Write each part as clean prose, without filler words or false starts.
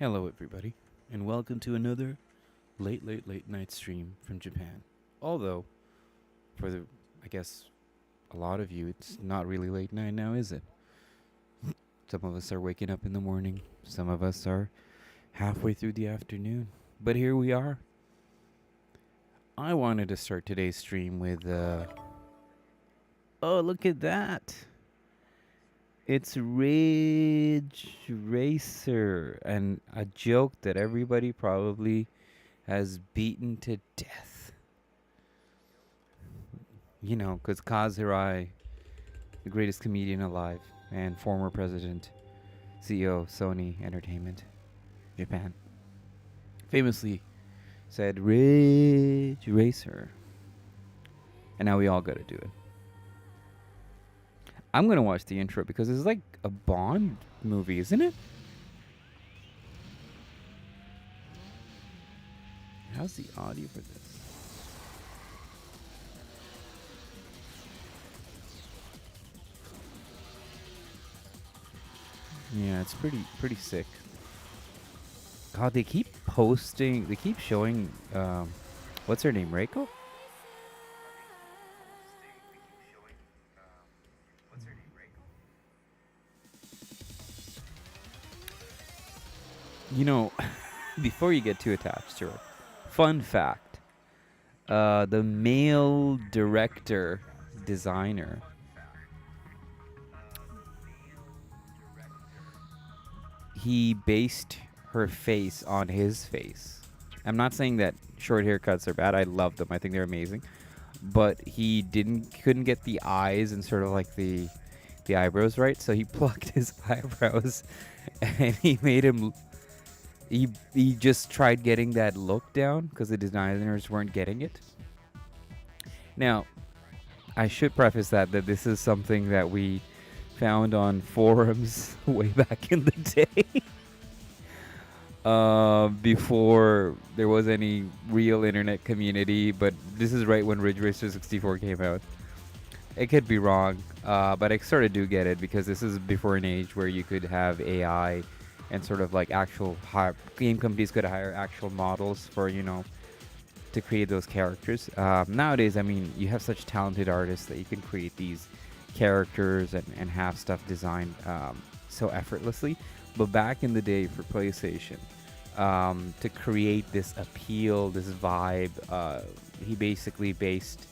Hello, everybody, and welcome to another late night stream from Japan. Although, for I guess, a lot of you, it's not really late night now, is it? Some of us are waking up in the morning, some of us are halfway through the afternoon. But here we are. I wanted to start today's stream with, oh, look at that! It's Ridge Racer, and a joke that everybody probably has beaten to death. You know, because Kaz Hirai, the greatest comedian alive and former president, CEO of Sony Entertainment Japan, famously said, Ridge Racer. And now we all got to do it. I'm going to watch the intro because it's like a Bond movie, isn't it? How's the audio for this? Yeah, it's pretty sick. God, they keep posting, they keep showing, what's her name, Reiko? You know, before you get too attached to her, fun fact, the male director, designer, he based her face on his face. I'm not saying that short haircuts are bad. I love them. I think they're amazing. But he couldn't get the eyes and sort of like the eyebrows right, so he plucked his eyebrows and he made him he just tried getting that look down because the designers weren't getting it. Now, I should preface that this is something that we found on forums way back in the day. Before there was any real internet community, but this is right when Ridge Racer 64 came out. It could be wrong, but I sort of do get it because this is before an age where you could have AI and sort of like actual game companies could hire actual models for, you know, to create those characters. Nowadays, I mean, you have such talented artists that you can create these characters and have stuff designed so effortlessly. But back in the day for PlayStation, to create this appeal, this vibe, he basically based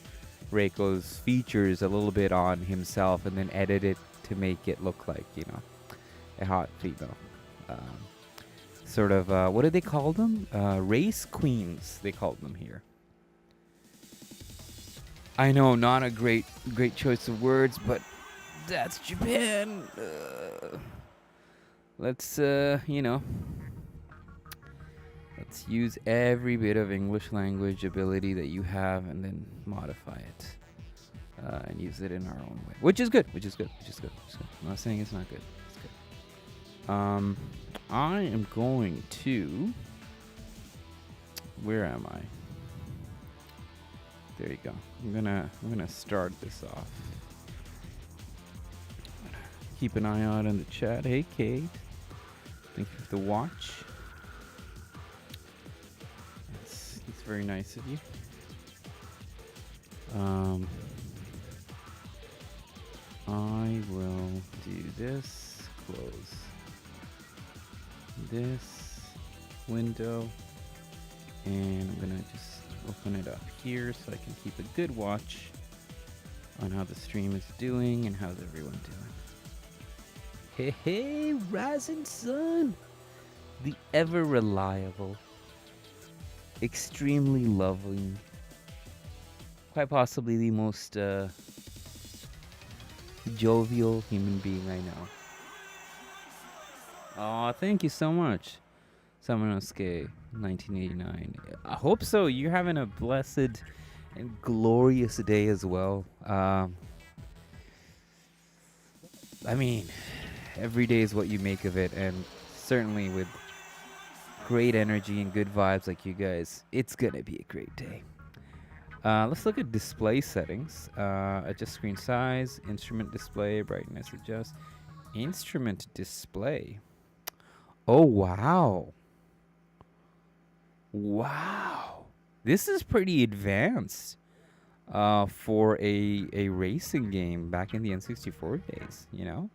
Reiko's features a little bit on himself and then edited to make it look like, you know, a hot female. Sort of, what did they call them? Race queens, they called them here. I know, not a great choice of words, but that's Japan. Let's, you know, let's use every bit of English language ability that you have and then modify it and use it in our own way, which is good. I'm not saying it's not good. It's good. I am going to. Where am I? There you go. I'm gonna start this off. Keep an eye out on the chat. Hey, Kate. Thank you for the watch. It's very nice of you. I will do this. Close this window, and I'm gonna just open it up here so I can keep a good watch on how the stream is doing and how's everyone doing. Hey, rising sun, the ever reliable, extremely lovely, quite possibly the most jovial human being I know. Oh, thank you so much, Samanosuke 1989. I hope so. You're having a blessed and glorious day as well. I mean, every day is what you make of it, and certainly with great energy and good vibes like you guys, it's gonna be a great day. Let's look at display settings. Adjust screen size, instrument display, brightness adjust, instrument display. Oh, wow. Wow. This is pretty advanced for a racing game back in the N64 days, you know?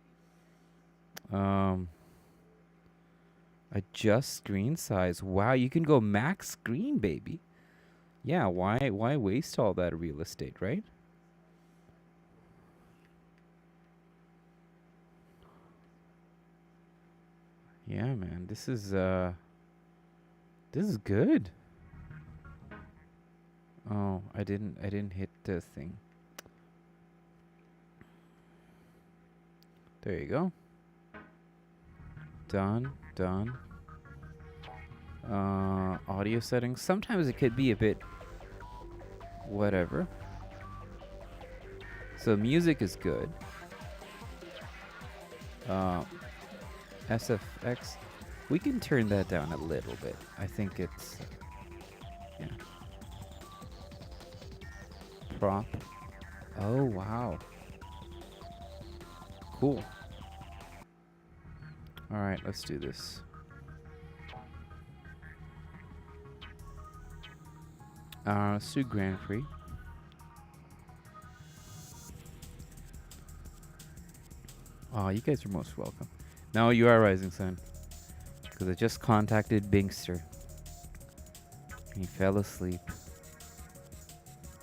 Adjust screen size. Wow, you can go max screen, baby. Yeah, why waste all that real estate, right? Yeah, man, this is good. Oh, I didn't hit the thing. There you go. Done. Audio settings. Sometimes it could be a bit whatever. So music is good. SFX. We can turn that down a little bit. I think it's yeah. Prop. Oh wow. Cool. All right, let's do this. Let's do Grand Prix. Oh, you guys are most welcome. No, you are Rising Sun. Because I just contacted Bingster. He fell asleep.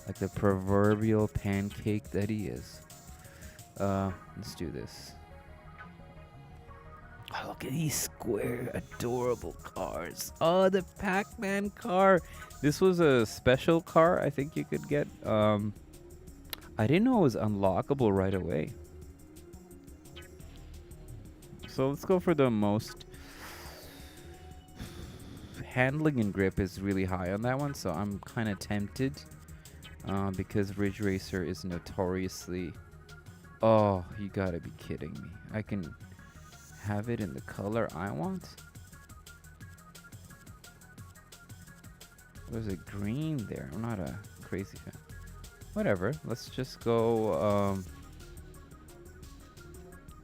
Like the proverbial pancake that he is. Let's do this. Oh, look at these square, adorable cars. Oh, the Pac-Man car. This was a special car I think you could get. I didn't know it was unlockable right away. So let's go for the most. Handling and grip is really high on that one, so I'm kind of tempted. Because Ridge Racer is notoriously... Oh, you gotta be kidding me. I can have it in the color I want? There's a green there. I'm not a crazy fan. Whatever. Let's just go...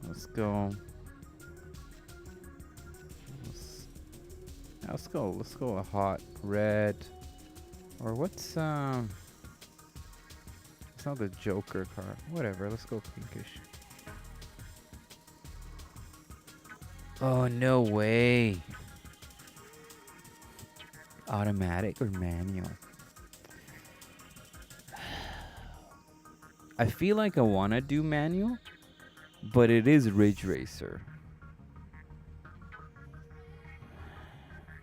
let's go... Let's go a hot red. Or what's... It's not the Joker car. Whatever, let's go pinkish. Oh, no way. Automatic or manual? I feel like I want to do manual, but it is Ridge Racer.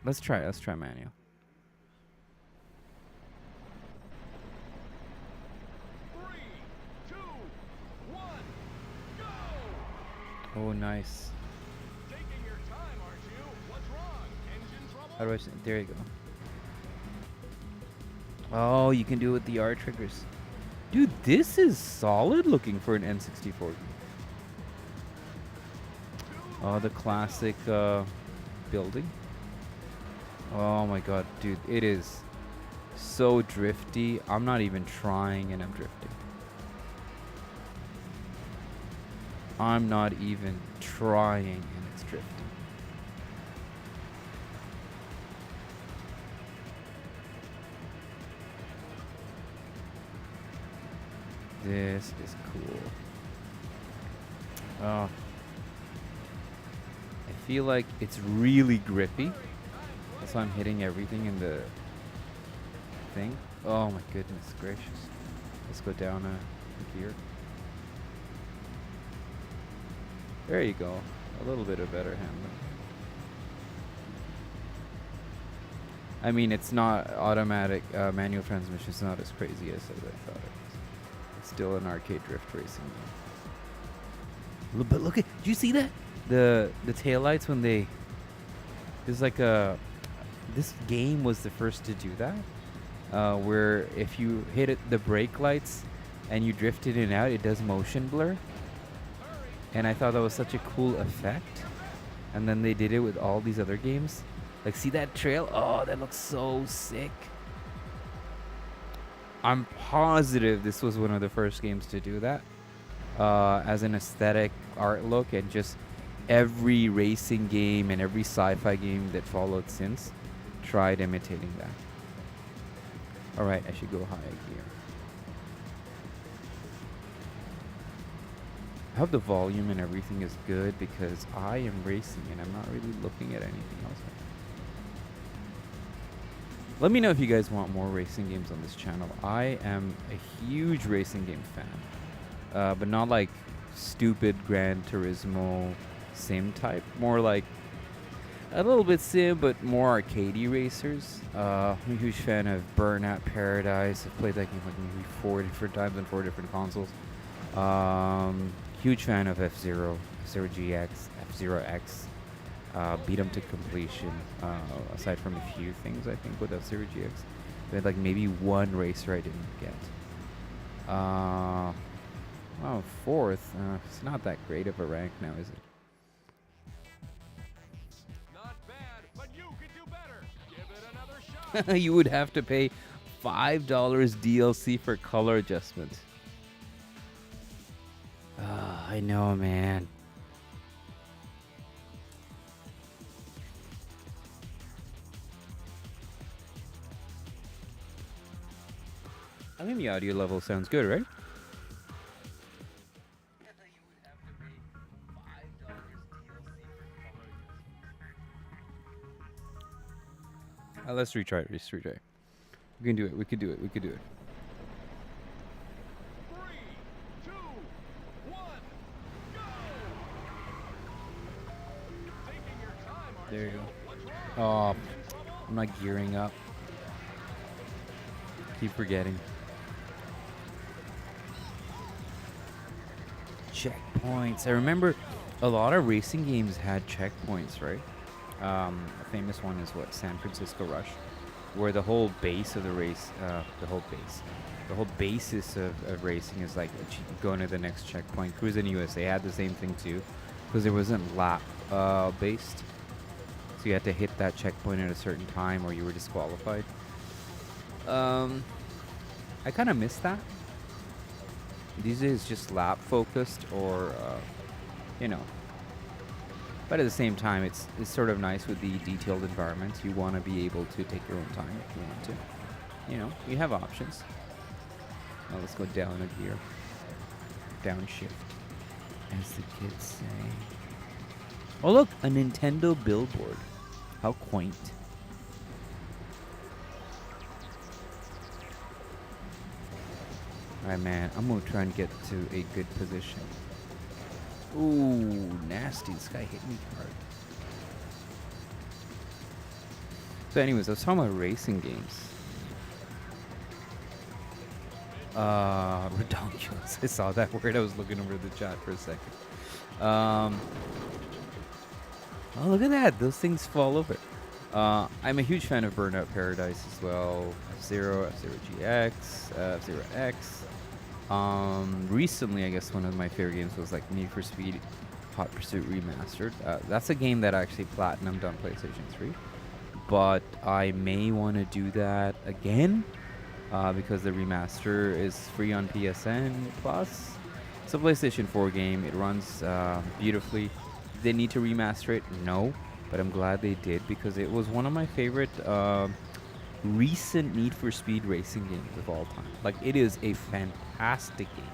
Let's try manual. Oh, nice. Taking your time, aren't you? What's wrong? Engine trouble? How do I... There you go. Oh, you can do it with the R triggers. Dude, this is solid looking for an N64 game. Oh, the classic building. Oh my god, dude. It is so drifty. I'm not even trying and I'm drifting. I'm not even trying and it's drifting. This is cool. Oh. I feel like it's really grippy. That's why I'm hitting everything in the thing. Oh my goodness gracious. Let's go down a gear. There you go. A little bit of better handling. I mean, it's not automatic. Manual transmission is not as crazy as I thought it was. It's still an arcade drift racing game. But look at, do you see that? The taillights when they... There's like a... This game was the first to do that. Where if you hit it, the brake lights and you drift it in and out, it does motion blur. And I thought that was such a cool effect. And then they did it with all these other games. Like, see that trail? Oh, that looks so sick. I'm positive this was one of the first games to do that. As an aesthetic art look, and just every racing game and every sci-fi game that followed since tried imitating that. Alright, I should go high here. I hope the volume and everything is good because I am racing and I'm not really looking at anything else. Let me know if you guys want more racing games on this channel. I am a huge racing game fan, but not like stupid Gran Turismo sim type. More like a little bit sim, but more arcadey racers. I'm a huge fan of Burnout Paradise. I've played that game like maybe 4 different times on 4 different consoles. Huge fan of F-Zero, F-Zero GX, F-Zero X. Beat them to completion, aside from a few things, I think, with F-Zero GX. They had like maybe one racer I didn't get. Oh, 4th. It's not that great of a rank now, is it? Not bad, but you could do better. Give it another shot. You would have to pay $5 DLC for color adjustments. I know, man. I think the audio level sounds good, right? Let's retry it. Let's retry. We can do it. We could do it. We could do it. 3, 2, 1, go! Taking your time, aren't There you you? go. What's wrong? Oh, In trouble? I'm not gearing up. Keep forgetting. Checkpoints. I remember a lot of racing games had checkpoints, right? A famous one is what, San Francisco Rush, where the whole base of the race, the whole basis of racing is like going to the next checkpoint. Cruising USA had the same thing too, because it wasn't lap based, so you had to hit that checkpoint at a certain time or you were disqualified. I kind of miss that. These days just lap focused or, you know. But at the same time, it's sort of nice with the detailed environments. You want to be able to take your own time if you want to. You know, you have options. Now let's go down a gear. Downshift, as the kids say. Oh look, a Nintendo billboard. How quaint. Alright, man, I'm gonna try and get to a good position. Ooh, nasty. This guy hit me hard. So anyways, I was talking about racing games. Redonkulous. I saw that word. I was looking over the chat for a second. Oh, look at that. Those things fall over. I'm a huge fan of Burnout Paradise as well. F-Zero, F-Zero GX, F-Zero X. Recently, I guess one of my favorite games was like Need for Speed Hot Pursuit Remastered. That's a game that I actually platinumed on PlayStation 3. But I may want to do that again because the remaster is free on PSN Plus. It's a PlayStation 4 game. It runs beautifully. They need to remaster it? No. But I'm glad they did because it was one of my favorite recent Need for Speed racing games of all time. Like, it is a fantastic game.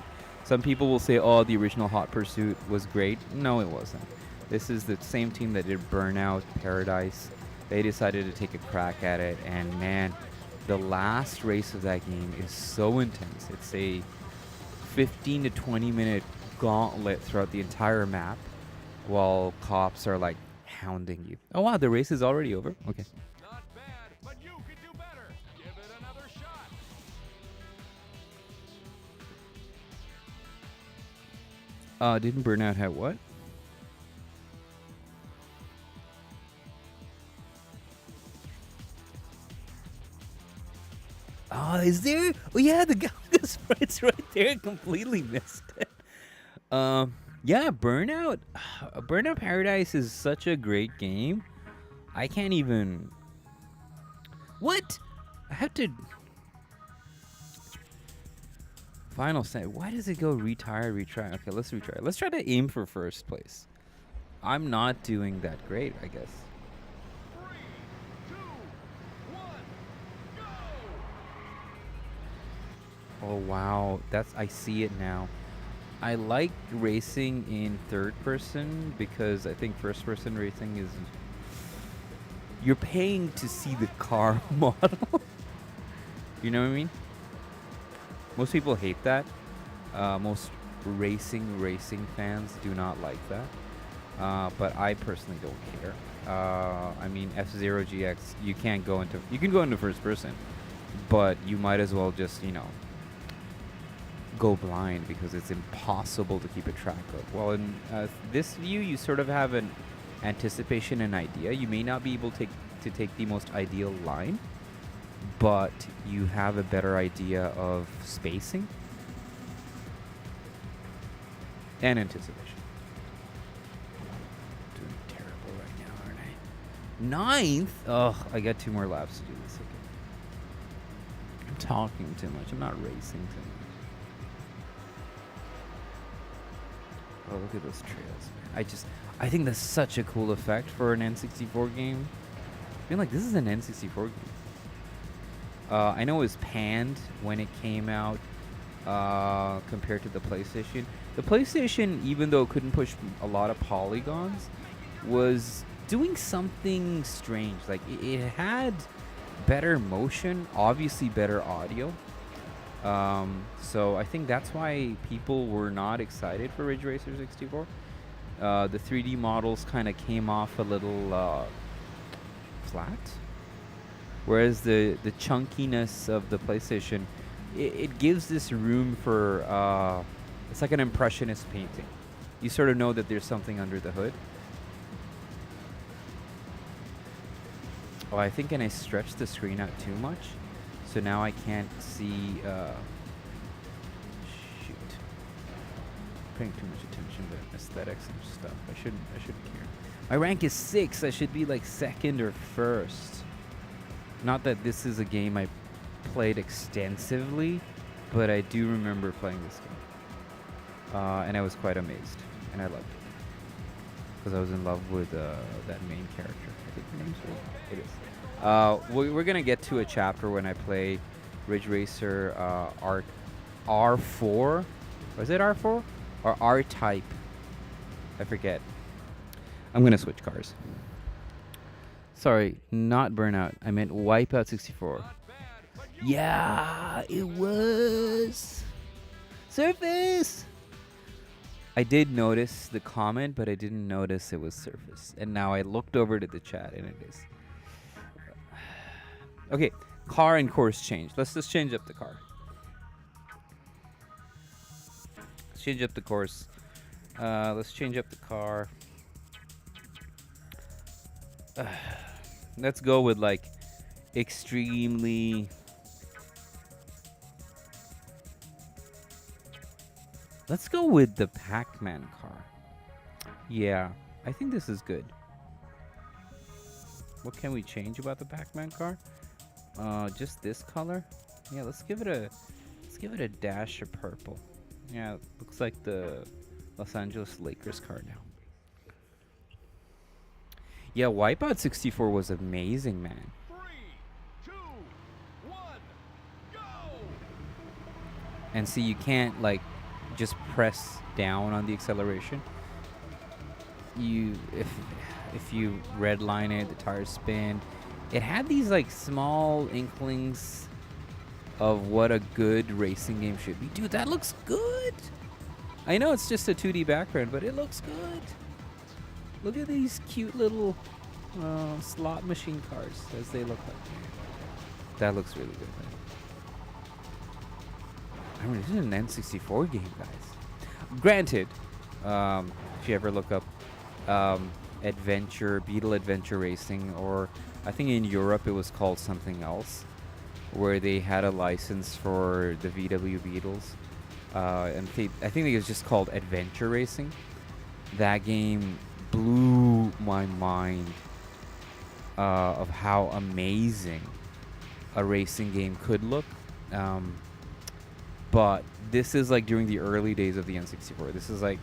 Some people will say, oh, the original Hot Pursuit was great. No, it wasn't. This is the same team that did Burnout Paradise. They decided to take a crack at it, and man, the last race of that game is so intense. It's a 15 to 20 minute gauntlet throughout the entire map while cops are like hounding you. Oh wow, the race is already over? Okay. Not bad, but you could do better. Give it another shot. Didn't Burnout have what? Oh, is there? Oh yeah, the Galaga sprites right there. Completely missed it. Yeah, Burnout. Burnout Paradise is such a great game. I can't even. What? I have to. Final set. Why does it go retire, retry? Okay, let's retry. Let's try to aim for first place. I'm not doing that great, I guess. 3, 2, Oh wow, I see it now. I like racing in third person because I think first person racing is you're paying to see the car model. You know what I mean? Most people hate that. Most racing fans do not like that. But I personally don't care. I mean, F-Zero GX, you can go into first person, but you might as well just go blind because it's impossible to keep a track of. Well, in this view, you sort of have an anticipation and idea. You may not be able to take the most ideal line, but you have a better idea of spacing and anticipation. Doing terrible right now, aren't I? Ninth? Ugh, I got 2 more laps to do this again. I'm talking too much. I'm not racing too much. Oh, look at those trails, man. I think that's such a cool effect for an N64 game. I feel like this is an N64 game. I know it was panned when it came out compared to the PlayStation. The PlayStation, even though it couldn't push a lot of polygons, was doing something strange. Like, it had better motion, obviously better audio. So I think that's why people were not excited for Ridge Racer 64. The 3D models kind of came off a little flat. Whereas the chunkiness of the PlayStation, it gives this room for, it's like an impressionist painting. You sort of know that there's something under the hood. Oh, I think I stretched the screen out too much. So now I can't see, shoot. Paying too much attention to aesthetics and stuff. I shouldn't care. My rank is 6. I should be like second or first. Not that this is a game I played extensively, but I do remember playing this game. And I was quite amazed, and I loved it. Because I was in love with that main character. I think her name's Ridge. It is. We're going to get to a chapter when I play Ridge Racer R4. Was it R4? Or R-Type? I forget. I'm going to switch cars. Sorry, not Burnout. I meant Wipeout 64. Yeah, it was. Surface! I did notice the comment, but I didn't notice it was Surface. And now I looked over to the chat, and it is. Okay, car and course change. Let's just change up the car. Let's change up the course. Let's change up the car. Let's go with like extremely. Let's go with the Pac-Man car. Yeah, I think this is good. What can we change about the Pac-Man car? Just this color. Yeah, let's give it a dash of purple. Yeah, looks like the Los Angeles Lakers car now. Yeah, Wipeout 64 was amazing, man. 3, 2, 1, go! And see, you can't like just press down on the acceleration. If you redline it, the tires spin. It had these like small inklings of what a good racing game should be. Dude, that looks good. I know it's just a 2D background, but it looks good. Look at these cute little slot machine cars as they look like. That looks really good, man. I mean, this is an N64 game, guys. Granted, if you ever look up Beetle Adventure Racing, or I think in Europe it was called something else, where they had a license for the VW Beetles, and I think it was just called Adventure Racing. That game blew my mind of how amazing a racing game could look. But this is like during the early days of the N64. This is like,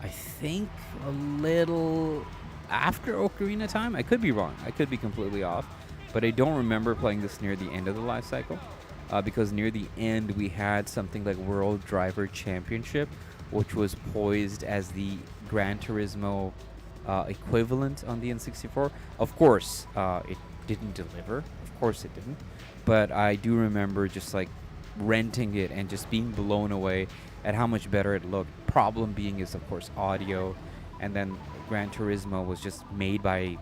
I think a little after Ocarina time. I could be wrong. I could be completely off. but I don't remember playing this near the end of the life cycle, because near the end we had something like World Driver Championship, which was poised as the Gran Turismo equivalent on the N64. Of course, it didn't deliver. Of course, it didn't. But I do remember just like renting it and just being blown away at how much better it looked. Problem being is, of course, audio, and then Gran Turismo was just made by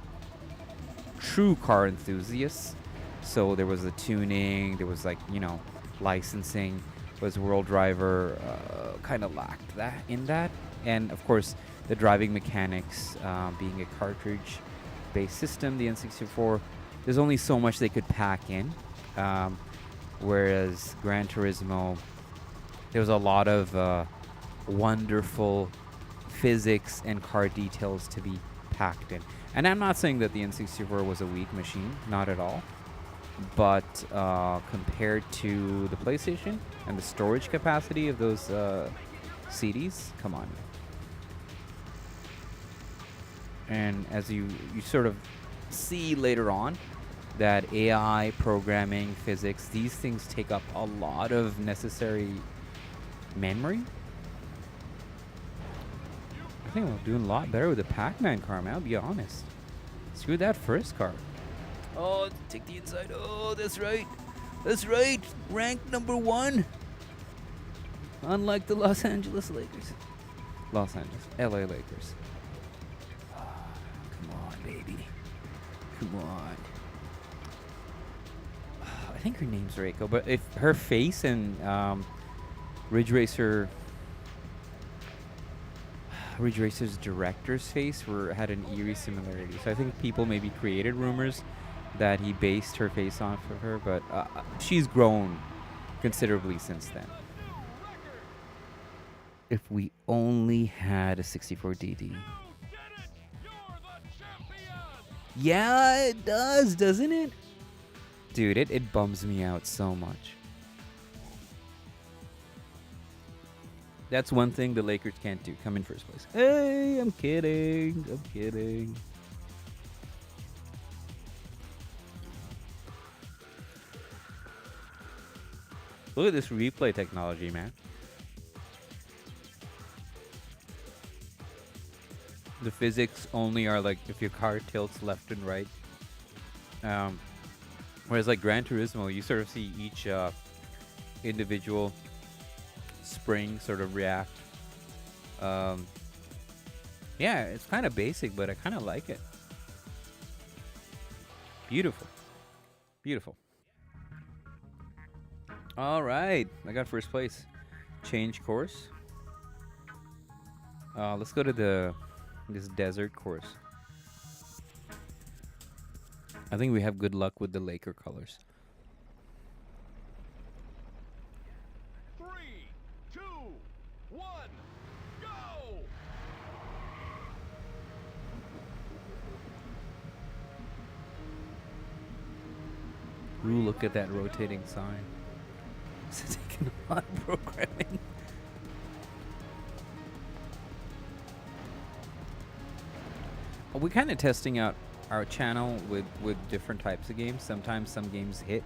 true car enthusiasts. So there was the tuning, there was like, licensing. Was World Driver kind of lacked that in that, and of course the driving mechanics, being a cartridge-based system, the N64. There's only so much they could pack in, whereas Gran Turismo, there was a lot of wonderful physics and car details to be packed in. And I'm not saying that the N64 was a weak machine, not at all. But compared to the PlayStation and the storage capacity of those CDs, come on. And as you sort of see later on, that AI, programming, physics, these things take up a lot of necessary memory. I think we're doing a lot better with the Pac-Man car, man, I'll be honest. Screw that first car. Oh, take the inside. Oh, that's right. That's right. Ranked number 1. Unlike the Los Angeles Lakers. Los Angeles. LA Lakers. Oh, come on, baby. Come on. I think her name's Reiko, but if her face and Ridge Racer's director's face had an eerie similarity. So I think people maybe created rumors that he based her face off of her, but she's grown considerably since then. If we only had a 64DD. Yeah, it does, doesn't it? Dude, it bums me out so much. That's one thing the Lakers can't do. Come in first place. Hey, I'm kidding. I'm kidding. Look at this replay technology, man. The physics only are like if your car tilts left and right. Whereas like Gran Turismo, you sort of see each individual spring sort of react. Yeah, it's kind of basic, but I kind of like it. Beautiful. Beautiful. All right, I got first place. Change course. Let's go to this desert course. I think we have good luck with the Laker colors. 3, 2, 1, go! Ooh, look at that rotating sign. It's taking a lot of programming. We're kind of testing out our channel with different types of games. Sometimes some games hit,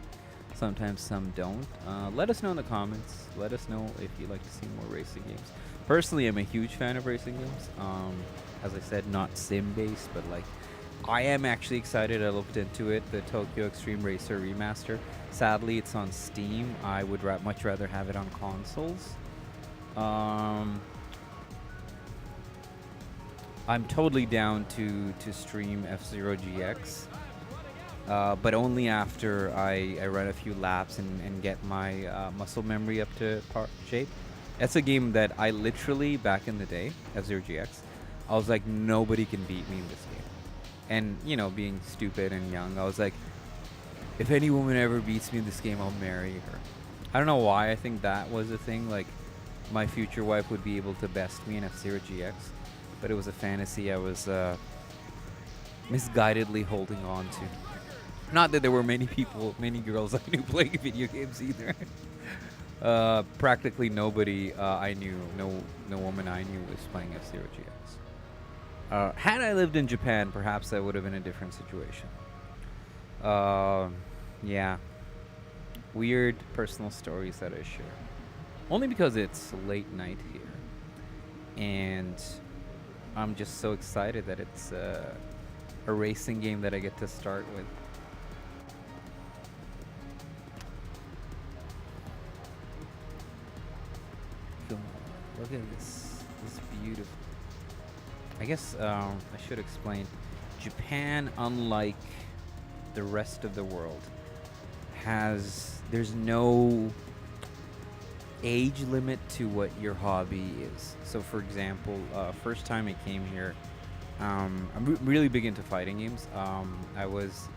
sometimes some don't. Let us know in the comments. Let us know if you'd like to see more racing games. Personally, I'm a huge fan of racing games. As I said, not sim-based, but like I am actually excited. I looked into it, the Tokyo Extreme Racer Remaster. Sadly, it's on Steam. I would much rather have it on consoles. I'm totally down to stream F-Zero GX, but only after I run a few laps and get my muscle memory up to shape. That's a game that I literally, back in the day, F-Zero GX, I was like, nobody can beat me in this game. And, you know, being stupid and young, I was like, if any woman ever beats me in this game, I'll marry her. I don't know why I think that was a thing. Like, my future wife would be able to best me in F-Zero GX. But it was a fantasy I was misguidedly holding on to. Not that there were many girls I knew playing video games either. Practically nobody I knew, no woman I knew was playing F-Zero GX. Had I lived in Japan, perhaps that would have been a different situation. Um, yeah, weird personal stories that I share. Only because it's late night here, and I'm just so excited that it's a racing game that I get to start with. Come on, look at this. This is beautiful. I guess I should explain. Japan, unlike the rest of the world, there's no age limit to what your hobby is. So, for example, first time I came here, I'm really big into fighting games. I was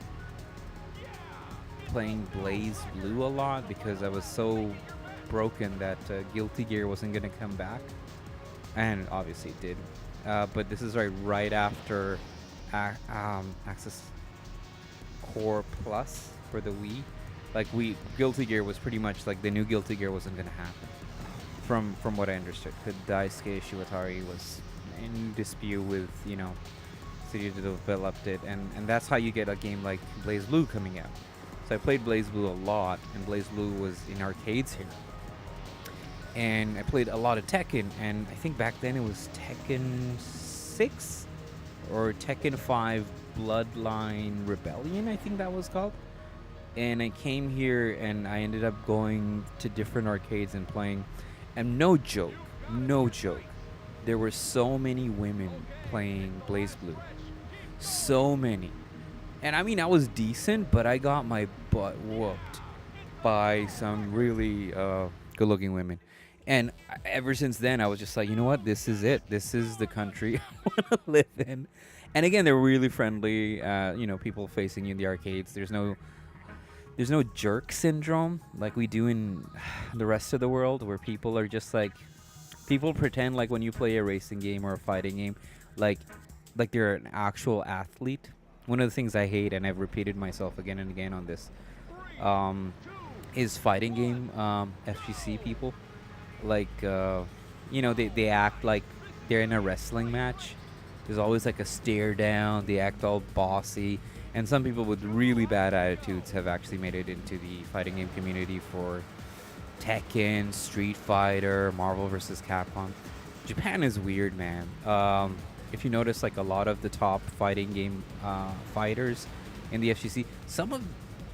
playing Blaze Blue a lot because I was so broken that Guilty Gear wasn't gonna come back, and obviously it did. But this is right after Access Core Plus for the Wii. Like Guilty Gear was pretty much like the new Guilty Gear wasn't gonna happen, from what I understood. Because Daisuke Shiwatari was in dispute with studio that developed it, and that's how you get a game like Blaze Blue coming out. So I played Blaze Blue a lot, and Blaze Blue was in arcades here. And I played a lot of Tekken, and I think back then it was Tekken 6 or Tekken 5 Bloodline Rebellion, I think that was called. And I came here and I ended up going to different arcades and playing. And no joke, there were so many women playing Blaze Blue. So many. And I mean, I was decent, but I got my butt whooped by some really good looking women. And ever since then, I was just like, you know what? This is it. This is the country I want to live in. And again, they're really friendly. People facing you in the arcades. There's no jerk syndrome like we do in the rest of the world, where people are just like, people pretend like when you play a racing game or a fighting game, like they're an actual athlete. One of the things I hate, and I've repeated myself again and again on this, is fighting game FGC people. Like, they act like they're in a wrestling match. There's always like a stare down. They act all bossy. And some people with really bad attitudes have actually made it into the fighting game community for Tekken, Street Fighter, Marvel vs. Capcom. Japan is weird, man. If you notice, like a lot of the top fighting game fighters in the FGC, some of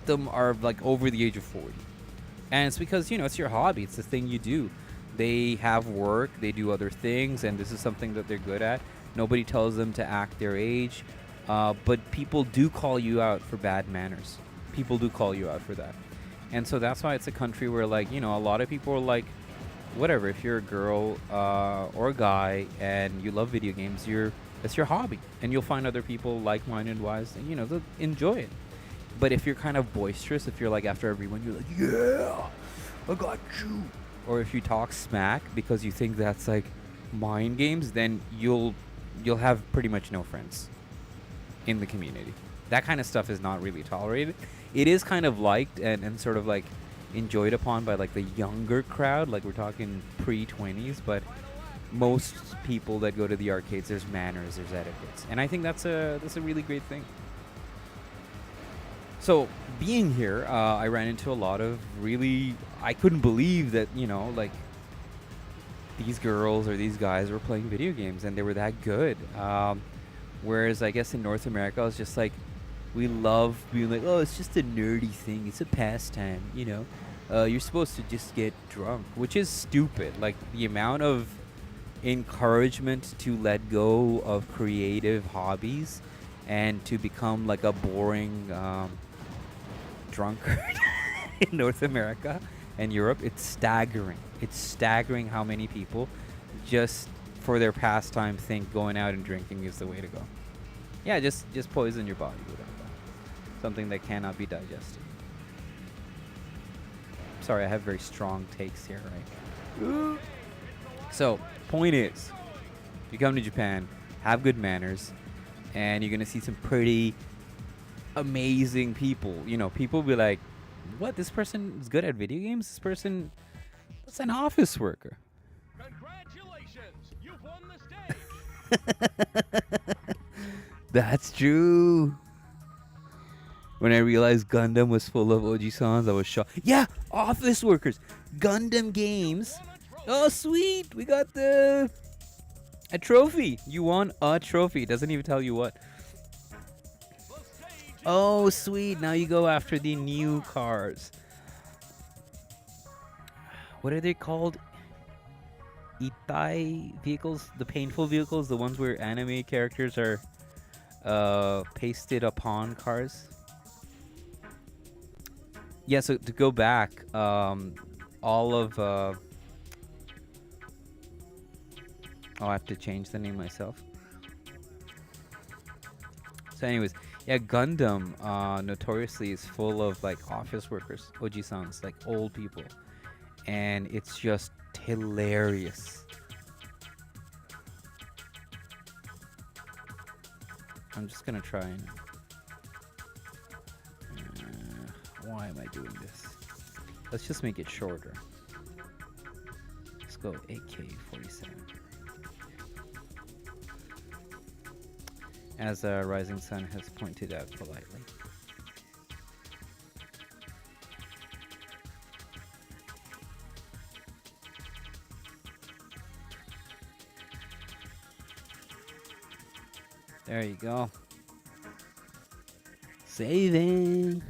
them are like over the age of 40. And it's because, it's your hobby. It's the thing you do. They have work, they do other things, and this is something that they're good at. Nobody tells them to act their age. But people do call you out for bad manners. People do call you out for that. And so that's why it's a country where, like, a lot of people are like, whatever, if you're a girl or a guy and you love video games, that's your hobby. And you'll find other people like-minded wise and, they'll enjoy it. But if you're kind of boisterous, if you're like after everyone, you're like, yeah, I got you. Or if you talk smack because you think that's like mind games, then you'll have pretty much no friends in the community. That kind of stuff is not really tolerated. It is kind of liked and sort of like enjoyed upon by like the younger crowd, like we're talking pre-20s, but most people that go to the arcades, there's manners, there's etiquettes. And I think that's a really great thing. So being here, I ran into a lot of really, I couldn't believe that, like these girls or these guys were playing video games and they were that good. Whereas I guess in North America, it's just like, we love being like, oh, it's just a nerdy thing. It's a pastime, You're supposed to just get drunk, which is stupid. Like, the amount of encouragement to let go of creative hobbies and to become like a boring drunkard in North America and Europe, it's staggering. It's staggering how many people just for their pastime think going out and drinking is the way to go. Yeah, just poison your body with alcohol. Something that cannot be digested. Sorry, I have very strong takes here, right? So, point is, you come to Japan, have good manners, and you're going to see some pretty amazing people. People be like, what, this person is good at video games? This person is an office worker. Congratulations! You've won the stage! That's true. When I realized Gundam was full of Oji-sans, I was shocked. Yeah, office workers. Gundam games. Oh, sweet. We got a trophy. You won a trophy. It doesn't even tell you what. Oh, sweet. Now you go after the new cars. What are they called? Itai vehicles? The painful vehicles? The ones where anime characters are pasted upon cars? Yeah, so to go back, all of... I'll have to change the name myself. So anyways, yeah, Gundam notoriously is full of like office workers, Oji-sans, like old people. And it's just hilarious. I'm just gonna try and... why am I doing this? Let's just make it shorter. Let's go AK-47. As Rising Sun has pointed out politely. There you go. Saving.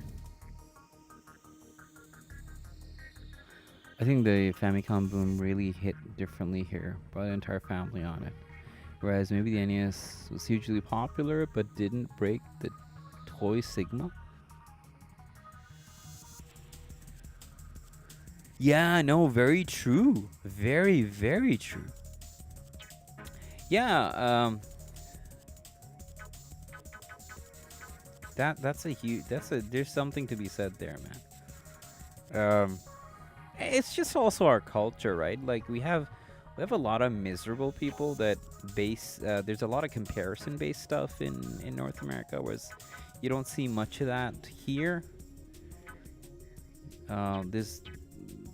I think the Famicom boom really hit differently here. Brought the entire family on it. Whereas maybe the NES was hugely popular but didn't break the toy sigma. Yeah, no, very true. Very, very true. Yeah, that's a huge, there's something to be said there, man. It's just also our culture, right? Like we have a lot of miserable people that there's a lot of comparison based stuff in North America, whereas you don't see much of that here. This,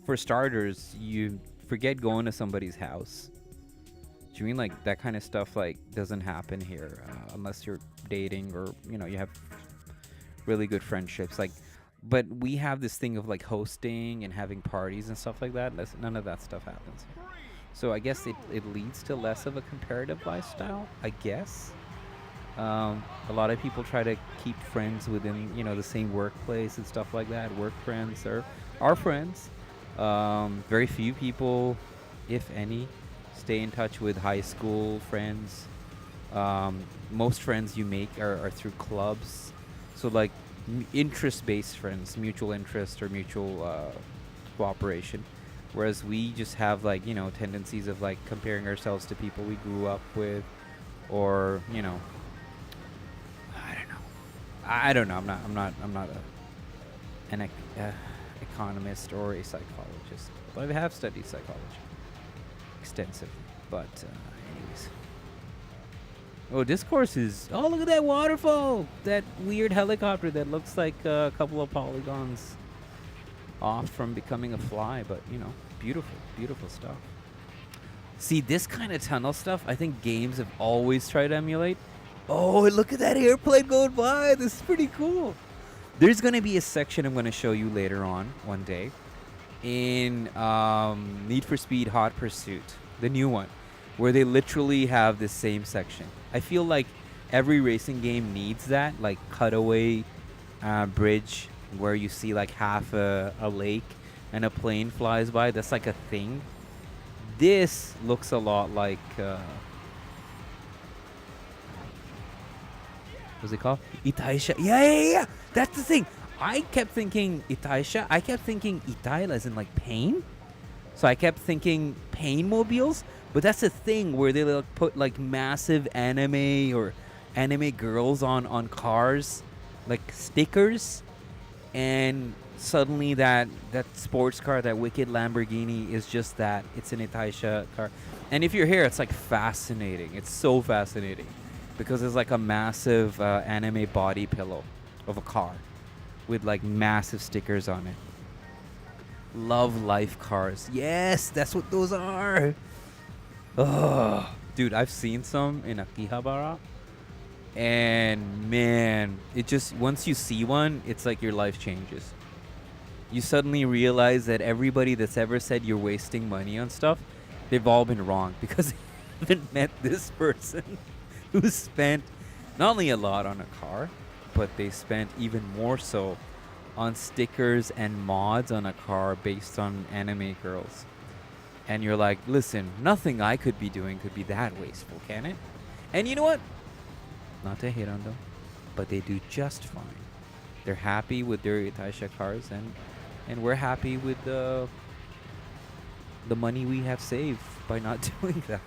for starters, you forget going to somebody's house. Do you mean like that kind of stuff like doesn't happen here unless you're dating or you have really good friendships, like, but we have this thing of like hosting and having parties and stuff like that. None of that stuff happens here. So I guess it leads to less of a comparative lifestyle, I guess. A lot of people try to keep friends within the same workplace and stuff like that. Work friends or our friends. Very few people, if any, stay in touch with high school friends. Most friends you make are through clubs. So like interest-based friends, mutual interest or mutual cooperation. Whereas we just have like tendencies of like comparing ourselves to people we grew up with, or I don't know. I'm not an economist or a psychologist, but I have studied psychology extensively. But anyways. Oh, this course is... Oh, look at that waterfall! That weird helicopter that looks like a couple of polygons off from becoming a fly, but, beautiful, beautiful stuff. See, this kind of tunnel stuff, I think games have always tried to emulate. Oh, look at that airplane going by! This is pretty cool! There's going to be a section I'm going to show you later on, one day, in Need for Speed Hot Pursuit, the new one, where they literally have this same section. I feel like every racing game needs that, like cutaway bridge where you see like half a lake and a plane flies by. That's like a thing. This looks a lot like what's it called? Itaisha. Yeah. That's the thing. I kept thinking Itaisha. I kept thinking Itai as in like pain. So I kept thinking pain mobiles. But that's the thing where they like put like massive anime or anime girls on cars, like stickers, and suddenly that sports car, that wicked Lamborghini, is just that. It's an Itaisha car. And if you're here, it's like fascinating. It's so fascinating because it's like a massive anime body pillow of a car with like massive stickers on it. Love life cars. Yes, that's what those are. Oh, dude, I've seen some in Akihabara. And man, it just once you see one, it's like your life changes. You suddenly realize that everybody that's ever said you're wasting money on stuff, they've all been wrong because they haven't met this person who spent not only a lot on a car, but they spent even more so on stickers and mods on a car based on anime girls. And you're like, listen, nothing I could be doing could be that wasteful, can it? And you know what? Not to hate on them, but they do just fine. They're happy with their Itaisha cars, and we're happy with the money we have saved by not doing that.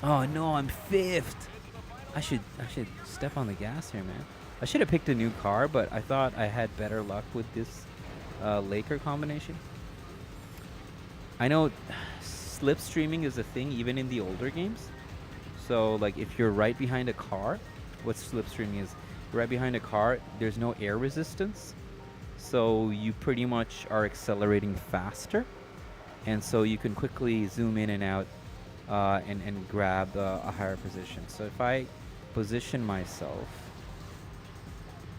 Oh no, I'm fifth. I should step on the gas here, man. I should have picked a new car, but I thought I had better luck with this Laker combination. I know slipstreaming is a thing even in the older games. So like if you're right behind a car, what slipstreaming is, you're right behind a car, there's no air resistance. So you pretty much are accelerating faster. And so you can quickly zoom in and out and grab a higher position. So if I position myself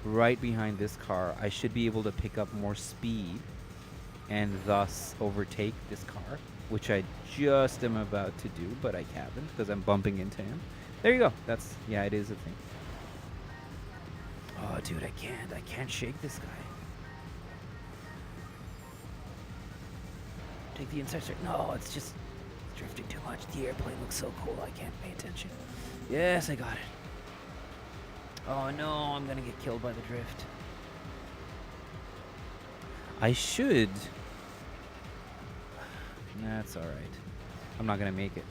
right behind this car, I should be able to pick up more speed and thus overtake this car, which I just am about to do, but I haven't because I'm bumping into him. There you go. That's, yeah, it is a thing. Oh, dude, I can't shake this guy. Take the inside straight. No, it's just drifting too much. The airplane looks so cool, I can't pay attention. Yes, I got it. Oh no, I'm gonna get killed by the drift. I should. That's alright. I'm not gonna make it.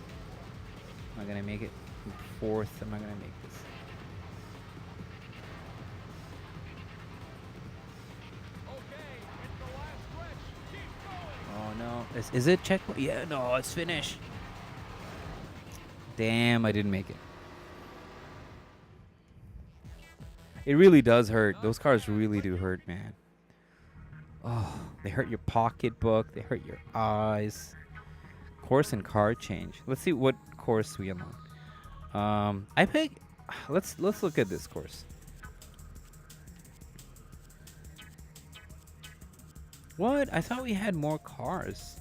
I'm not gonna make it. I'm fourth. I'm not gonna make this. Oh no. Is it checkpoint? Yeah, no, it's finished. Damn, I didn't make it. It really does hurt. Those cars really do hurt, man. Oh, they hurt your pocketbook. They hurt your eyes. Course and car change. Let's see what course we unlock. I pick. Let's look at this course. What? I thought we had more cars.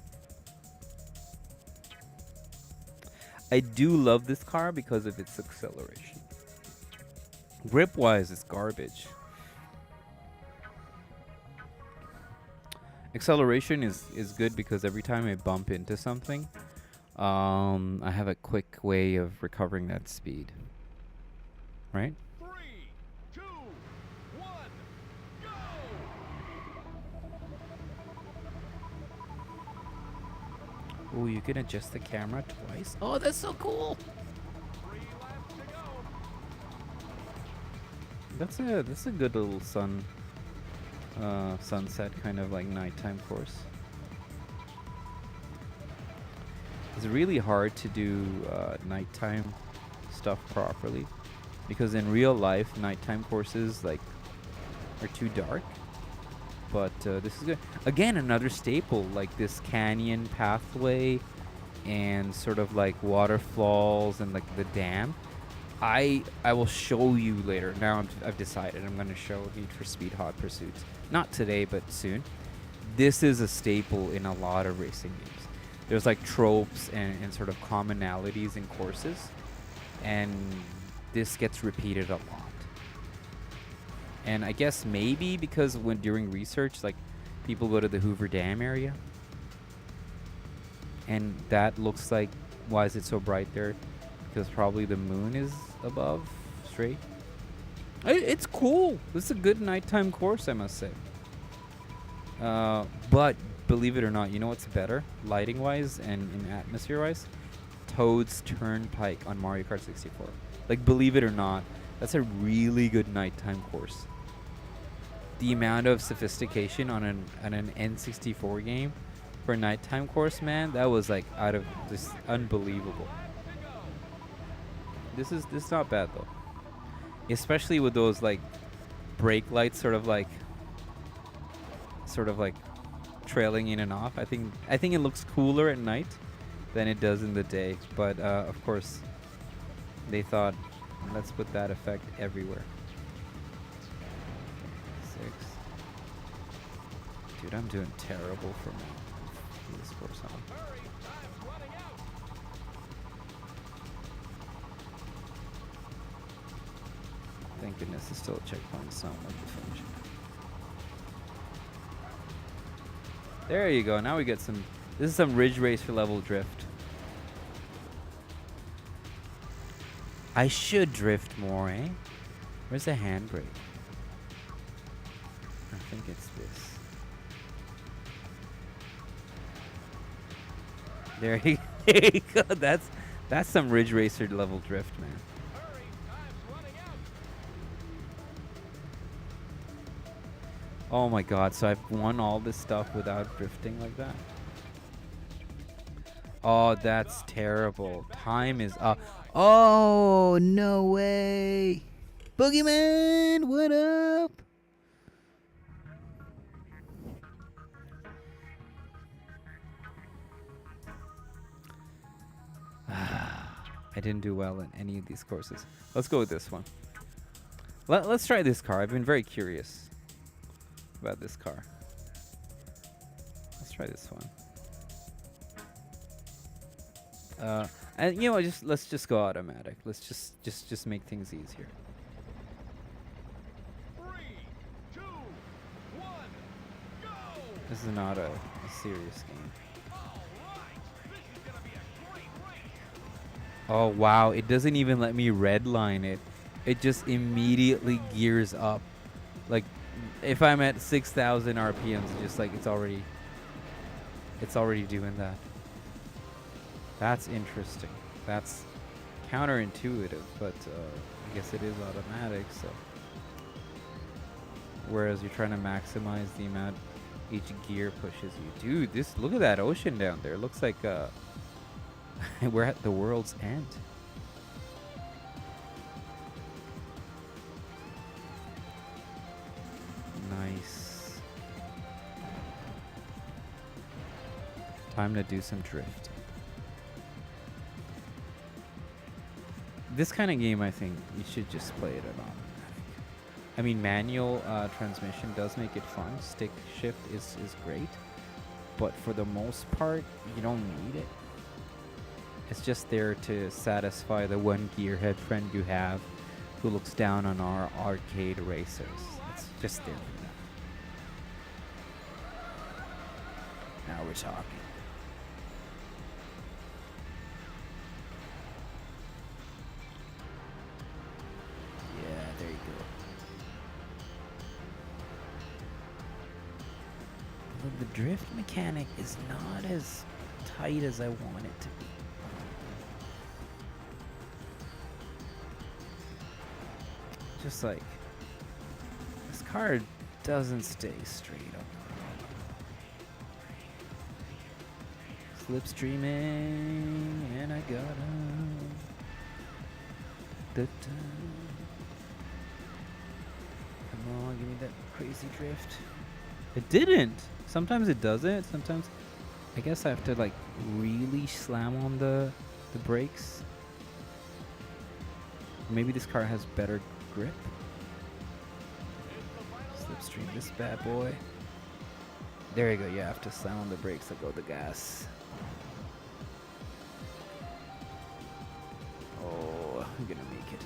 I do love this car because of its acceleration. Grip-wise, it's garbage. Acceleration is good because every time I bump into something, I have a quick way of recovering that speed. Right? 3, 2, 1, go! Oh, you can adjust the camera twice. Oh, that's so cool. 3 laps to go. That's a good little sunset kind of like nighttime course. It's really hard to do nighttime stuff properly because in real life nighttime courses like are too dark. But this is good. Again, another staple like this canyon pathway and sort of like waterfalls and like the dam. I will show you later. Now I've decided I'm going to show Need for Speed Hot Pursuits. Not today, but soon. This is a staple in a lot of racing games. There's like tropes and sort of commonalities in courses. And this gets repeated a lot. And I guess maybe because when during research, like people go to the Hoover Dam area. And that looks like, why is it so bright there? Because probably the moon is above, straight. It's cool. This is a good nighttime course, I must say. But believe it or not, you know what's better, lighting-wise and in atmosphere-wise? Toad's Turnpike on Mario Kart 64. Like, believe it or not, that's a really good nighttime course. The amount of sophistication on an N64 game for a nighttime course, man, that was like out of this unbelievable. This is not bad though, especially with those like brake lights, sort of like trailing in and off. I think it looks cooler at night than it does in the day. But of course, they thought And let's put that effect everywhere. 6. Dude, I'm doing terrible for this course, huh? Hurry, time's running out. Thank goodness there's still a checkpoint, so I'm like to finish it. There you go. Now we get some. This is some Ridge Racer level drift. I should drift more, eh? Where's the handbrake? I think it's this. There you go. That's some Ridge Racer level drift, man. Hurry, time's running out. Oh my god, so I've won all this stuff without drifting like that? Oh, that's terrible. Time is up. Oh, no way. Boogeyman, what up? I didn't do well in any of these courses. Let's go with this one. Let's try this car. I've been very curious about this car. Let's try this one. And you know, let's just go automatic. Let's just make things easier. 3, 2, 1, go! This is not a serious game. All right, this is gonna be a great race. Oh wow, it doesn't even let me redline it. It just immediately gears up. Like if I'm at 6,000 RPMs, it's just like it's already doing that. That's interesting. That's counterintuitive, but I guess it is automatic, so. Whereas you're trying to maximize the amount each gear pushes you. Dude, look at that ocean down there. It looks like we're at the world's end. Nice. Time to do some drift. This kind of game, I think you should just play it at automatic. I mean, manual transmission does make it fun. Stick shift is great. But for the most part, you don't need it. It's just there to satisfy the one gearhead friend you have who looks down on our arcade racers. It's just there for that. Now we're talking. Yeah, there you go. But the drift mechanic is not as tight as I want it to be. Just like this car doesn't stay straight up. Slipstreaming, and I got him. Come on, give me that crazy drift. It didn't. Sometimes it doesn't. Sometimes I guess I have to like really slam on the brakes. Maybe this car has better grip. Slipstream this bad boy. There you go. You have to slam on the brakes. Let go of the gas. Oh, I'm gonna make it.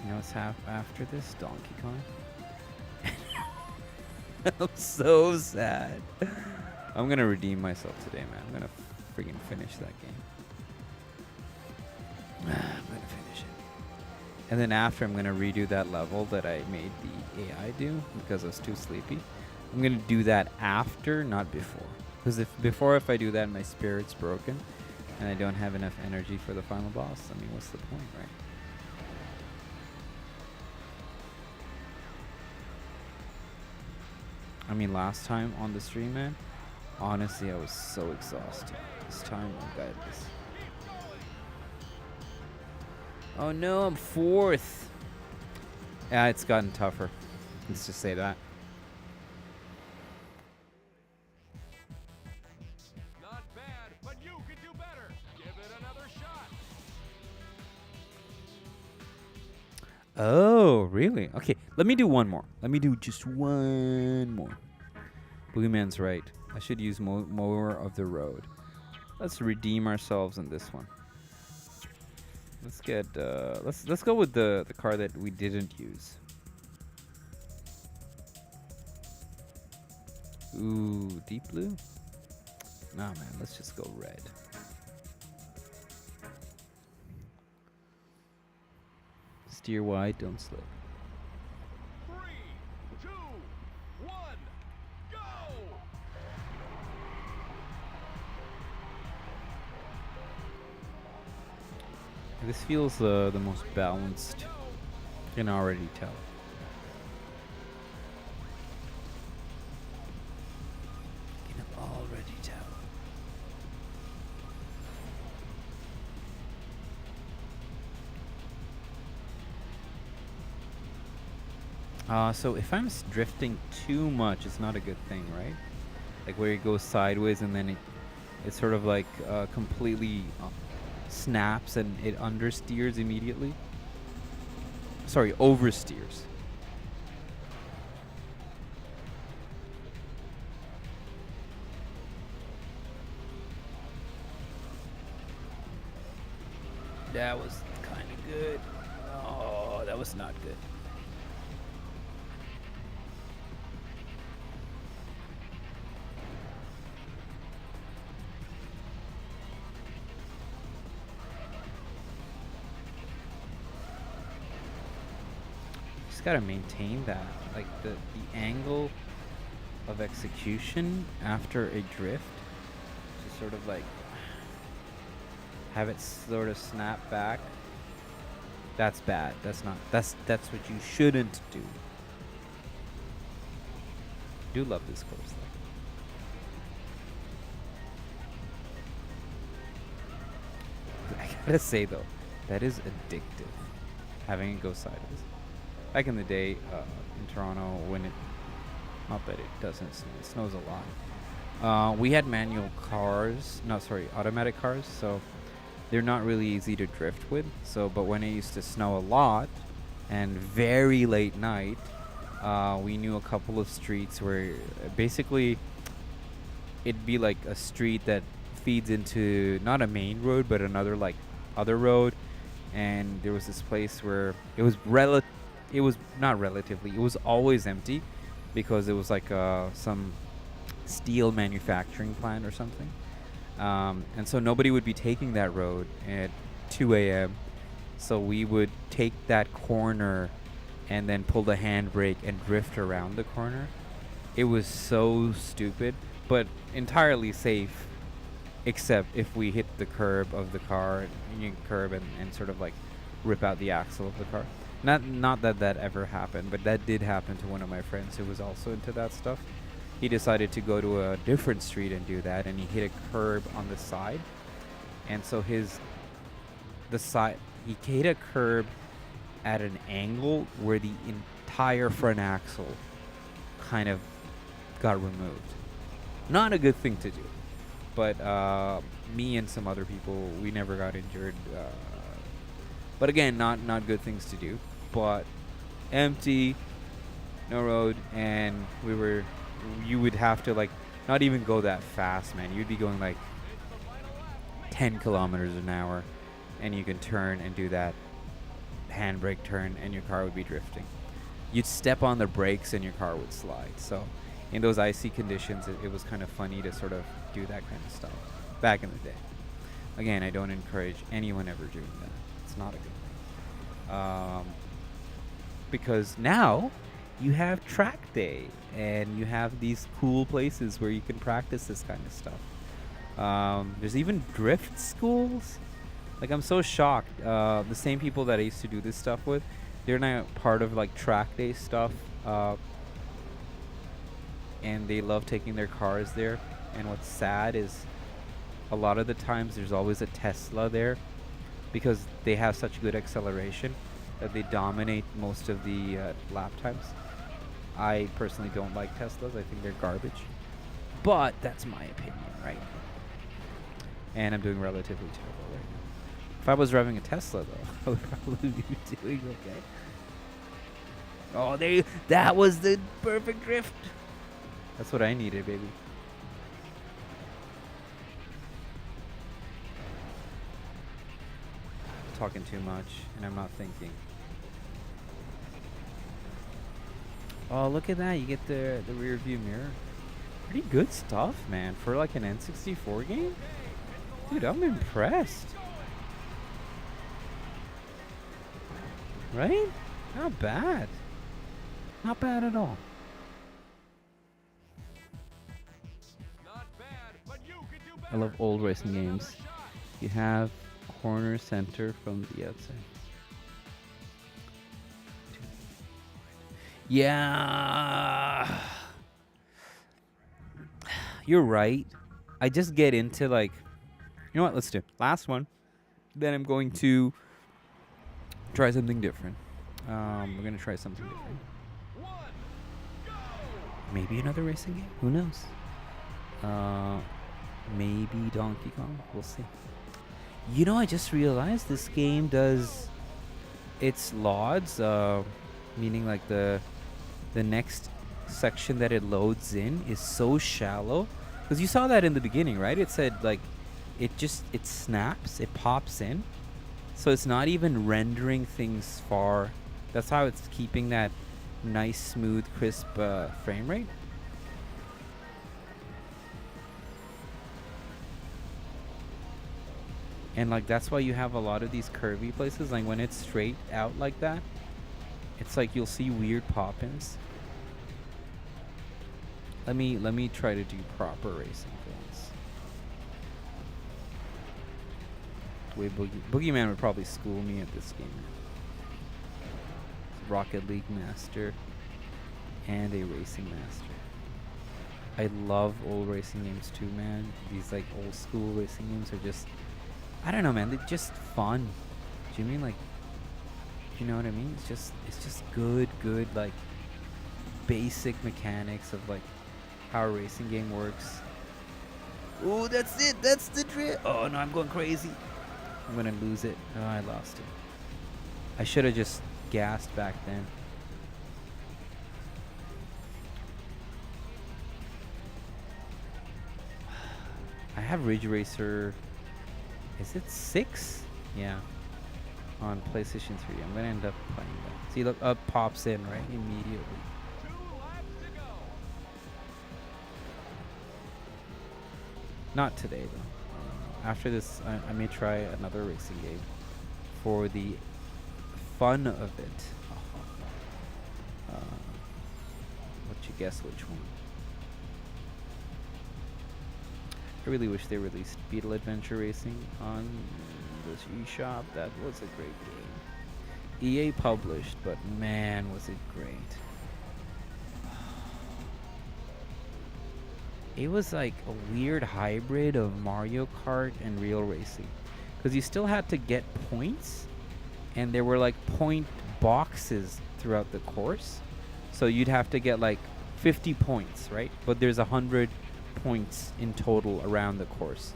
You know what's after this? Donkey Kong. I'm so sad. I'm gonna redeem myself today, man. I'm gonna freaking finish that game. I'm gonna finish it. And then after, I'm gonna redo that level that I made the AI do because I was too sleepy. I'm gonna do that after, not before. Because if I do that, my spirit's broken, and I don't have enough energy for the final boss. I mean, what's the point, right? I mean, last time on the stream, man, honestly, I was so exhausted. This time, I got this. Oh no, I'm fourth. Yeah, it's gotten tougher. Let's just say that. Not bad, but you can do better. Give it another shot. Oh, really? Okay, let me do one more. Let me do just one more. Boogeyman's right. I should use more of the road. Let's redeem ourselves in this one. Let's get let's go with the car that we didn't use. Ooh, deep blue? Nah, man, let's just go red. Steer wide, don't slip. 3, 2, 1, go! This feels the most balanced. You can already tell. You can already tell. So if I'm drifting too much, it's not a good thing, right? Like where it goes sideways and then it sort of like completely snaps and it understeers immediately. Sorry, oversteers. That was kind of good. Oh, that was not good. Just gotta maintain that, like the angle of execution after a drift, to sort of like have it sort of snap back. That's bad. That's what you shouldn't do. Do love this course though. I gotta say though, that is addictive. Having it go sideways. Back in the day, in Toronto, when not that it doesn't snow, it snows a lot. We had manual cars, no, sorry, automatic cars, so they're not really easy to drift with. So, but when it used to snow a lot and very late night, we knew a couple of streets where basically it'd be like a street that feeds into not a main road but another like other road, and there was this place where it was it was not relatively, it was always empty because it was like some steel manufacturing plant or something. And so nobody would be taking that road at 2 a.m. So we would take that corner and then pull the handbrake and drift around the corner. It was so stupid, but entirely safe, except if we hit the curb of the car, you curb and sort of like rip out the axle of the car. Not that that ever happened, but that did happen to one of my friends who was also into that stuff. He decided to go to a different street and do that, and he hit a curb on the side, and so he hit a curb at an angle where the entire front axle kind of got removed. Not a good thing to do, but me and some other people, we never got injured. But again, not good things to do. But empty, no road, and you would have to like not even go that fast, man. You'd be going like 10 kilometers an hour, and you can turn and do that handbrake turn, and your car would be drifting. You'd step on the brakes, and your car would slide. So, in those icy conditions, it was kind of funny to sort of do that kind of stuff back in the day. Again, I don't encourage anyone ever doing that. It's not a good thing. Because now you have track day and you have these cool places where you can practice this kind of stuff. There's even drift schools. Like, I'm so shocked. The same people that I used to do this stuff with, they're now part of like track day stuff. And they love taking their cars there. And what's sad is a lot of the times there's always a Tesla there because they have such good acceleration that they dominate most of the lap times. I personally don't like Teslas. I think they're garbage. But that's my opinion, right? And I'm doing relatively terrible right now. If I was driving a Tesla, though, I would probably be doing okay. Oh, that was the perfect drift. That's what I needed, baby. Talking too much, and I'm not thinking. Oh, look at that. You get the rear view mirror. Pretty good stuff, man, for like an N64 game. Dude, I'm impressed. Right? Not bad. Not bad at all. Not bad, but you can do I better. love old racing games. You have corner center from the outside. Yeah. You're right. I just get into like, you know what? Let's do last one. Then I'm going to try something different. We're gonna try something different. 1, go! Maybe another racing game. Who knows? Maybe Donkey Kong. We'll see. You know, I just realized this game does its LODs, meaning like the next section that it loads in is so shallow. Because you saw that in the beginning, right? It said like it snaps, it pops in. So it's not even rendering things far. That's how it's keeping that nice, smooth, crisp frame rate. And like that's why you have a lot of these curvy places. Like when it's straight out like that, it's like you'll see weird pop-ins. Let me try to do proper racing things. Way Boogeyman would probably school me at this game. Rocket League master and a racing master. I love old racing games too, man. These like old school racing games are just, I don't know, man. They're just fun. Do you mean like? Do you know what I mean? It's just good like basic mechanics of like how a racing game works. Oh, that's it. That's the drift. Oh no, I'm going crazy. I'm gonna lose it. Oh, I lost it. I should have just gassed back then. I have Ridge Racer. Is it 6? Yeah. On PlayStation 3. I'm gonna end up playing that. See, look, up pops in right immediately. 2 laps to go. Not today though. After this, I may try another racing game for the fun of it. Let you guess which one? I really wish they released Beetle Adventure Racing on this eShop. That was a great game. EA published, but man, was it great. It was like a weird hybrid of Mario Kart and real racing. Because you still had to get points, and there were like point boxes throughout the course. So you'd have to get like 50 points, right? But there's 100 points in total around the course.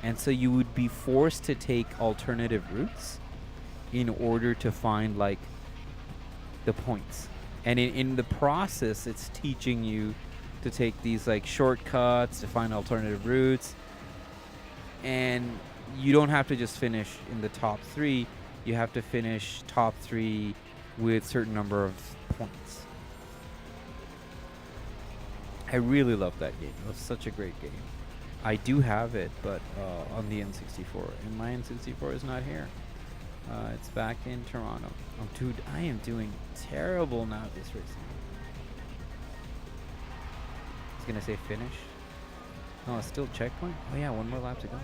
And so you would be forced to take alternative routes in order to find like the points. And in the process, it's teaching you to take these like shortcuts to find alternative routes. And you don't have to just finish in the top 3. You have to finish top 3 with certain number of points. I really love that game. It was such a great game. I do have it, but on the N64, and my N64 is not here. It's back in Toronto. Oh, dude, I am doing terrible now at this racing. I was gonna say finish. No, it's still checkpoint. Oh yeah, one more lap to go.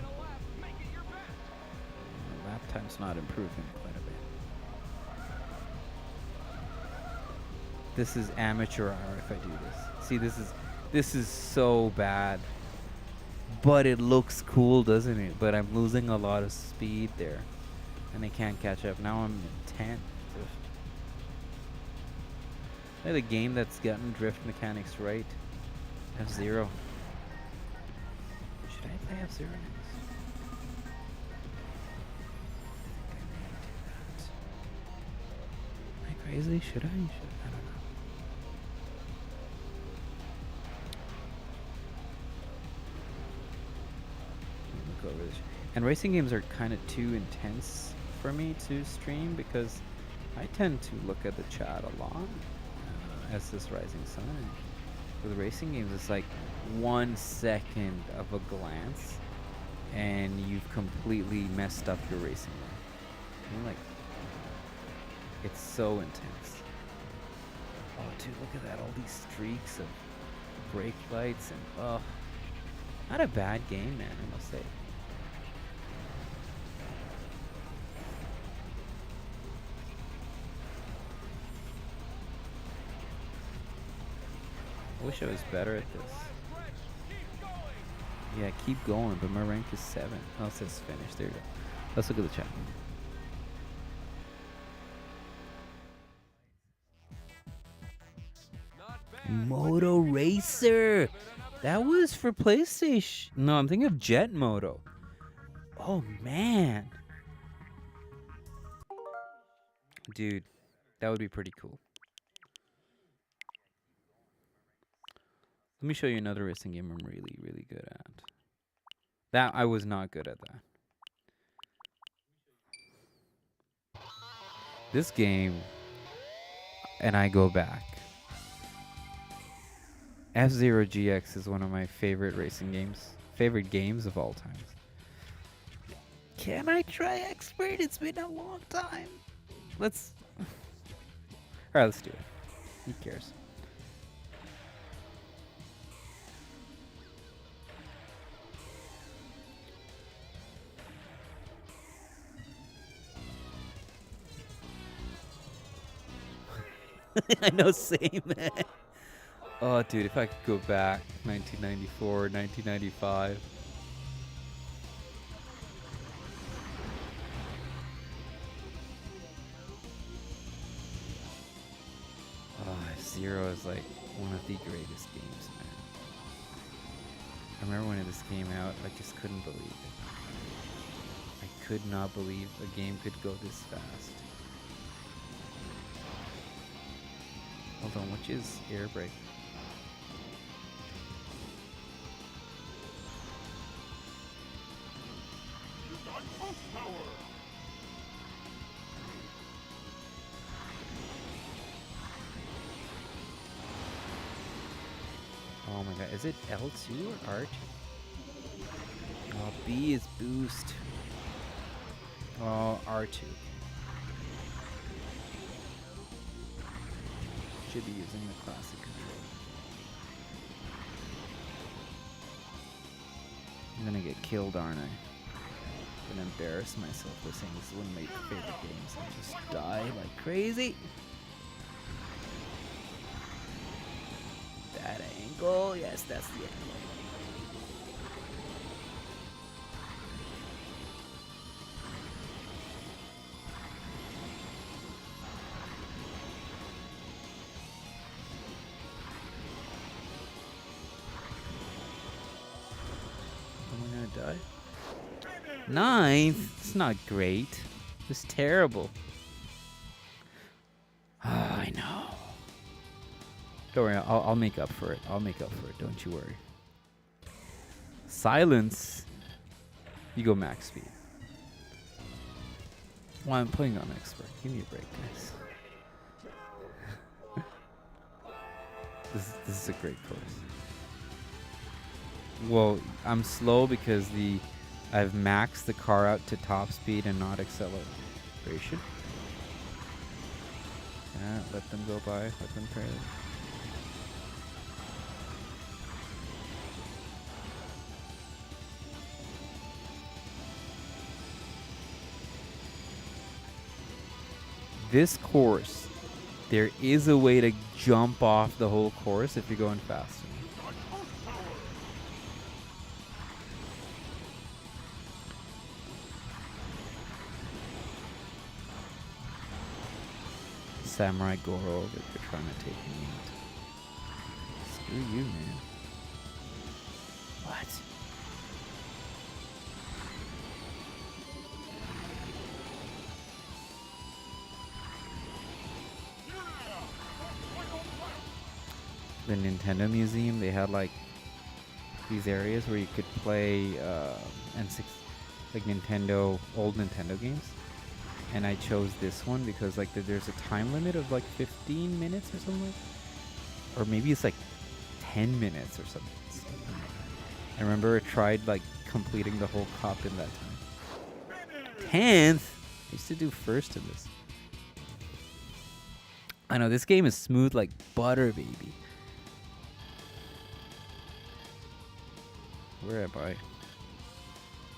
Lap time's not improving quite a bit. This is amateur hour if I do this. See, this is so bad. But it looks cool, doesn't it? But I'm losing a lot of speed there. And I can't catch up. Now I'm in 10th. Play the game that's gotten drift mechanics right. F-Zero. Should I play F-Zero next? I may do that. Am I crazy? Should I? I don't know. And racing games are kind of too intense for me to stream because I tend to look at the chat a lot as this rising sun. With racing games, it's like 1 second of a glance, and you've completely messed up your racing life. I mean, like, it's so intense. Oh, dude, look at that! All these streaks of brake lights and not a bad game, man. I must say. I wish I was better at this. Yeah, keep going, but my rank is 7. Oh, it says finish. There you go. Let's look at the chat. Moto Racer! That was for PlayStation. No, I'm thinking of Jet Moto. Oh, man. Dude, that would be pretty cool. Let me show you another racing game I'm really, really good at. That I was not good at that. This game, and I go back. F-Zero GX is one of my favorite racing games. Favorite games of all time. Can I try Expert? It's been a long time. Let's... Alright, let's do it. Who cares? I know, same, man. Oh, dude, if I could go back, 1994, 1995. Oh, F-Zero is like one of the greatest games, man. I remember when this came out, I just couldn't believe it. I could not believe a game could go this fast. Hold on, which is air brake? Oh my god, is it L2 or R2? Oh, B is boost. Oh, R2. Should be using the classic control. I'm gonna get killed, aren't I? I'm gonna embarrass myself by saying this is one of my favorite games and just die like crazy. That angle, yes, that's the angle. Am I gonna die? Ninth? It's not great. It's terrible. Oh, I know. Don't worry, I'll make up for it. I'll make up for it. Don't you worry. Silence. You go max speed. Well, I'm playing on expert. Give me a break, guys. This is a great course. Well, I'm slow because I've maxed the car out to top speed and not acceleration. Yeah, let them go by. Let them trailer. This course, there is a way to jump off the whole course if you're going fast. Samurai Goro over there trying to take me out. Screw you, man. What? The Nintendo Museum, they had like these areas where you could play like old Nintendo games, and I chose this one because like there's a time limit of like 15 minutes or something, or maybe it's like 10 minutes or something. I remember I tried like completing the whole cup in that time. 10th? I used to do first in this. I know, this game is smooth like butter, baby. Where am I?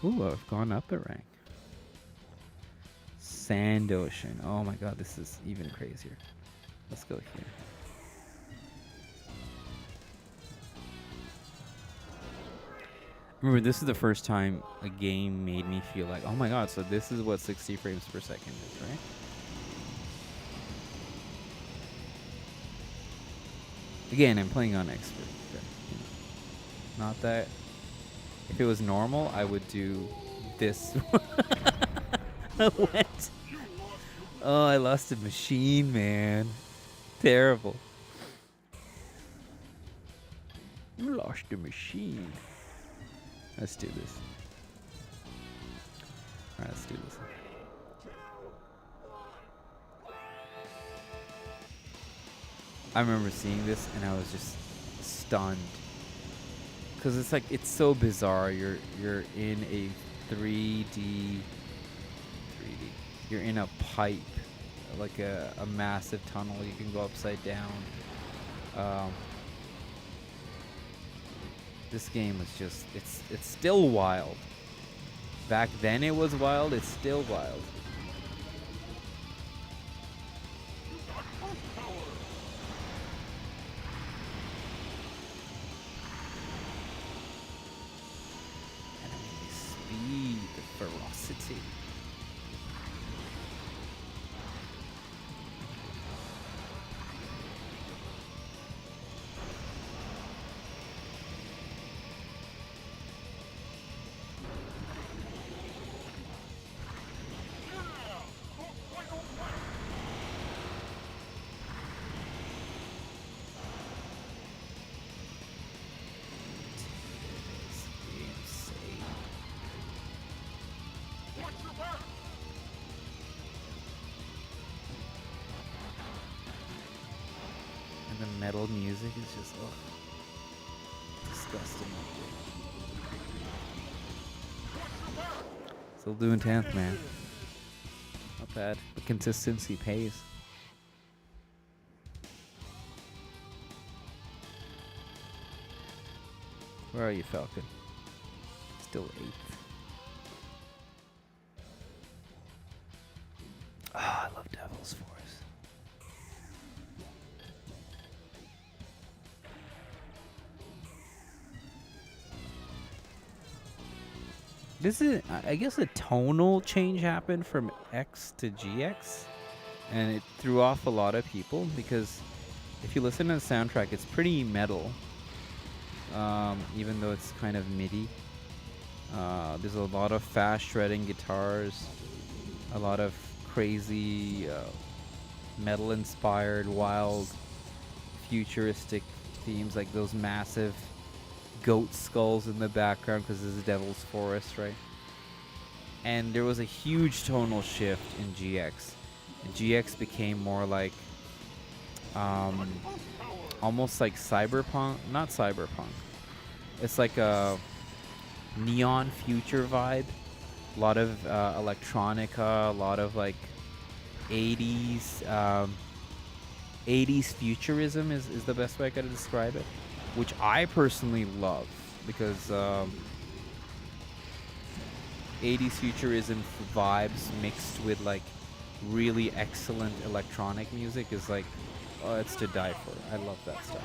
Ooh, I've gone up a rank. Sand Ocean. Oh my god, this is even crazier. Let's go here. Remember, this is the first time a game made me feel like, oh my god, so this is what 60 frames per second is, right? Again, I'm playing on expert. But, you know, not that. If it was normal, I would do this. What? Oh, I lost a machine, man. Terrible. You lost a machine. Let's do this. Alright, let's do this. I remember seeing this and I was just stunned. Cause it's like it's so bizarre. You're in a 3D. You're in a pipe, like a massive tunnel. You can go upside down. This game was just it's still wild. Back then it was wild. It's still wild. Enemy speed, the ferocity. And the metal music is just disgusting. Still doing 10th, man. Not bad. The consistency pays. Where are you, Falcon? Still 8th. Ah, I love Devil's Force. This is, I guess, a tonal change happened from X to GX, and it threw off a lot of people because if you listen to the soundtrack, it's pretty metal, even though it's kind of MIDI. There's a lot of fast shredding guitars, a lot of crazy metal-inspired, wild, futuristic themes, like those massive goat skulls in the background because this is Devil's Forest, right? And there was a huge tonal shift in GX. And GX became more like almost like cyberpunk, not cyberpunk. It's like a neon future vibe. A lot of electronica, a lot of like 80s 80s futurism is the best way I could describe it, which I personally love because 80s futurism vibes mixed with like really excellent electronic music is like, oh, it's to die for. I love that stuff.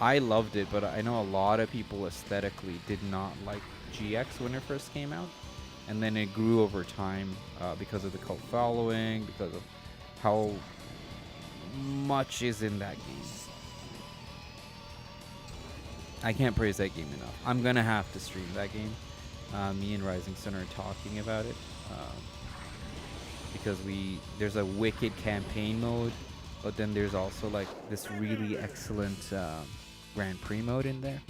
I loved it, but I know a lot of people aesthetically did not like GX when it first came out, and then it grew over time because of the cult following, because of how much is in that game. I can't praise that game enough. I'm gonna have to stream that game. Me and Rising Sun are talking about it because there's a wicked campaign mode, but then there's also like this really excellent Grand Prix mode in there.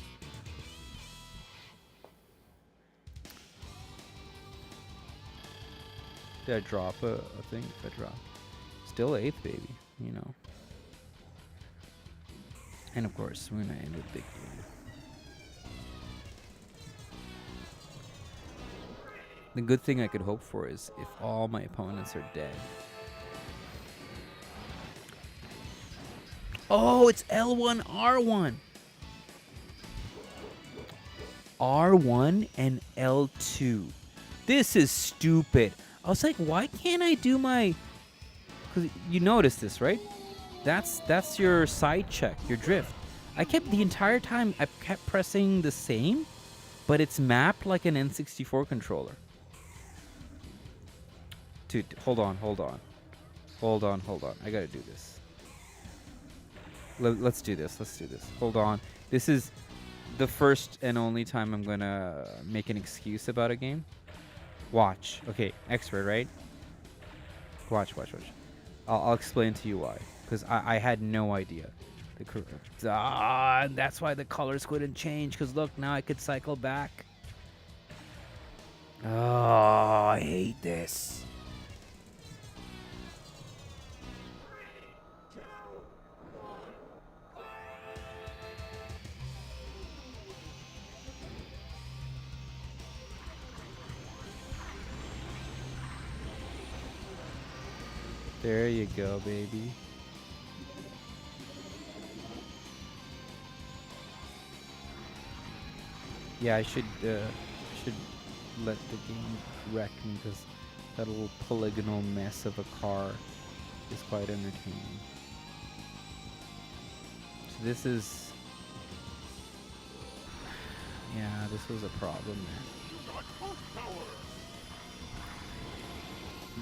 Did I drop a thing? If I drop. Still 8th, baby. You know. And of course, we're gonna end with big game. The good thing I could hope for is if all my opponents are dead. Oh, it's L1, R1. R1 and L2. This is stupid. I was like, why can't I do my... Because you notice this, right? That's your side check, your drift. I kept the entire time, I kept pressing the same, but it's mapped like an N64 controller. Dude, hold on. I gotta do this. Let's do this. Hold on. This is the first and only time I'm gonna make an excuse about a game. Watch. Okay, expert, right? Watch. I'll explain to you why. Because I had no idea. That's why the colors couldn't change. Because look, now I could cycle back. Oh, I hate this. There you go, baby. Yeah, I should let the game wreck me because that little polygonal mess of a car is quite entertaining. So this is... Yeah, this was a problem, man.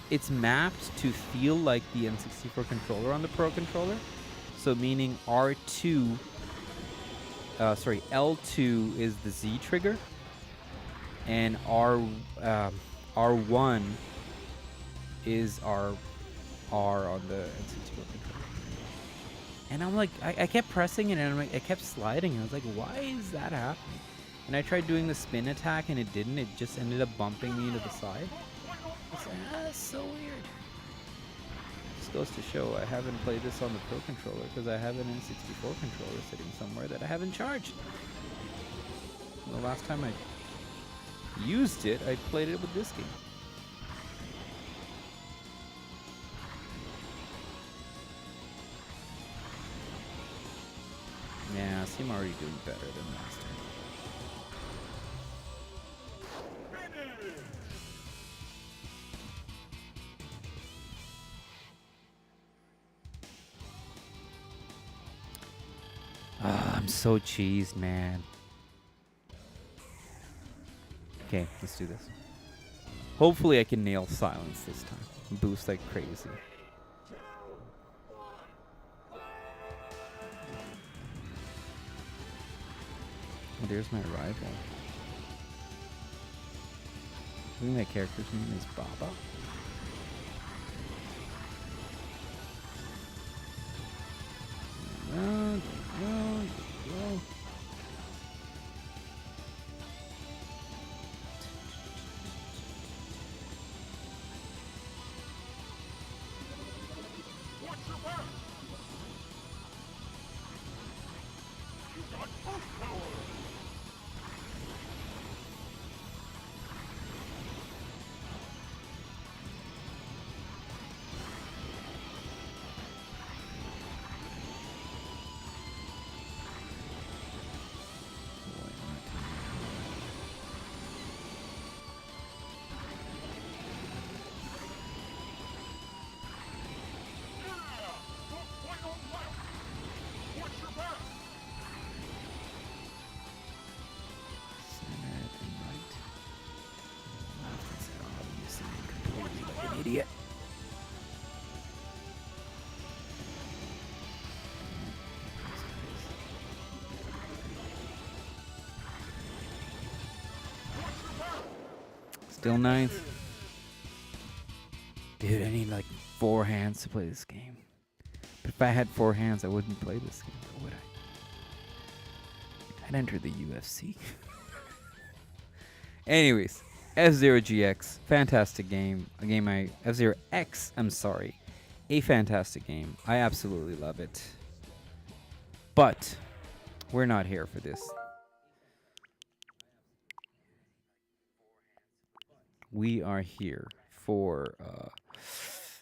It's mapped to feel like the N64 controller on the Pro controller. So meaning R2... L2 is the Z trigger. And R1 is R on the N64 controller. And I'm like, I kept pressing it and I kept sliding. I was like, why is that happening? And I tried doing the spin attack and it didn't. It just ended up bumping me to the side. I was like, that's so weird. This goes to show I haven't played this on the Pro controller because I have an N64 controller sitting somewhere that I haven't charged. The last time I used it, I played it with this game. Yeah, I see I'm already doing better than last time. I'm so cheesed, man. Okay, let's do this. Hopefully I can nail silence this time. Boost like crazy. Oh, there's my rival. I think that character's name is Baba. No. Idiot. Still ninth. Dude, I need like 4 hands to play this game. But if I had 4 hands, I wouldn't play this game, though, would I? I'd enter the UFC. Anyways, F-Zero GX, fantastic game. A game F-Zero X, I'm sorry. A fantastic game. I absolutely love it. But we're not here for this. We are here for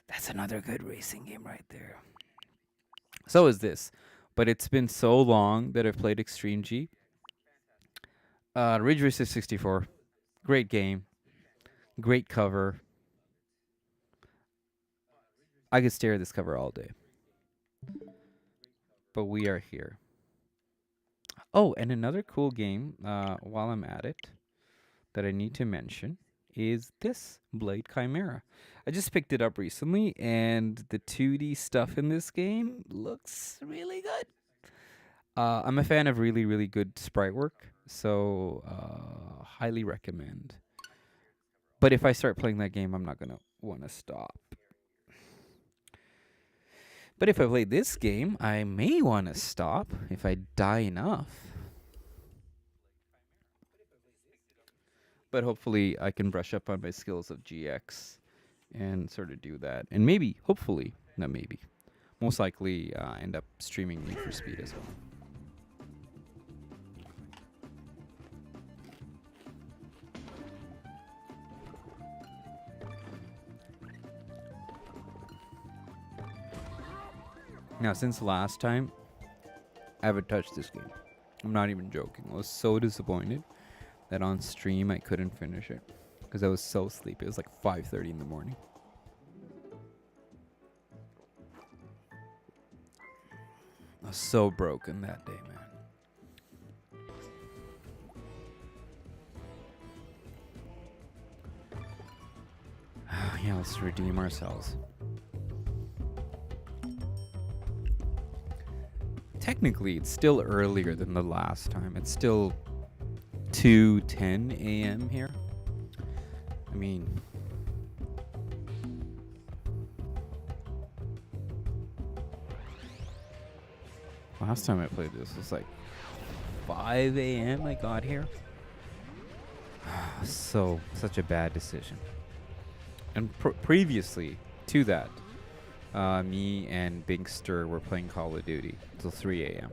that's another good racing game right there. So is this. But it's been so long that I've played Extreme G. Ridge Racer 64. Great game. Great cover. I could stare at this cover all day. But we are here. Oh, and another cool game, while I'm at it, that I need to mention is this Blade Chimera. I just picked it up recently, and the 2D stuff in this game looks really good. I'm a fan of really, really good sprite work, so highly recommend. But if I start playing that game, I'm not going to want to stop. But if I play this game, I may want to stop if I die enough. But hopefully I can brush up on my skills of GX and sort of do that. And maybe, hopefully, not maybe, most likely end up streaming Need for Speed as well. Now, since last time, I haven't touched this game. I'm not even joking. I was so disappointed that on stream I couldn't finish it because I was so sleepy. It was like 5:30 in the morning. I was so broken that day, man. Yeah, let's redeem ourselves. Technically, it's still earlier than the last time. It's still 2:10 a.m. here. I mean, last time I played this was like 5 a.m. I got here. So, such a bad decision. And previously to that, me and Bingster were playing Call of Duty till 3 a.m.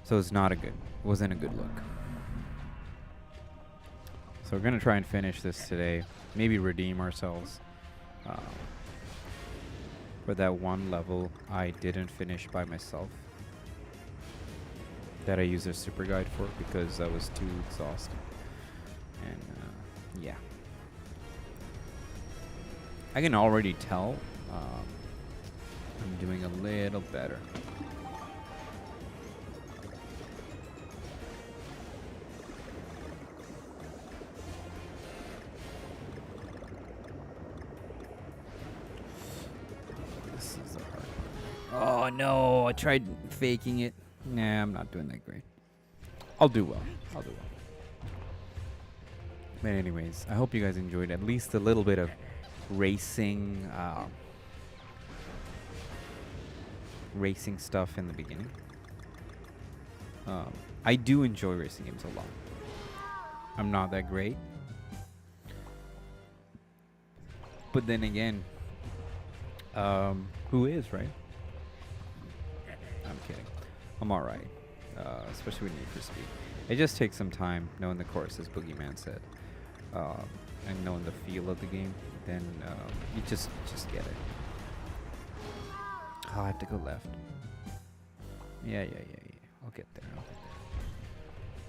So it's not wasn't a good look. So we're gonna try and finish this today. Maybe redeem ourselves for that one level I didn't finish by myself. That I used a super guide for because I was too exhausted. And yeah. I can already tell I'm doing a little better. This is the hard part. Oh no, I tried faking it. Nah, I'm not doing that great. I'll do well. But anyways, I hope you guys enjoyed at least a little bit of racing racing stuff in the beginning. I do enjoy racing games a lot. I'm not that great, but then again, who is, right? I'm kidding. I'm alright, especially with Need for Speed. It just takes some time knowing the course, as Boogeyman said, and knowing the feel of the game. Then you just get it. Oh, I have to go left. Yeah. I'll get there.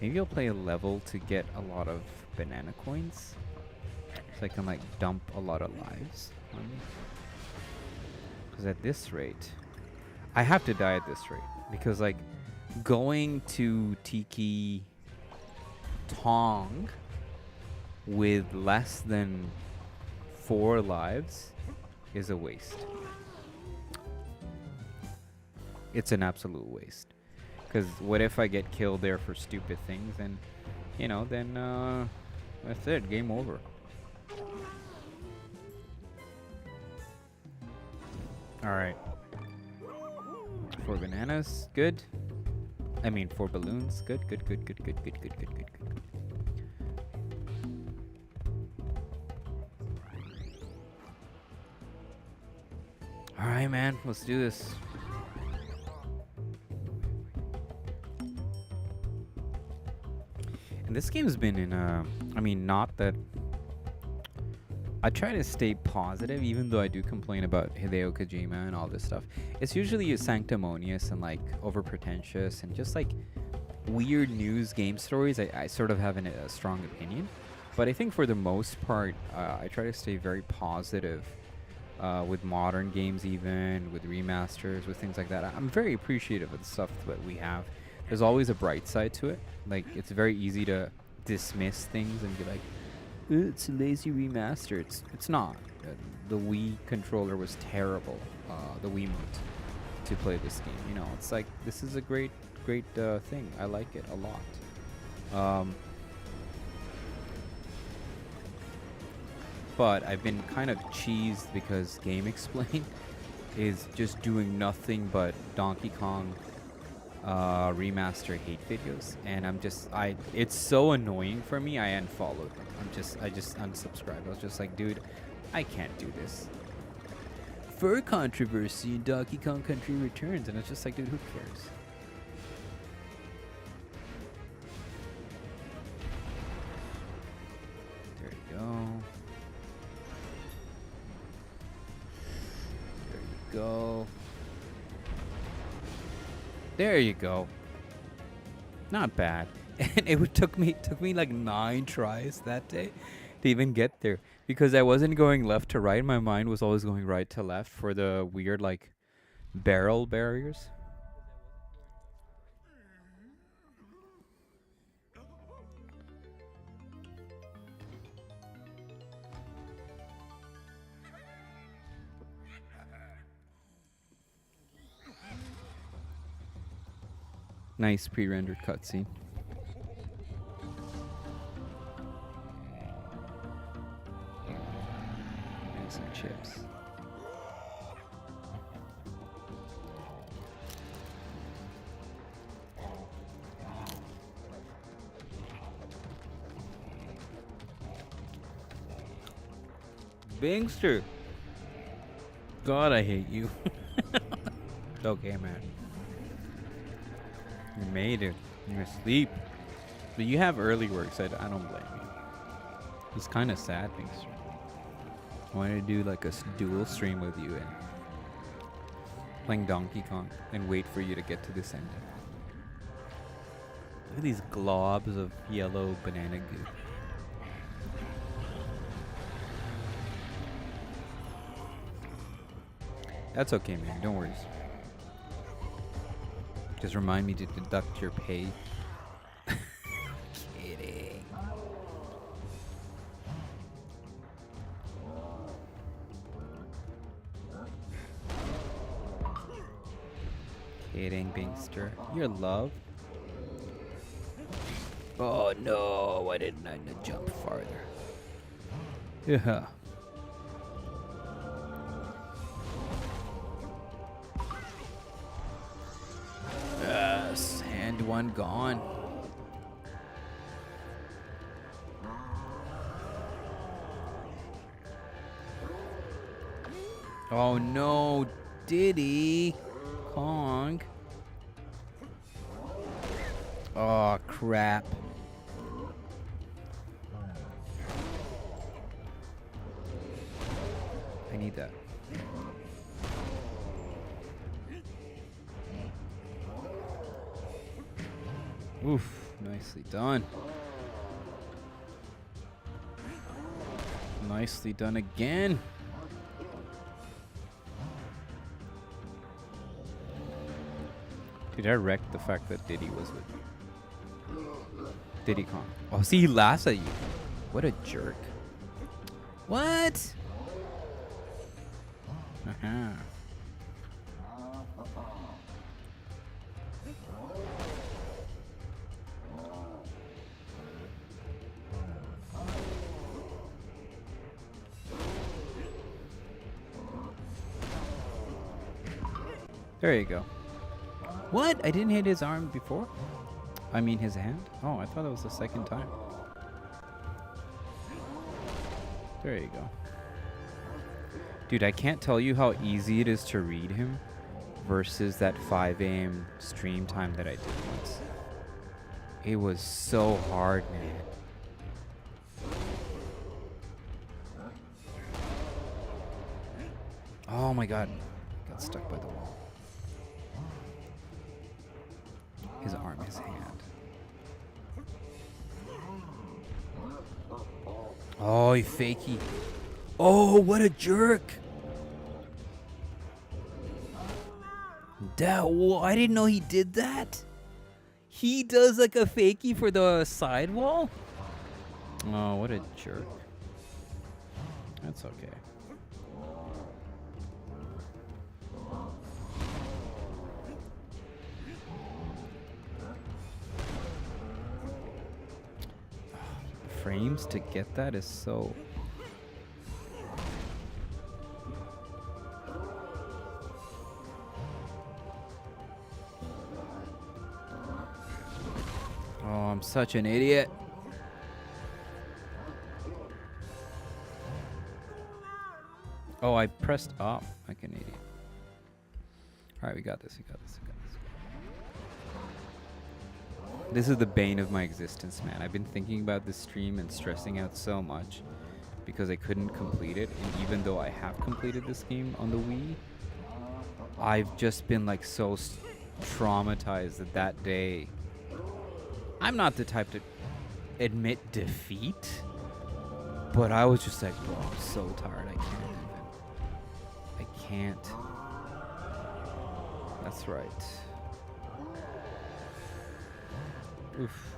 Maybe I'll play a level to get a lot of banana coins, so I can like dump a lot of lives on me. Because at this rate, I have to die at this rate. Because like going to Tiki Tong with less than 4 lives is a waste. It's an absolute waste. Because what if I get killed there for stupid things, and then that's it, game over. Alright. 4 bananas, good. I mean 4 balloons, good. Alright, man. Let's do this. And this game's been in I mean, not that... I try to stay positive, even though I do complain about Hideo Kojima and all this stuff. It's usually sanctimonious and like over-pretentious and just like weird news game stories. I sort of have a strong opinion. But I think for the most part, I try to stay very positive with modern games, even with remasters, with things like that. I'm very appreciative of the stuff that we have. There's always a bright side to it. Like, it's very easy to dismiss things and be like, it's a lazy remaster. It's not. The Wii controller was terrible. The Wiimote to play this game. You know, it's like, this is a great thing. I like it a lot. But I've been kind of cheesed because Game Explain is just doing nothing but Donkey Kong remaster hate videos, and it's so annoying for me. I unfollowed them. I just unsubscribed. I was just like, dude, I can't do this. Fur controversy in Donkey Kong Country Returns, and it's just like, dude, who cares? There you go. Go. There you go. Not bad. And it took me like 9 tries that day to even get there, because I wasn't going left to right. My mind was always going right to left for the weird like barrel barriers. Nice pre-rendered cutscene. And some chips. Bingster! God, I hate you. Okay, man. You made it. You're asleep. But you have early work, so I don't blame you. It's kind of sad, Bingster. I wanted to do like a dual stream with you and playing Donkey Kong and wait for you to get to this ending. Look at these globs of yellow banana goo. That's okay, man. Don't worry. Just remind me to deduct your pay. Kidding. Kidding, Bingster. Your love. Oh no, why didn't I jump farther? Yeah. Yes, and one gone. Oh no, Diddy Kong. Oh crap. I need that. Oof, nicely done. Nicely done again. Dude, I wrecked the fact that Diddy was with me. Diddy Kong. Oh, see, he laughs at you. What a jerk. What? Uh-huh. There you go. What? I didn't hit his arm before? I mean his hand? Oh, I thought it was the second time. There you go. Dude, I can't tell you how easy it is to read him versus that 5 a.m. stream time that I did once. It was so hard, man. Oh my god. Got stuck by the wall. His arm, his hand. Oh, he fakey. Oh, what a jerk. I didn't know he did that. He does like a fakey for the sidewall? Oh, what a jerk. That's okay. Frames to get that is so... Oh, I'm such an idiot. Oh, I pressed off like an idiot. Alright, we got this, we got this, we got this. This is the bane of my existence, man. I've been thinking about this stream and stressing out so much because I couldn't complete it. And even though I have completed this game on the Wii, I've just been like so traumatized that day. I'm not the type to admit defeat, but I was just like, bro, I'm so tired. I can't even. I can't. That's right. Oof.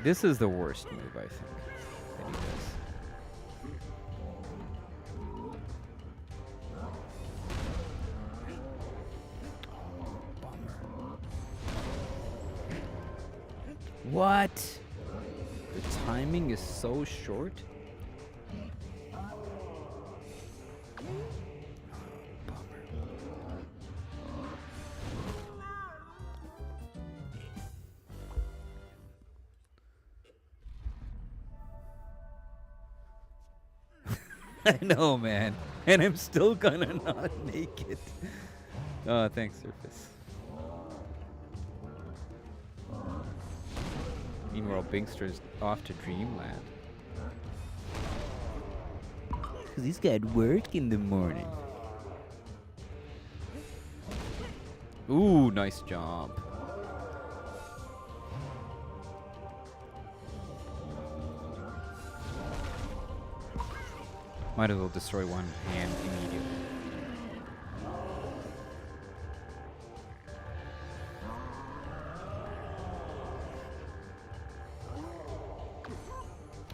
This is the worst move, I think, that he does. Oh, bummer. What? The timing is so short? I know, man. And I'm still gonna not make it. Oh, thanks, Surface. Meanwhile, Binkster's off to Dreamland. Because he's got work in the morning. Ooh, nice jump. Might as well destroy one hand immediately.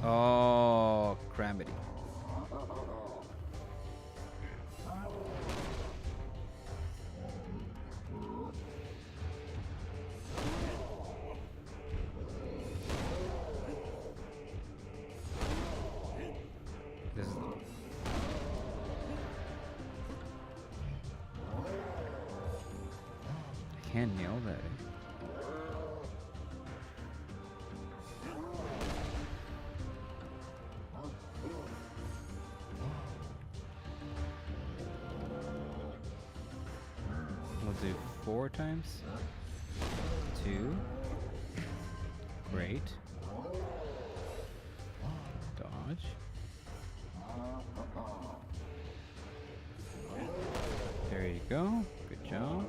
Oh, Cramity. This is I can't nail that. We'll do 4 times. 2. Great. Dodge. There you go. Good job.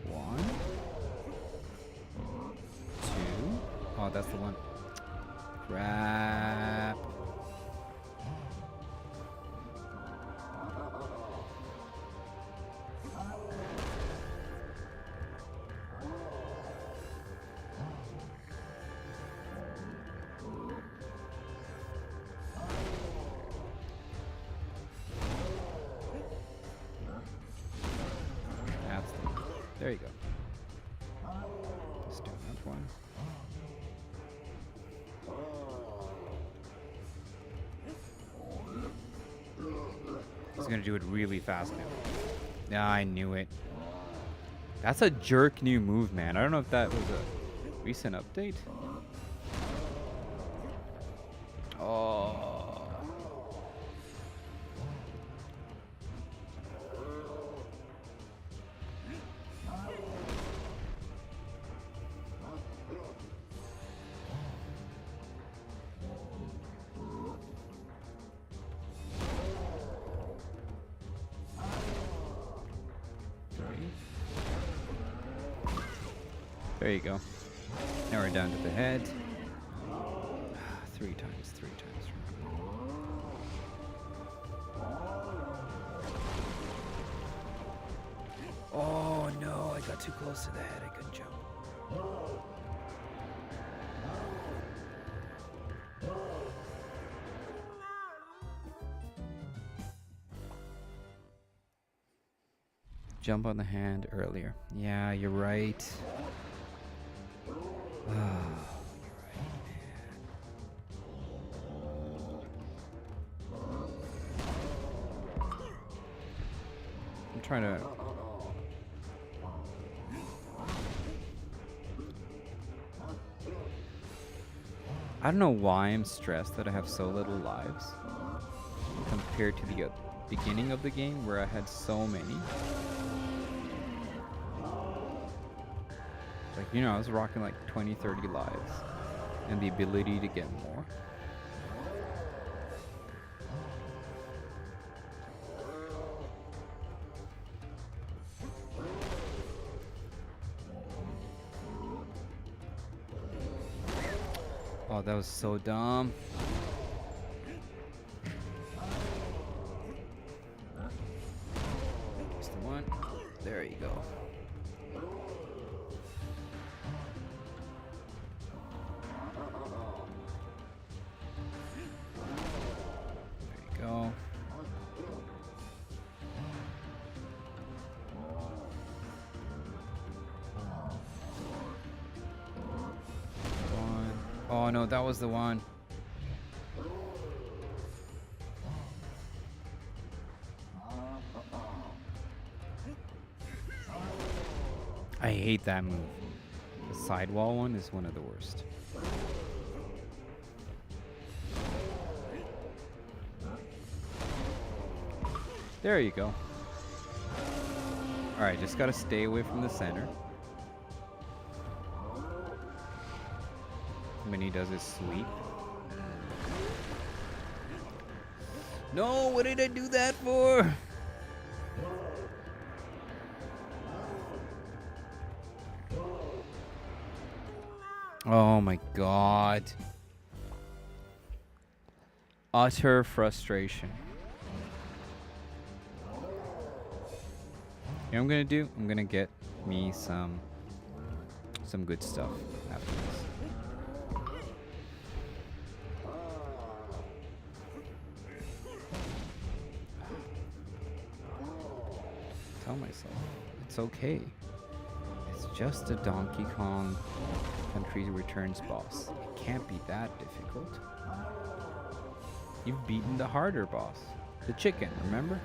1. 2. Oh, that's the one. Crap. That's the one. There you go. Let's do that one. He's gonna do it really fast now. Yeah, I knew it. That's a jerk new move, man. I don't know if that was a recent update. Oh. There you go. Now we're down to the head. 3 times, 3 times. Oh no, I got too close to the head. I couldn't jump. Jump on the hand earlier. Yeah, you're right. Oh, you're right, man. I'm trying to... I don't know why I'm stressed that I have so little lives compared to the beginning of the game where I had so many. Like, you know, I was rocking like 20, 30 lives and the ability to get more. Oh, that was so dumb. That's the one. There you go. There you go. Oh no, that was the one. I hate that move. The sidewall one is one of the worst. There you go. Alright, just gotta stay away from the center. When he does his sweep. No, what did I do that for? Oh my god. Utter frustration. You know what I'm gonna do? I'm gonna get me some good stuff after this. Tell myself it's okay. It's just a Donkey Kong Country Returns boss. It can't be that difficult. You've beaten the harder boss. The chicken, remember?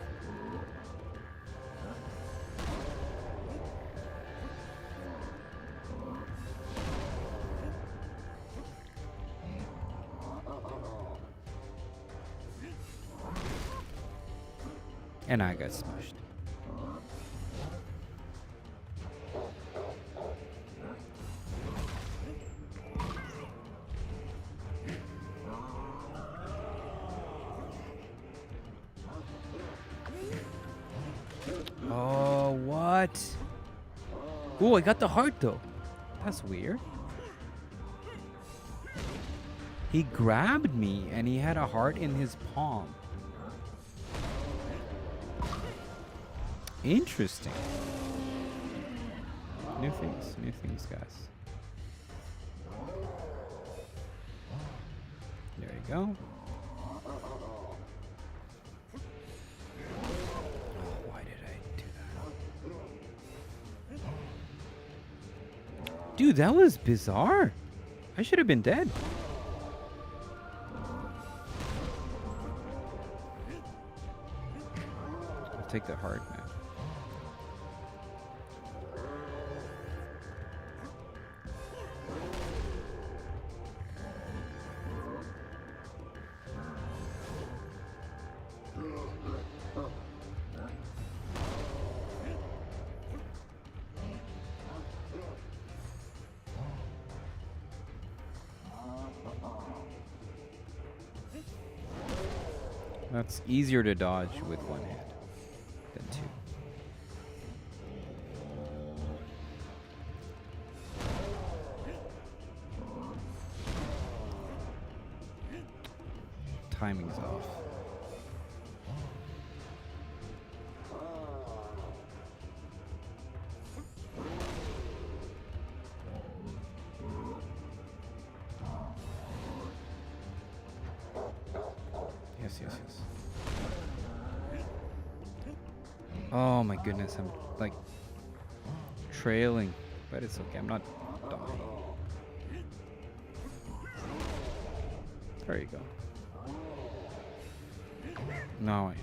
And I got smushed. Oh, what? Oh, I got the heart though. That's weird. He grabbed me and he had a heart in his palm. Interesting. New things, guys. There you go. Oh, why did I do that? Dude, that was bizarre. I should have been dead. I'll take the heart, man. That's easier to dodge with one hand than two. Timing's off. Yes, yes, yes. Oh my goodness, I'm like trailing, but it's okay, I'm not dying. There you go. Now I am.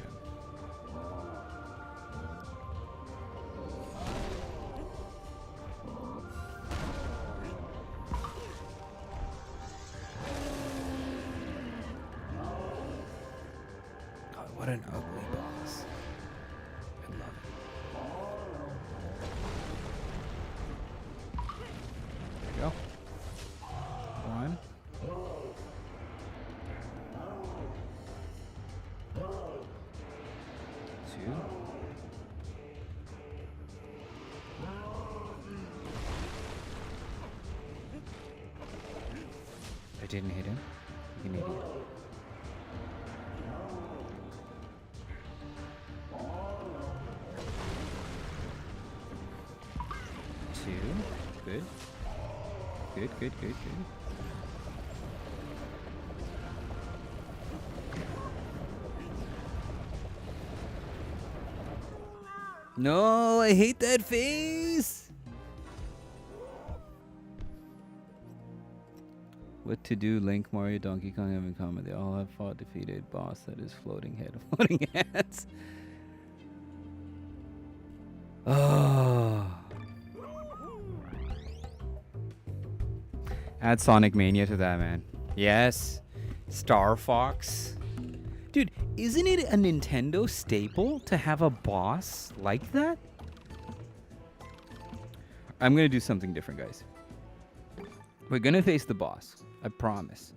God, what an ugly boss. I love it. There you go. One. Two. I didn't hit him. You an idiot. Two. Good. Good, good, good, good. No, I hate that face. What to do? Link, Mario, Donkey Kong have in common. They all have fought defeated boss that is floating head, floating hands. Oh. Add Sonic Mania to that, man. Yes. Star Fox. Dude, isn't it a Nintendo staple to have a boss like that? I'm going to do something different, guys. We're going to face the boss. I promise.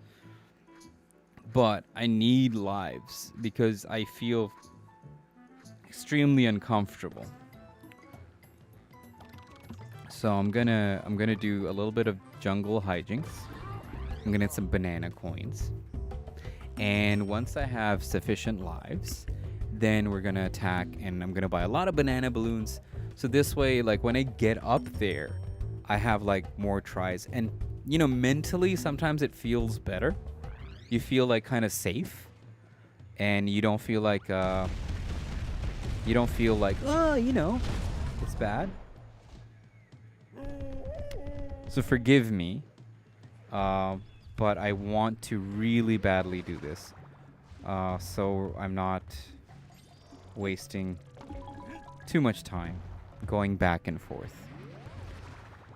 But I need lives because I feel extremely uncomfortable. So I'm gonna do a little bit of jungle hijinks. I'm gonna get some banana coins. And once I have sufficient lives, then we're gonna attack and I'm gonna buy a lot of banana balloons. So this way, like when I get up there, I have like more tries. And you know, mentally sometimes it feels better. You feel like kind of safe. And you don't feel like oh, you know, it's bad. So forgive me, but I want to really badly do this, so I'm not wasting too much time going back and forth.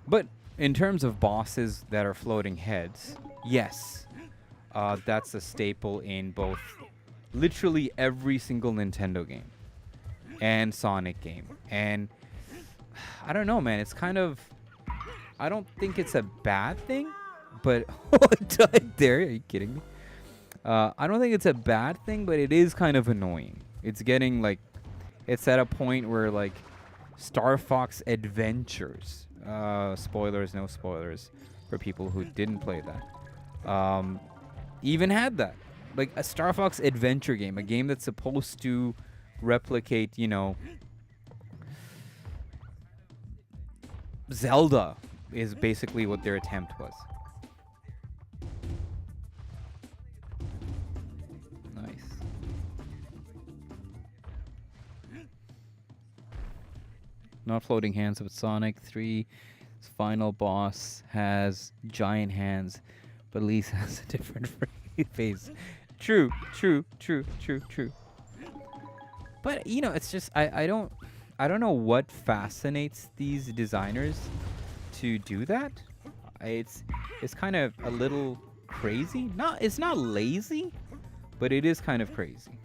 But in terms of bosses that are floating heads, yes, that's a staple in both literally every single Nintendo game and Sonic game. And I don't know, man, it's kind of... I don't think it's a bad thing, but... Oh, I died there. Are you kidding me? I don't think it's a bad thing, but it is kind of annoying. It's getting, like... It's at a point where, like... Star Fox Adventures... spoilers, no spoilers... for people who didn't play that. Even had that. Like, a Star Fox Adventure game. A game that's supposed to replicate, you know... Zelda is basically what their attempt was. Nice. Not floating hands, but Sonic 3's final boss has giant hands, but at least has a different face. True. But you know, it's just I don't know what fascinates these designers to do that. It's kind of a little crazy. It's not lazy, but it is kind of crazy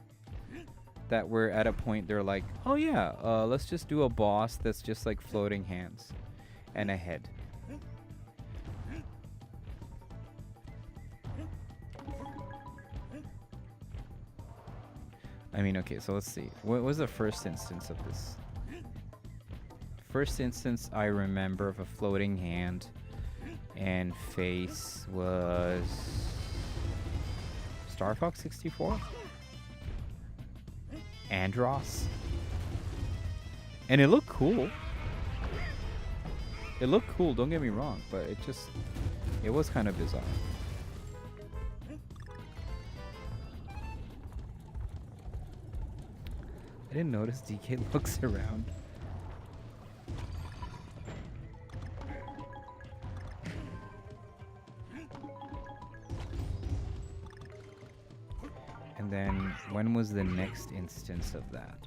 that we're at a point they're like, oh yeah, let's just do a boss that's just like floating hands and a head. I mean, okay, so let's see. What was the first instance of this? First instance I remember of a floating hand and face was Star Fox 64? Andros? And it looked cool. It looked cool, don't get me wrong, but it was kind of bizarre. I didn't notice DK looks around. And then, when was the next instance of that?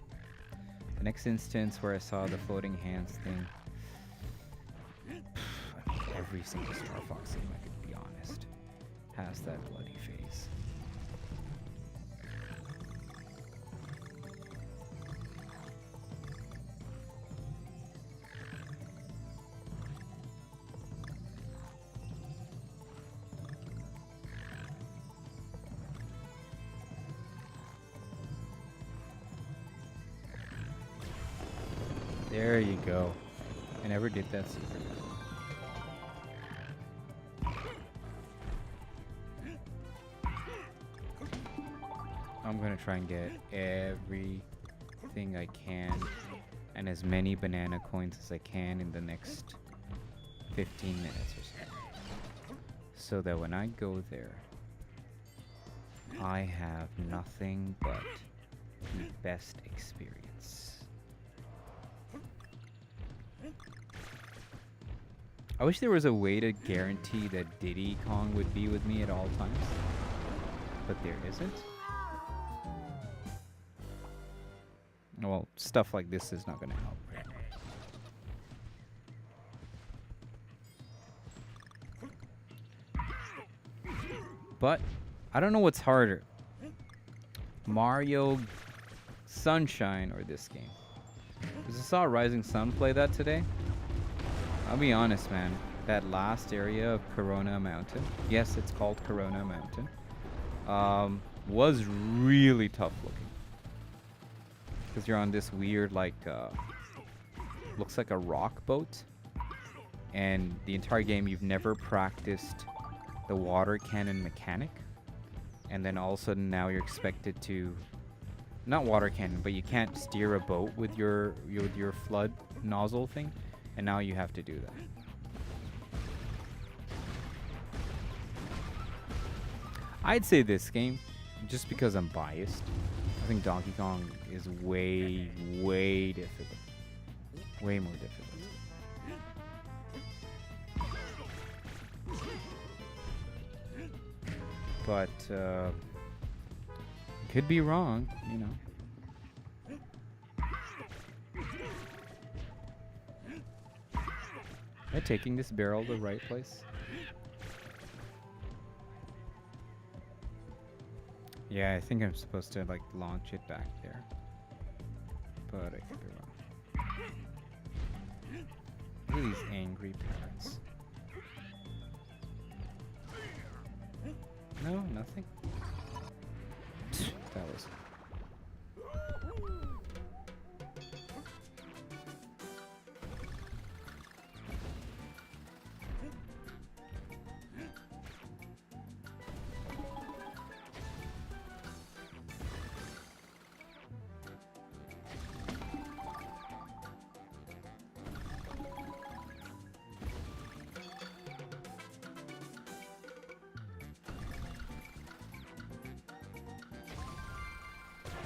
The next instance where I saw the floating hands thing. I mean, every single Star Fox game, I could be honest, has that bloody face. There you go. I never did that secret. I'm gonna try and get everything I can and as many banana coins as I can in the next 15 minutes or so. So that when I go there, I have nothing but the best experience. I wish there was a way to guarantee that Diddy Kong would be with me at all times, but there isn't. Well, stuff like this is not going to help, right? But I don't know what's harder, Mario Sunshine or this game. Because I saw Rising Sun play that today. I'll be honest, man. That last area of Corona Mountain, yes, it's called Corona Mountain, was really tough looking. Because you're on this weird, like, looks like a rock boat. And the entire game, you've never practiced the water cannon mechanic. And then all of a sudden now you're expected to, not water cannon, but you can't steer a boat with your flood nozzle thing. And now you have to do that. I'd say this game, just because I'm biased, I think Donkey Kong is way, way difficult. Way more difficult. But, could be wrong, you know. Am I taking this barrel the right place? Yeah, I think I'm supposed to, like, launch it back there. But I could be wrong. Look at these angry parrots. No, nothing? That was...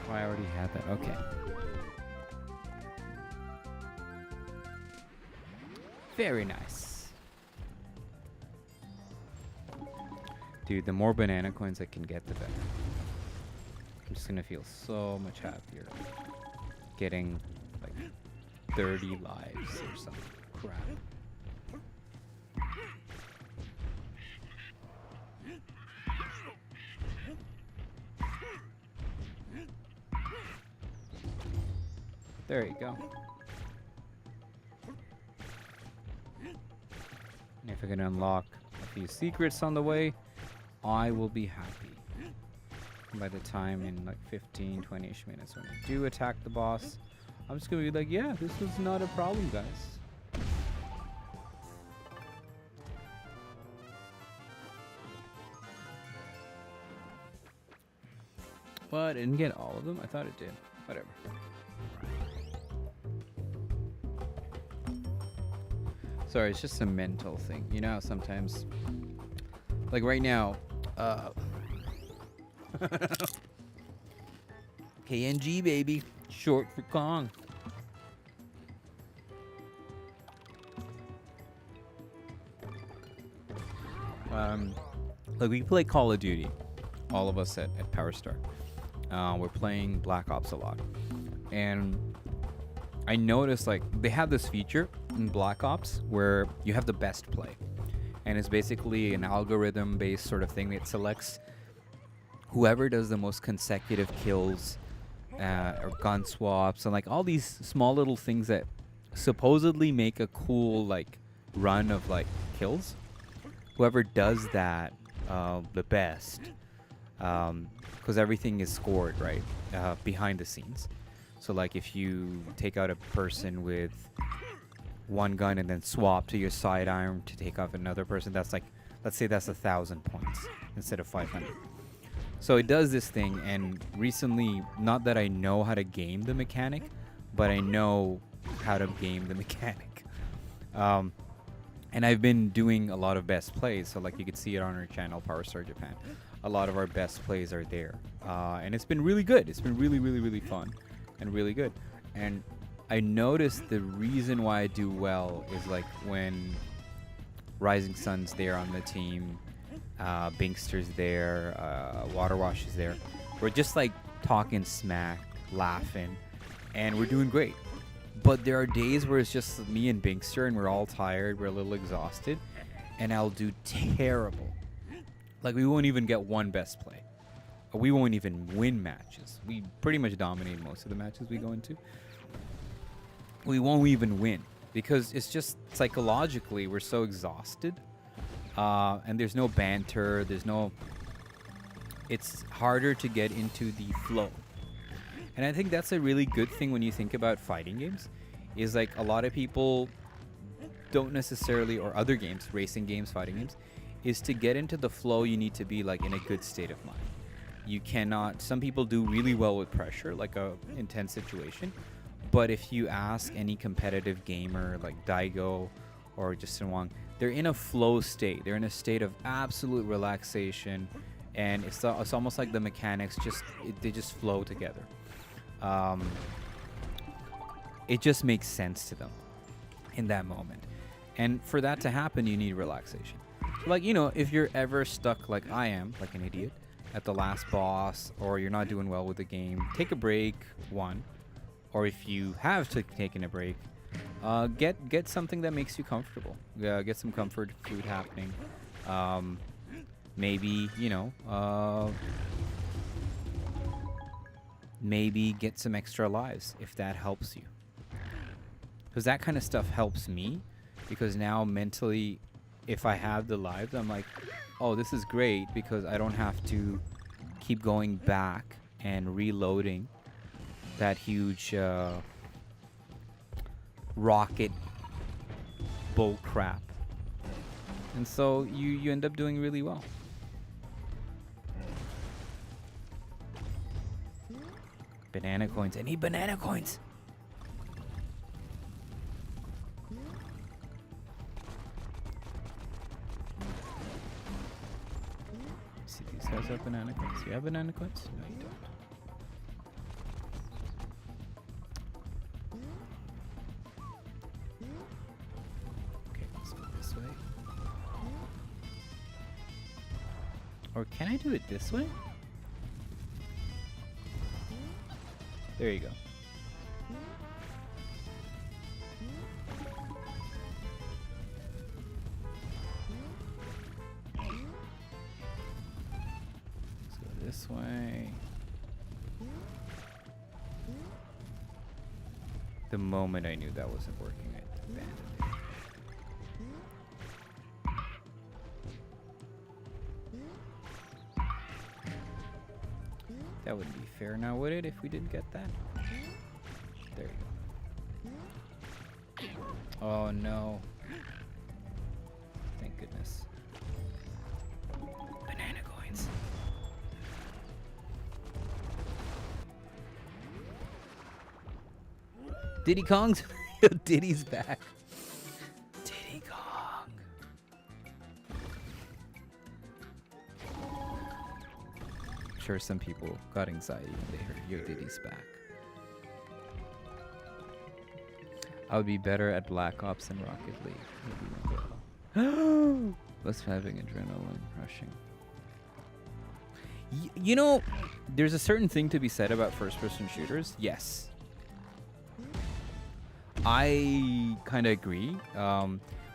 Oh, I already had that. Okay. Very nice. Dude, the more banana coins I can get, the better. I'm just gonna feel so much happier getting like 30 lives or some crap. There you go. And if I can unlock a few secrets on the way, I will be happy. by the time in like 15, 20-ish minutes when I do attack the boss, I'm just gonna be like, yeah, this was not a problem, guys. What? I didn't get all of them? I thought it did. Whatever. Sorry, it's just a mental thing. You know how sometimes, like right now, KNG baby, short for Kong. Like we play Call of Duty, all of us at Power Star. We're playing Black Ops a lot, and I noticed like they have this feature in Black Ops where you have the best play, and it's basically an algorithm-based sort of thing that selects whoever does the most consecutive kills or gun swaps and like all these small little things that supposedly make a cool like run of like kills. Whoever does that the best, because everything is scored right behind the scenes. So like if you take out a person with one gun and then swap to your sidearm to take off another person, that's like, let's say that's 1,000 points instead of 500. So it does this thing, and recently, not that I know how to game the mechanic, but I know how to game the mechanic. And I've been doing a lot of best plays, so like you can see it on our channel, Power Star Japan. A lot of our best plays are there, and it's been really good. It's been really, really, really fun, and really good. And I noticed the reason why I do well is like when Rising Sun's there on the team, Binkster's there, Waterwash is there. We're just like talking smack, laughing, and we're doing great. But there are days where it's just me and Binkster and we're all tired, we're a little exhausted, and I'll do terrible. Like we won't even get one best play. We won't even win matches. We pretty much dominate most of the matches we go into. We won't even win because it's just psychologically we're so exhausted. And there's no banter, it's harder to get into the flow. And I think that's a really good thing when you think about fighting games, is like a lot of people don't necessarily, or other games, racing games, fighting games, is to get into the flow you need to be like in a good state of mind. You cannot, some people do really well with pressure, like a intense situation, but if you ask any competitive gamer like Daigo or Justin Wong, they're in a flow state. They're in a state of absolute relaxation, and it's almost like the mechanics they just flow together. It just makes sense to them in that moment. And for that to happen, you need relaxation. Like, you know, if you're ever stuck like I am, like an idiot, at the last boss, or you're not doing well with the game, take a break, one. Or if you have taken a break, get something that makes you comfortable. Get some comfort food happening. Maybe, you know, maybe get some extra lives if that helps you. Because that kind of stuff helps me, because now mentally, if I have the lives, I'm like, oh, this is great because I don't have to keep going back and reloading that huge rocket bull crap. And so you end up doing really well. Banana coins. I need banana coins. See, these guys have banana coins. You have banana coins? No, you don't. Okay, let's go this way. Or can I do it this way? There you go. Let's go this way. The moment I knew that wasn't working, I abandoned it. That wouldn't be fair now, would it, if we didn't get that? There you go. Oh no. Thank goodness. Banana coins. Diddy Kong's Diddy's back. Diddy Kong. I'm sure some people got anxiety when they heard Yo Diddy's back. I would be better at Black Ops and Rocket League. Less having adrenaline rushing. You know, there's a certain thing to be said about first-person shooters. Yes. I kind of agree.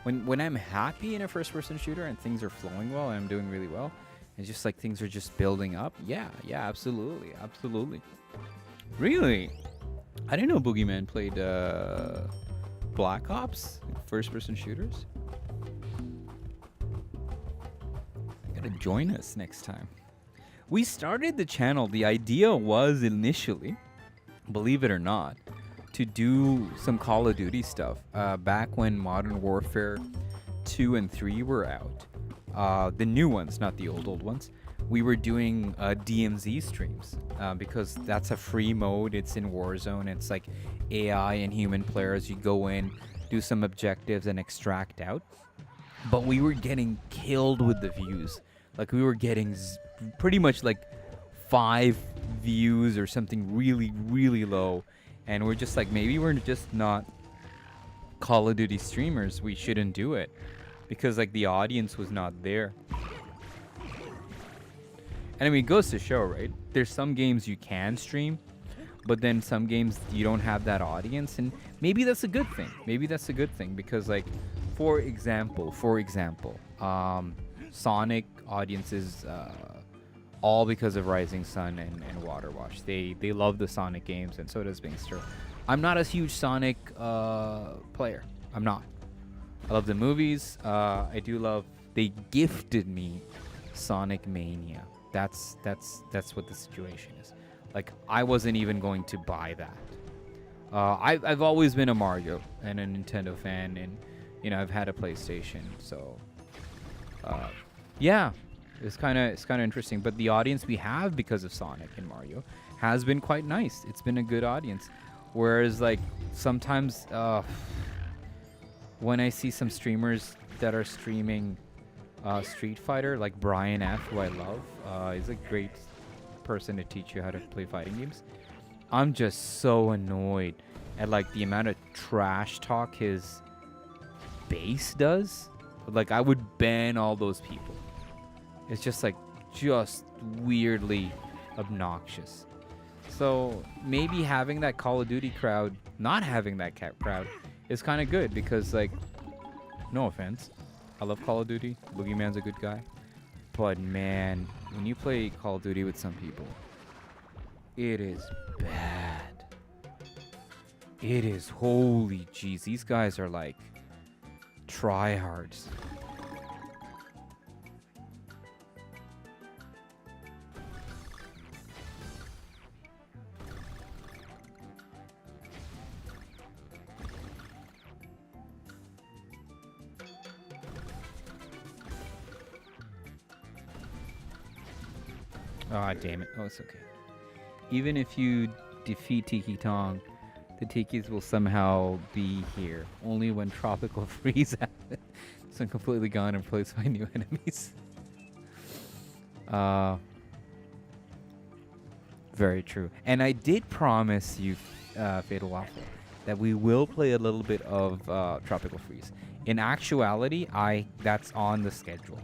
When I'm happy in a first-person shooter and things are flowing well and I'm doing really well, it's just like things are just building up. Yeah, absolutely, absolutely. Really? I didn't know Boogeyman played Black Ops, first-person shooters. Gotta join us next time. We started the channel. The idea was initially, believe it or not, to do some Call of Duty stuff back when Modern Warfare 2 and 3 were out. The new ones, not the old ones. We were doing DMZ streams because that's a free mode. It's in Warzone. It's like AI and human players. You go in, do some objectives, and extract out. But we were getting killed with the views. Like we were getting pretty much like 5 views or something really, really low. And we're just like, maybe we're just not Call of Duty streamers. We shouldn't do it because like the audience was not there. And I mean, it goes to show, right? There's some games you can stream, but then some games you don't have that audience, and maybe that's a good thing. Maybe that's a good thing because, like, for example, Sonic audiences, all because of Rising Sun and Waterwash. They love the Sonic games, and so does Bingster. I'm not a huge Sonic player. I'm not. I love the movies. I do love. They gifted me Sonic Mania. That's what the situation is. Like, I wasn't even going to buy that. I've always been a Mario and a Nintendo fan, and you know, I've had a PlayStation, so yeah, it's kind of interesting. But the audience we have because of Sonic and Mario has been quite nice. It's been a good audience. Whereas like sometimes when I see some streamers that are streaming Street Fighter, like Brian F, who I love, he's a great person to teach you how to play fighting games. I'm just so annoyed at like the amount of trash talk his base does. Like, I would ban all those people. It's just like just weirdly obnoxious. So maybe having that Call of Duty crowd, not having that crowd, is kind of good because, like, no offense, I love Call of Duty. Boogeyman's a good guy. But man, when you play Call of Duty with some people, it is bad. It is, holy jeez. These guys are like tryhards. Ah, damn it. Oh, it's okay. Even if you defeat Tiki Tong, the Tikis will somehow be here. Only when Tropical Freeze happens. So I'm completely gone and replaced by new enemies. Very true. And I did promise you, Fatal Waffle, that we will play a little bit of Tropical Freeze. In actuality, that's on the schedule.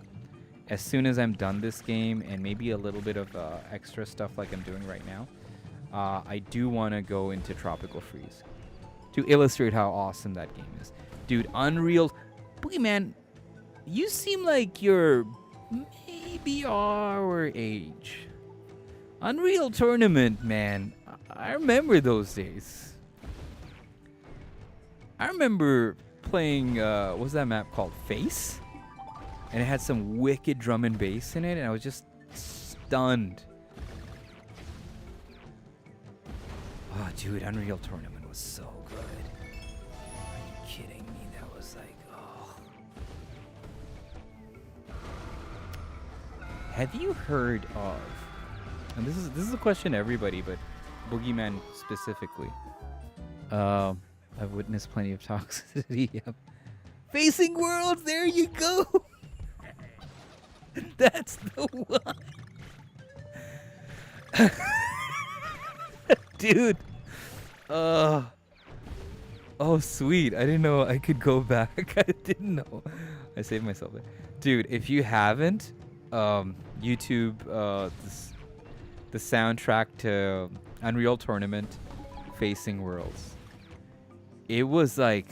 As soon as I'm done this game and maybe a little bit of extra stuff like I'm doing right now, I do want to go into Tropical Freeze to illustrate how awesome that game is. Dude, Unreal... Boogeyman, you seem like you're maybe our age. Unreal Tournament, man. I remember those days. I remember playing... what was that map called? Face? And it had some wicked drum and bass in it, and I was just stunned. dude, Unreal Tournament was so good. Are you kidding me? That was like, oh. Have you heard of? And this is a question to everybody, but Boogeyman specifically. I've witnessed plenty of toxicity. Yep. Facing Worlds, there you go. That's the one. Dude. Oh, sweet. I didn't know I could go back. I didn't know. I saved myself there. Dude, if you haven't, YouTube, the soundtrack to Unreal Tournament Facing Worlds. It was like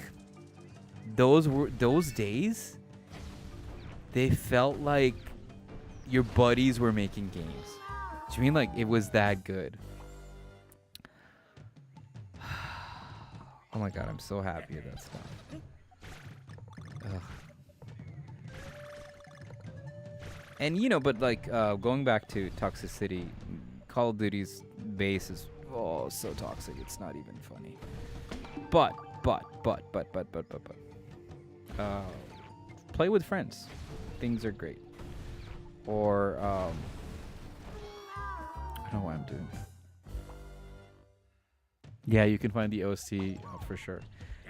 those days, they felt like your buddies were making games. Do you mean like it was that good? Oh my god, I'm so happy that's done. Ugh. And you know, but like going back to toxicity, Call of Duty's base is so toxic. It's not even funny. But play with friends. Things are great. Or I don't know what I'm doing. Yeah, you can find the OC for sure,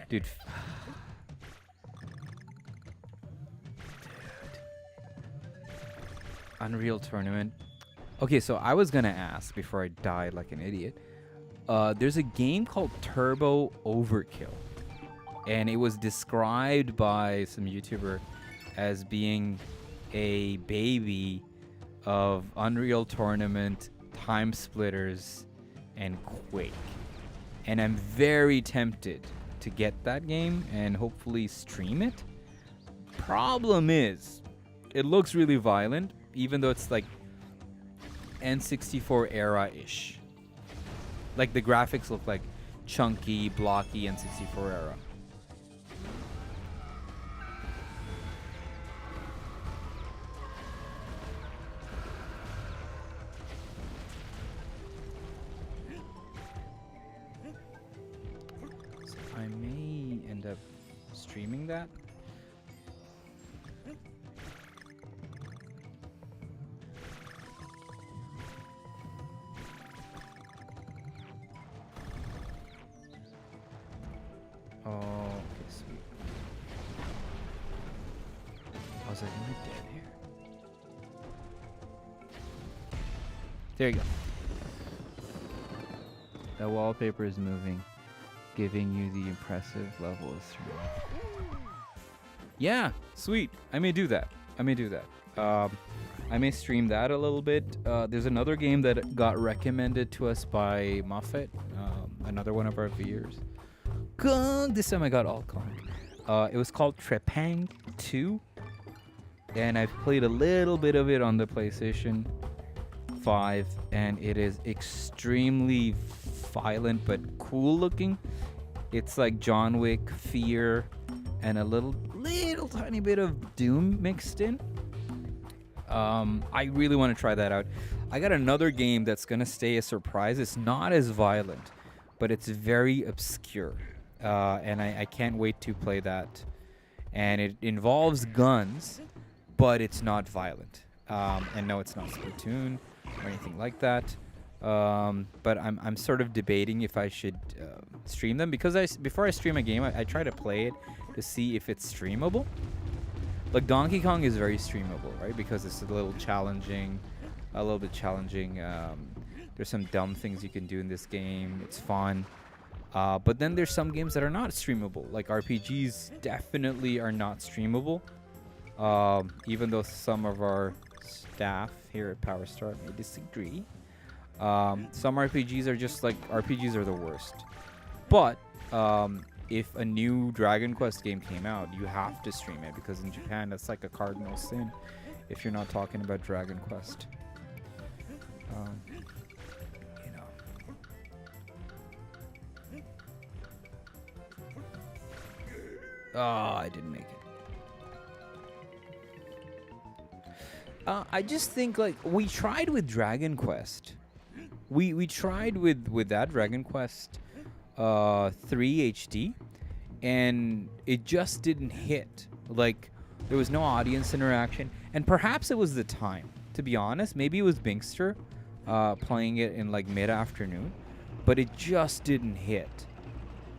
dude. Unreal Tournament. Okay, so I was gonna ask before I died like an idiot. There's a game called Turbo Overkill, and it was described by some YouTuber as being a baby of Unreal Tournament, Time Splitters, and Quake. And I'm very tempted to get that game and hopefully stream it. Problem is, it looks really violent, even though it's like N64 era-ish. Like the graphics look like chunky, blocky N64 era. So I may end up streaming that. Oh, okay, sweet. I was like, am I dead here? There you go. The wallpaper is moving, giving you the impressive level of stream. Yeah, sweet. I may do that. I may stream that a little bit. There's another game that got recommended to us by Muffet, another one of our viewers. This time I got all Kong. It was called Trepang 2, and I've played a little bit of it on the PlayStation 5, and it is extremely violent but cool looking. It's like John Wick, Fear, and a little tiny bit of Doom mixed in. I really want to try that out. I got another game that's gonna stay a surprise. It's not as violent, but it's very obscure. And I can't wait to play that. And it involves guns, but it's not violent. And no, it's not Splatoon or anything like that. But I'm sort of debating if I should stream them, because before I stream a game, I try to play it to see if it's streamable. Like Donkey Kong is very streamable, right? Because it's a little bit challenging. There's some dumb things you can do in this game. It's fun. But then there's some games that are not streamable. Like RPGs definitely are not streamable. Even though some of our staff here at Power Star may disagree. Some RPGs are just like, RPGs are the worst. But if a new Dragon Quest game came out, you have to stream it, because in Japan that's like a cardinal sin if you're not talking about Dragon Quest. You know. Oh, I didn't make it. I just think, like, we tried with Dragon Quest. We tried with that Dragon Quest 3 HD, and it just didn't hit. Like, there was no audience interaction, and perhaps it was the time. To be honest, maybe it was Binkster playing it in like mid-afternoon, but it just didn't hit.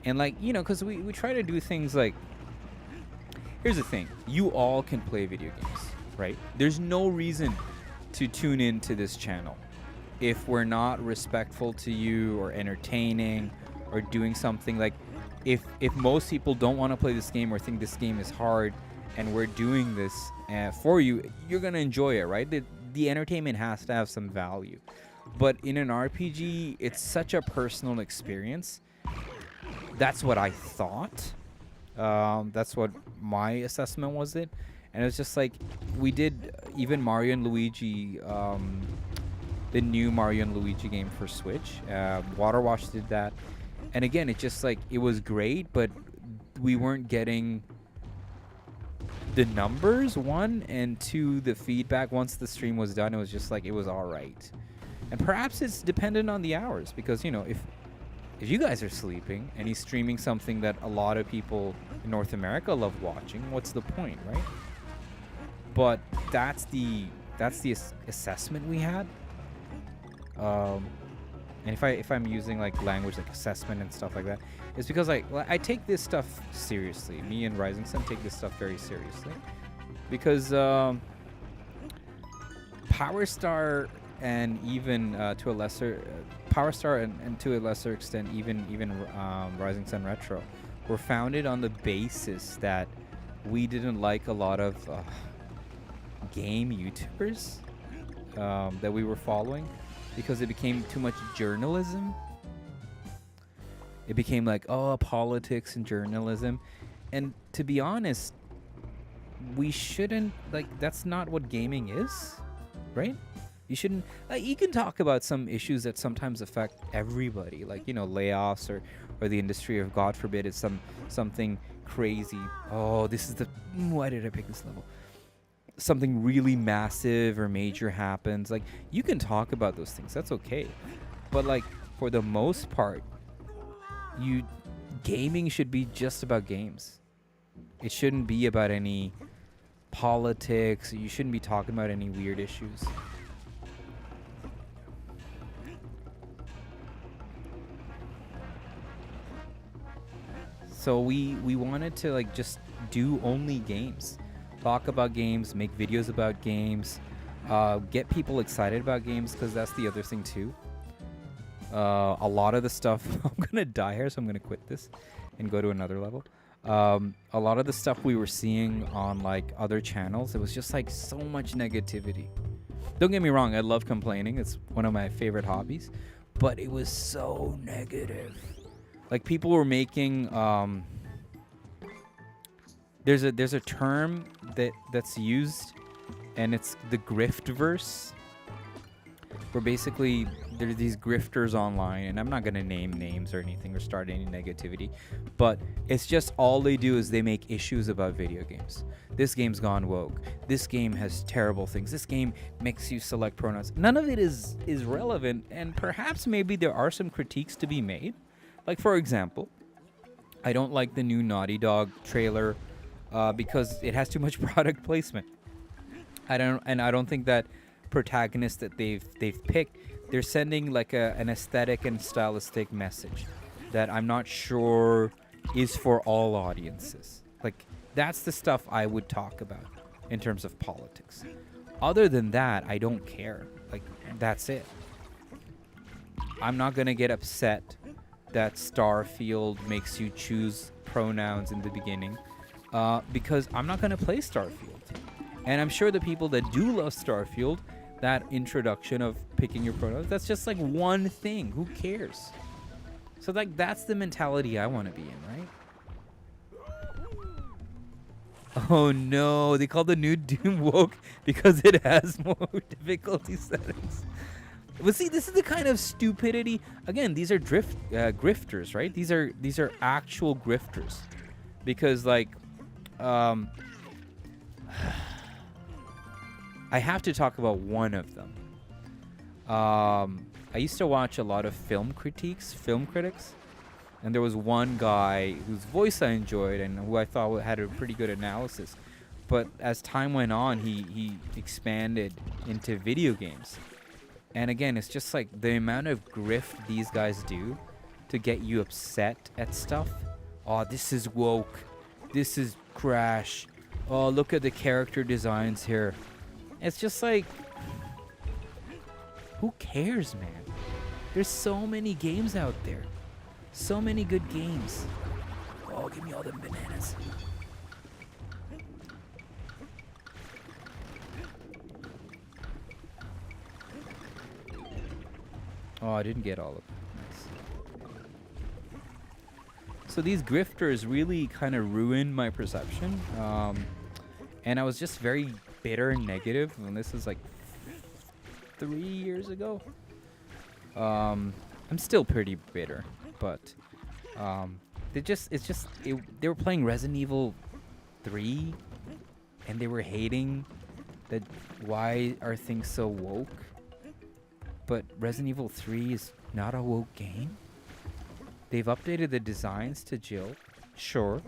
And like, you know, because we try to do things like, here's the thing, you all can play video games, right? There's no reason to tune into this channel if we're not respectful to you or entertaining or doing something. Like, if most people don't want to play this game or think this game is hard and we're doing this for you, you're gonna enjoy it, right? The entertainment has to have some value. But in an RPG, it's such a personal experience. That's what I thought. That's what my assessment was. It, and it was just like, we did even Mario and Luigi, the new Mario and Luigi game for Switch. Waterwash did that, and again, it just like, it was great, but we weren't getting the numbers, one, and two, the feedback once the stream was done. It was just like, it was all right. And perhaps it's dependent on the hours, because, you know, if you guys are sleeping and he's streaming something that a lot of people in North America love watching, what's the point, right? But that's the assessment we had. And if I'm using like language like assessment and stuff like that, it's because I take this stuff seriously. Me and Rising Sun take this stuff very seriously, because Power Star and even to a lesser Power Star and to a lesser extent even Rising Sun Retro were founded on the basis that we didn't like a lot of game YouTubers that we were following, because it became too much journalism. It became like, oh, politics and journalism. And to be honest, we shouldn't, like, that's not what gaming is, right? You shouldn't, you can talk about some issues that sometimes affect everybody, like, you know, layoffs or the industry, or God forbid it's something crazy. Oh, this is why did I pick this level? Something really massive or major happens. Like, you can talk about those things, that's okay. But like, for the most part, gaming should be just about games. It shouldn't be about any politics. You shouldn't be talking about any weird issues. So we wanted to like just do only games. Talk about games, make videos about games, get people excited about games, because that's the other thing too. A lot of the stuff, I'm gonna die here, so I'm gonna quit this and go to another level. A lot of the stuff we were seeing on like other channels, it was just like so much negativity. Don't get me wrong, I love complaining, it's one of my favorite hobbies, but it was so negative. Like, people were making there's a term that's used, and it's the griftverse, where basically there are these grifters online, and I'm not going to name names or anything or start any negativity, but it's just all they do is they make issues about video games. This game's gone woke. This game has terrible things. This game makes you select pronouns. None of it is relevant, and perhaps maybe there are some critiques to be made. Like, for example, I don't like the new Naughty Dog trailer because it has too much product placement. I don't think that protagonist that they've picked, they're sending like an aesthetic and stylistic message that I'm not sure is for all audiences. Like, that's the stuff I would talk about in terms of politics. Other than that, I don't care. Like, that's it. I'm not gonna get upset that Starfield makes you choose pronouns in the beginning, because I'm not gonna play Starfield. And I'm sure the people that do love Starfield, that introduction of picking your pronouns, that's just like one thing. Who cares? So like, that's the mentality I want to be in, right? Oh no, they call the new Doom woke because it has more difficulty settings. But see, this is the kind of stupidity. Again, these are grifters, right? These are actual grifters, because like, I have to talk about one of them. I used to watch a lot of film critics, and there was one guy whose voice I enjoyed and who I thought had a pretty good analysis. But as time went on, he expanded into video games. And again, it's just like the amount of grift these guys do to get you upset at stuff. Oh, this is woke. This is crash. Oh, look at the character designs here. It's just like, who cares, man? There's so many games out there. So many good games. Oh, give me all them bananas. Oh, I didn't get all of them. Nice. So these grifters really kind of ruined my perception. And I was just very bitter and negative. And this is like 3 years ago. I'm still pretty bitter, but they were playing Resident Evil 3, and they were hating that why are things so woke. But Resident Evil 3 is not a woke game. They've updated the designs to Jill, sure.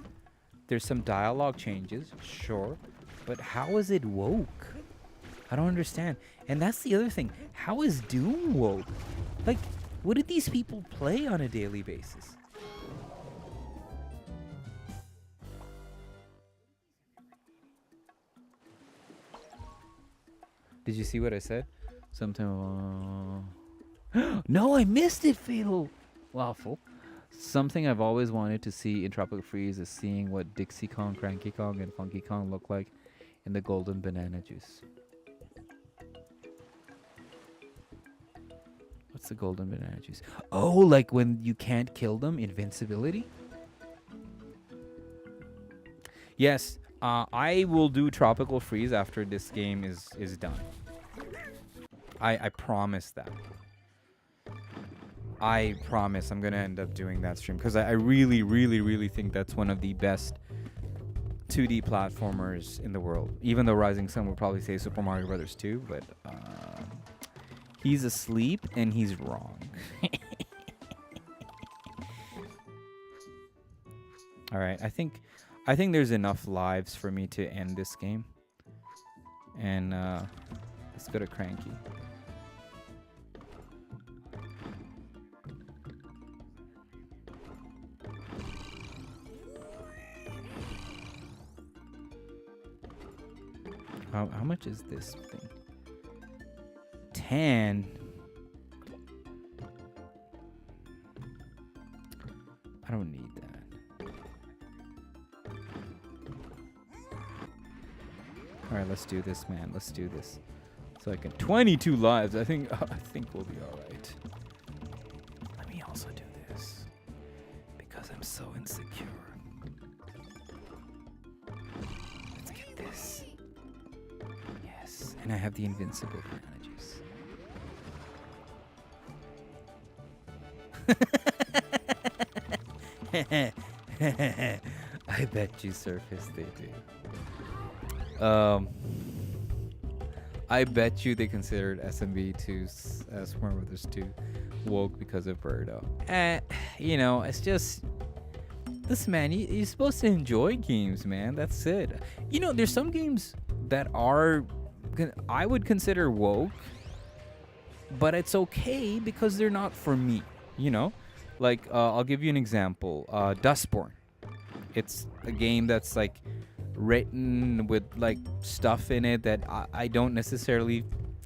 There's some dialogue changes, sure. But how is it woke? I don't understand. And that's the other thing. How is Doom woke? Like, what did these people play on a daily basis? Did you see what I said? Sometime. No, I missed it, Fatal Waffle. Something I've always wanted to see in Tropical Freeze is seeing what Dixie Kong, Cranky Kong, and Funky Kong look like in the golden banana juice. What's the golden banana juice? Oh, like when you can't kill them, invincibility? Yes, I will do Tropical Freeze after this game is done. I promise that. I promise I'm gonna end up doing that stream because I really, really, really think that's one of the best 2D platformers in the world. Even though Rising Sun would probably say Super Mario Brothers 2, but he's asleep and he's wrong. All right, I think there's enough lives for me to end this game, and let's go to Cranky. How much is this thing? 10. I don't need that. All right, let's do this, man. Let's do this. So I can 22 lives. I think we'll be all right. Let me also do this because I'm so insecure. Let's get this. Yes, and I have the invincible banana juice. I bet you Surface they do. I bet you they considered SMB to Super Mario Brothers 2 woke because of Birdo. You know, it's just this, man. You're supposed to enjoy games, man. That's it. You know, there's some games that are I would consider woke, but it's okay because they're not for me. You know, like I'll give you an example. Dustborn. It's a game that's like written with like stuff in it that I don't necessarily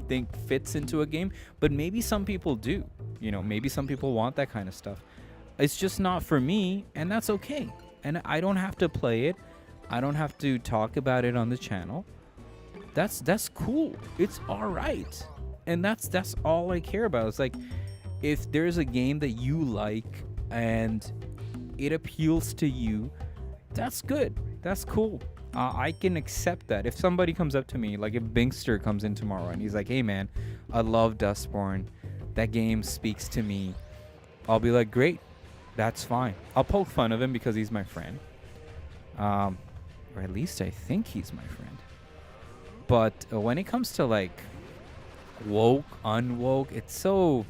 think fits into a game, but maybe some people do. You know, maybe some people want that kind of stuff. It's just not for me, and that's okay. And I don't have to play it. I don't have to talk about it on the channel. That's cool. It's all right. And that's all I care about. It's like if there's a game that you like and it appeals to you, that's good. That's cool. I can accept that. If somebody comes up to me, like if Binkster comes in tomorrow and he's like, hey man, I love Dustborn. That game speaks to me. I'll be like, great. That's fine. I'll poke fun of him because he's my friend. Or at least I think he's my friend. But when it comes to like woke, unwoke, it's so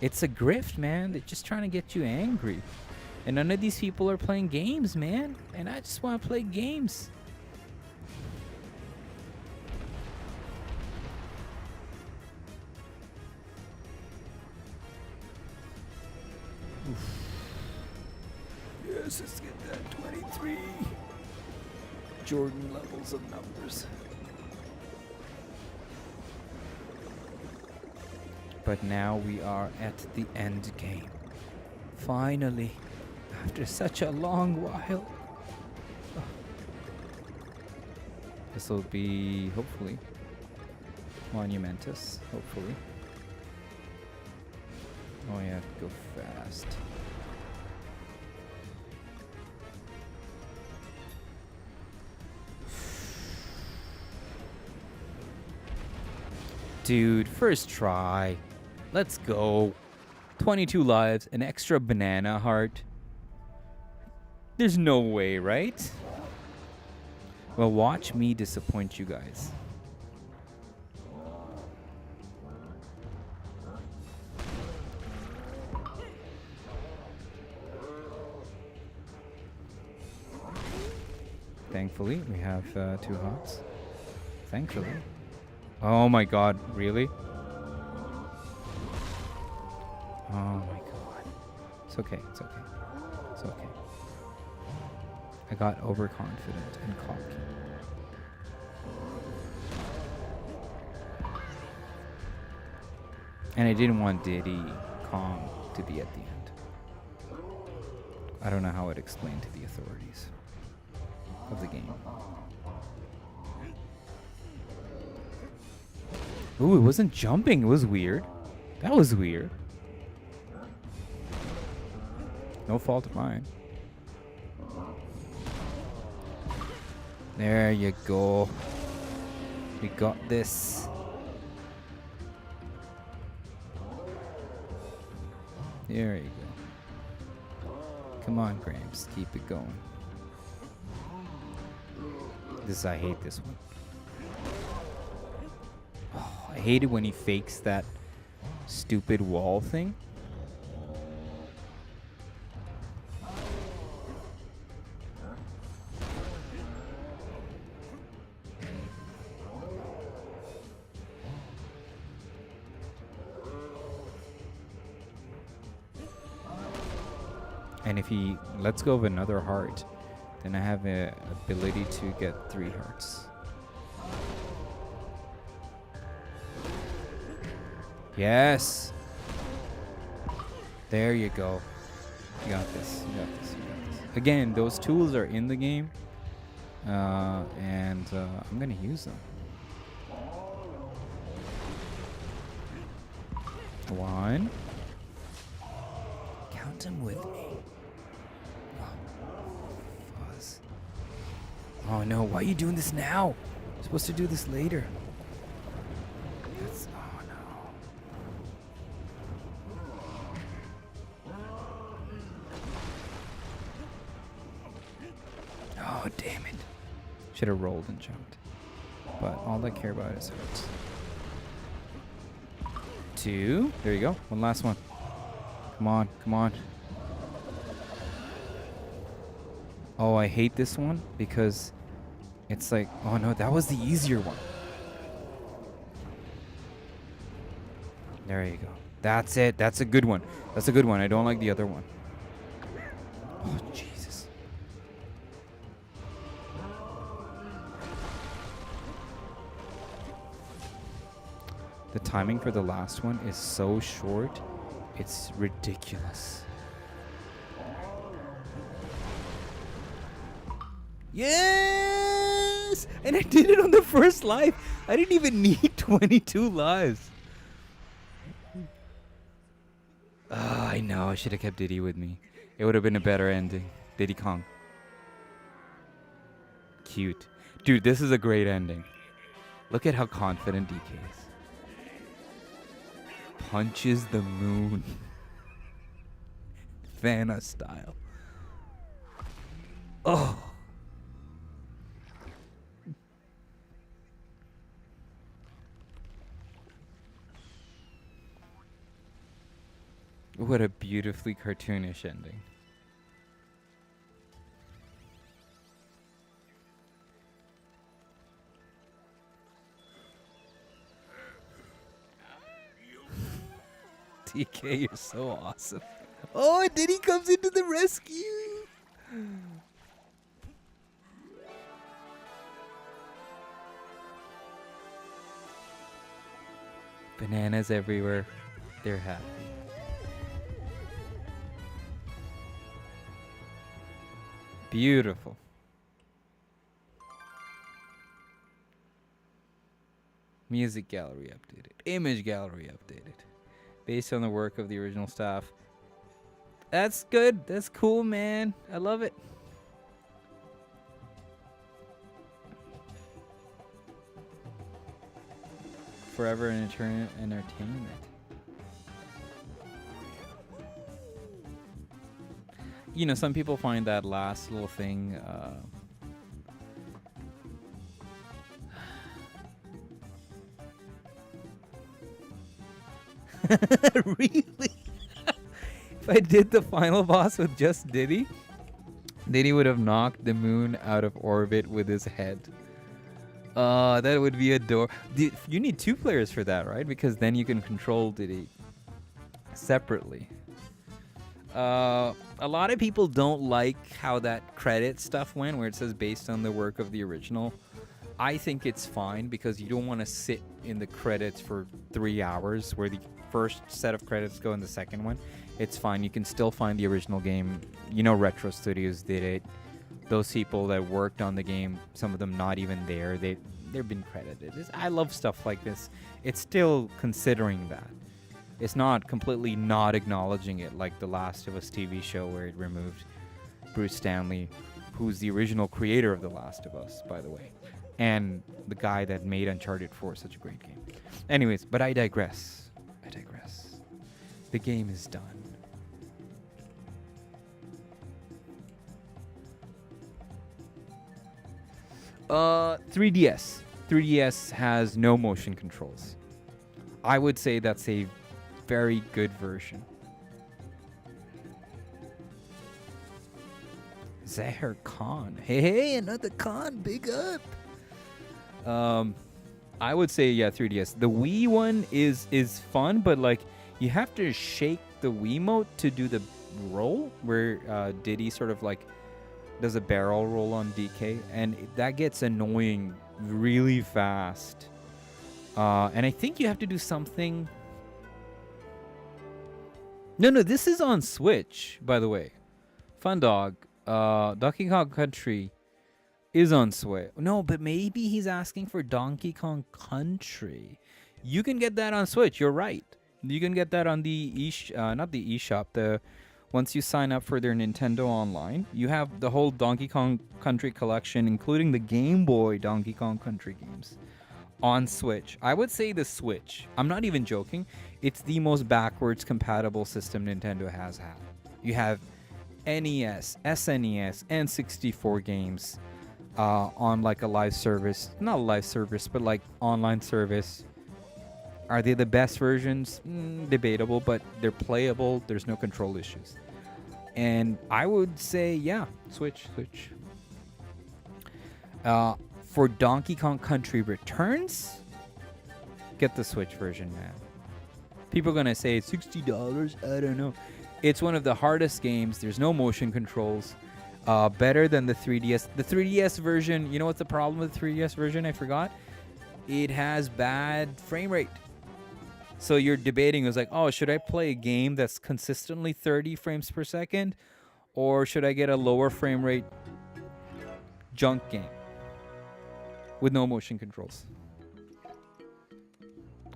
It's a grift, man. They're just trying to get you angry. And none of these people are playing games, man. And I just want to play games. Oof. Yes, let's get that 23. Jordan levels of numbers. But now we are at the end game. Finally, after such a long while. This will be, hopefully, monumentous, hopefully. Oh yeah, go fast. Dude, first try. Let's go. 22 lives, an extra banana heart. There's no way, right? Well, watch me disappoint you guys. Thankfully, we have 2 hearts. Thankfully. Oh my god, really? Oh my god. It's okay, it's okay. It's okay. I got overconfident and cocky. And I didn't want Diddy Kong to be at the end. I don't know how I'd explain to the authorities of the game. Ooh, it wasn't jumping. It was weird. That was weird. No fault of mine. There you go. We got this. There you go. Come on, Gramps. Keep it going. I hate this one. Oh, I hate it when he fakes that stupid wall thing. And if he lets go of another heart, then I have a ability to get 3 hearts. Yes. There you go. You got this. You got this. You got this. Again, those tools are in the game, and I'm gonna use them. 1. Count them with me. Fuzz. Oh no! Why are you doing this now? You're supposed to do this later. That's, oh no. Oh damn it! Should have rolled and jumped. But all I care about is hurts. 2. There you go. One last one. Come on, come on. Oh, I hate this one because it's like, oh no, that was the easier one. There you go. That's it. That's a good one. That's a good one. I don't like the other one. Oh, Jesus. The timing for the last one is so short. It's ridiculous. Yes! And I did it on the first life. I didn't even need 22 lives. I know. I should have kept Diddy with me. It would have been a better ending. Diddy Kong. Cute. Dude, this is a great ending. Look at how confident DK is. Punches the moon. Vanna style. Oh. What a beautifully cartoonish ending. DK, you're so awesome. Oh, Diddy comes into the rescue. Bananas everywhere. They're happy. Beautiful. Music gallery updated. Image gallery updated. Based on the work of the original staff. That's good. That's cool, man. I love it. Forever and eternal entertainment. You know, some people find that last little thing really? If I did the final boss with just Diddy, Diddy would have knocked the moon out of orbit with his head. That would be you need 2 players for that, right? Because then you can control Diddy separately. A lot of people don't like how that credit stuff went, where it says based on the work of the original. I think it's fine because you don't want to sit in the credits for 3 hours where the first set of credits go in the second one. It's fine. You can still find the original game. You know, Retro Studios did it. Those people that worked on the game, some of them not even there, they've been credited. I love stuff like this. It's still considering that. It's not completely not acknowledging it like the Last of Us TV show where it removed Bruce Stanley, who's the original creator of The Last of Us, by the way, and the guy that made Uncharted 4 such a great game. Anyways, but I digress. The game is done. 3DS. 3DS has no motion controls. I would say that's a very good version. Zahir Khan. Hey, another Khan. Big up. I would say, yeah, 3DS. The Wii one is fun, but like you have to shake the Wiimote to do the roll where Diddy sort of like does a barrel roll on DK, and that gets annoying really fast. And I think you have to do something. No, this is on Switch, by the way. Fun Dog. Donkey Kong Country is on Switch. No, but maybe he's asking for Donkey Kong Country. You can get that on Switch. You're right. You can get that on the not the eShop. Once you sign up for their Nintendo Online, you have the whole Donkey Kong Country collection, including the Game Boy Donkey Kong Country games, on Switch. I would say the Switch. I'm not even joking. It's the most backwards compatible system Nintendo has had. You have NES, SNES, and 64 games on like a live service. Not a live service, but like online service. Are they the best versions? Debatable, but they're playable. There's no control issues. And I would say, yeah, Switch. For Donkey Kong Country Returns, get the Switch version, man. People are going to say it's $60. I don't know. It's one of the hardest games. There's no motion controls. Better than the 3DS. The 3DS version, you know what's the problem with the 3DS version? I forgot. It has bad frame rate. So you're debating, it was like, oh, should I play a game that's consistently 30 frames per second? Or should I get a lower frame rate junk game with no motion controls?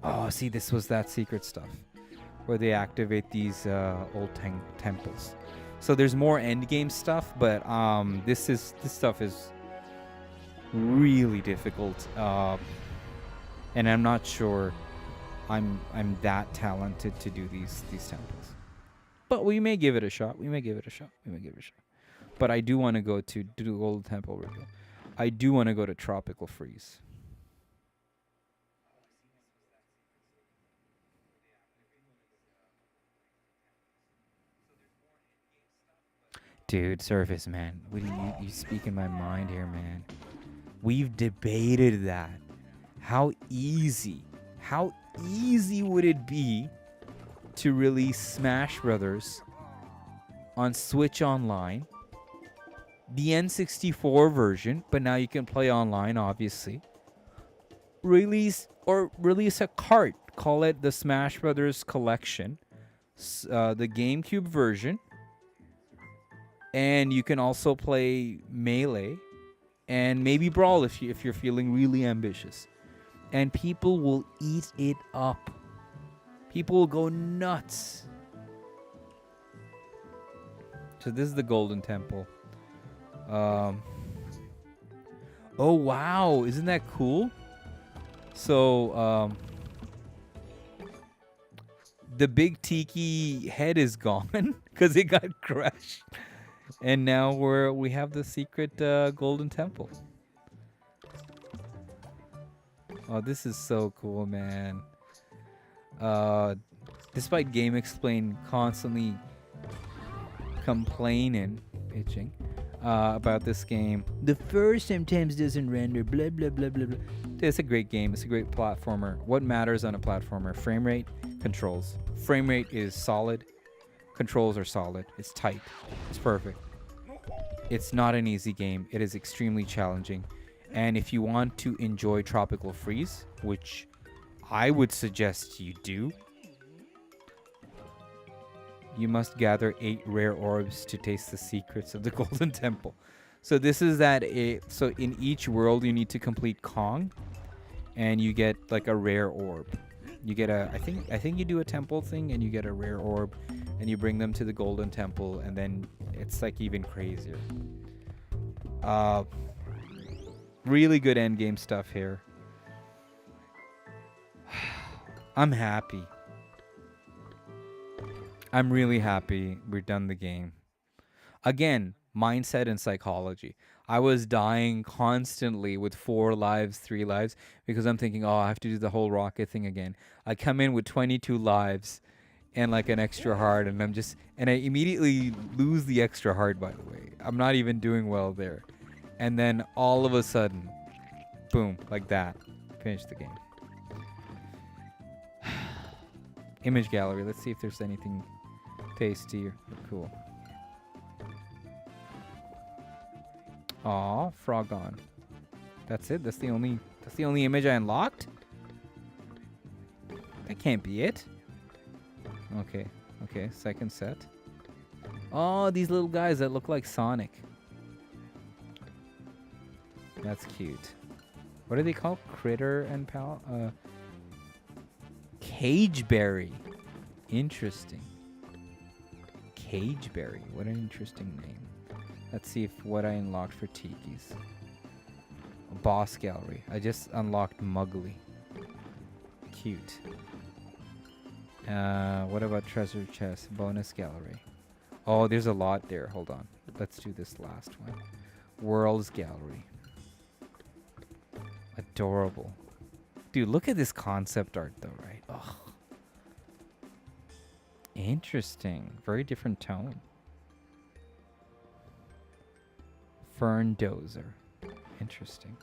Oh, see, this was that secret stuff where they activate these old temples. So there's more endgame stuff, but this stuff is really difficult. And I'm not sure I'm that talented to do these temples. But we may give it a shot. But I do want to go to do Old Temple review. I do want to go to Tropical Freeze. Dude, Surface, man. What do you speak in my mind here, man. We've debated that. How easy would it be to release Smash Brothers on Switch Online? The N64 version, but now you can play online, obviously. Release a cart. Call it the Smash Brothers Collection. The GameCube version. And you can also play Melee and maybe Brawl if you're feeling really ambitious. And people will eat it up. People will go nuts. So this is the Golden Temple. Oh wow, isn't that cool? So the big tiki head is gone because it got crushed. And now we have the secret Golden Temple. Oh, this is so cool, man. Despite GameXplain constantly complaining, pitching about this game, the first sometimes doesn't render, blah, blah, blah, blah, blah. It's a great game. It's a great platformer. What matters on a platformer? Frame rate, controls. Frame rate is solid. Controls are solid. It's tight. It's perfect. It's not an easy game. It is extremely challenging. And if you want to enjoy Tropical Freeze, which I would suggest you do, you must gather 8 rare orbs to taste the secrets of the Golden Temple. So this is that. So in each world, you need to complete Kong, and you get like a rare orb. You get I think you do a temple thing, and you get a rare orb, and you bring them to the Golden Temple, and then it's like even crazier. Really good endgame stuff here. I'm happy. I'm really happy we're done the game. Again, mindset and psychology. I was dying constantly with 4 lives, 3 lives, because I'm thinking, oh, I have to do the whole rocket thing again. I come in with 22 lives and like an extra heart, and I immediately lose the extra heart, by the way. I'm not even doing well there. And then all of a sudden, boom, like that. Finish the game. Image gallery. Let's see if there's anything tasty or cool. Aw, Frogon. That's it? That's the only image I unlocked? That can't be it. Okay, second set. Oh, these little guys that look like Sonic. That's cute. What are they called? Critter and Pal? Cageberry. Interesting. Cageberry. What an interesting name. Let's see what I unlocked for Tikis. Boss gallery. I just unlocked Mugly. Cute. What about treasure chest? Bonus gallery. Oh, there's a lot there. Hold on. Let's do this last one. Worlds gallery. Adorable. Dude, look at this concept art though, right? Ugh. Interesting. Very different tone. Fern Dozer. Interesting.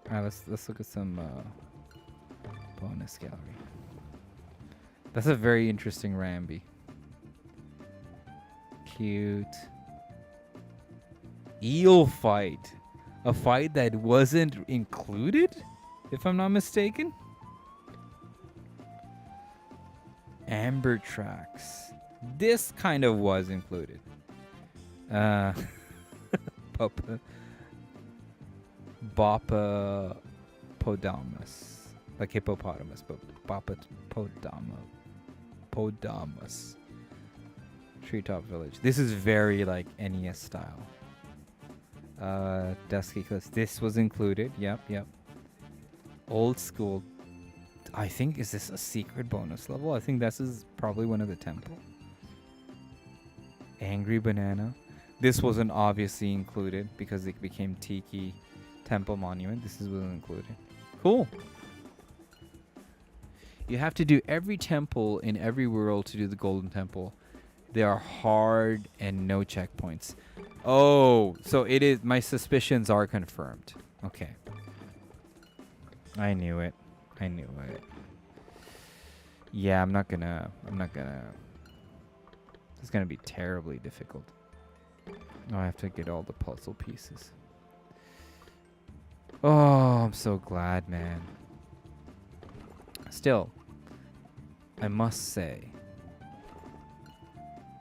Alright, let's look at some bonus gallery. That's a very interesting Rambi. Cute. Eel fight. A fight that wasn't included, if I'm not mistaken. Amber tracks. This kind of was included. Boppa Podamus. Like hippopotamus, but Boppa Podamus. Treetop Village. This is very like NES style. Dusky Cliffs. This was included. Yep. Old school. I think, is this a secret bonus level? I think this is probably one of the temple. Angry Banana. This wasn't obviously included because it became Tiki Temple Monument. This wasn't included. Cool. You have to do every temple in every world to do the Golden Temple. They are hard and no checkpoints. Oh, so it is. My suspicions are confirmed. Okay. I knew it. I knew it. Yeah, I'm not gonna. It's gonna be terribly difficult. Oh, I have to get all the puzzle pieces. Oh, I'm so glad, man. Still, I must say,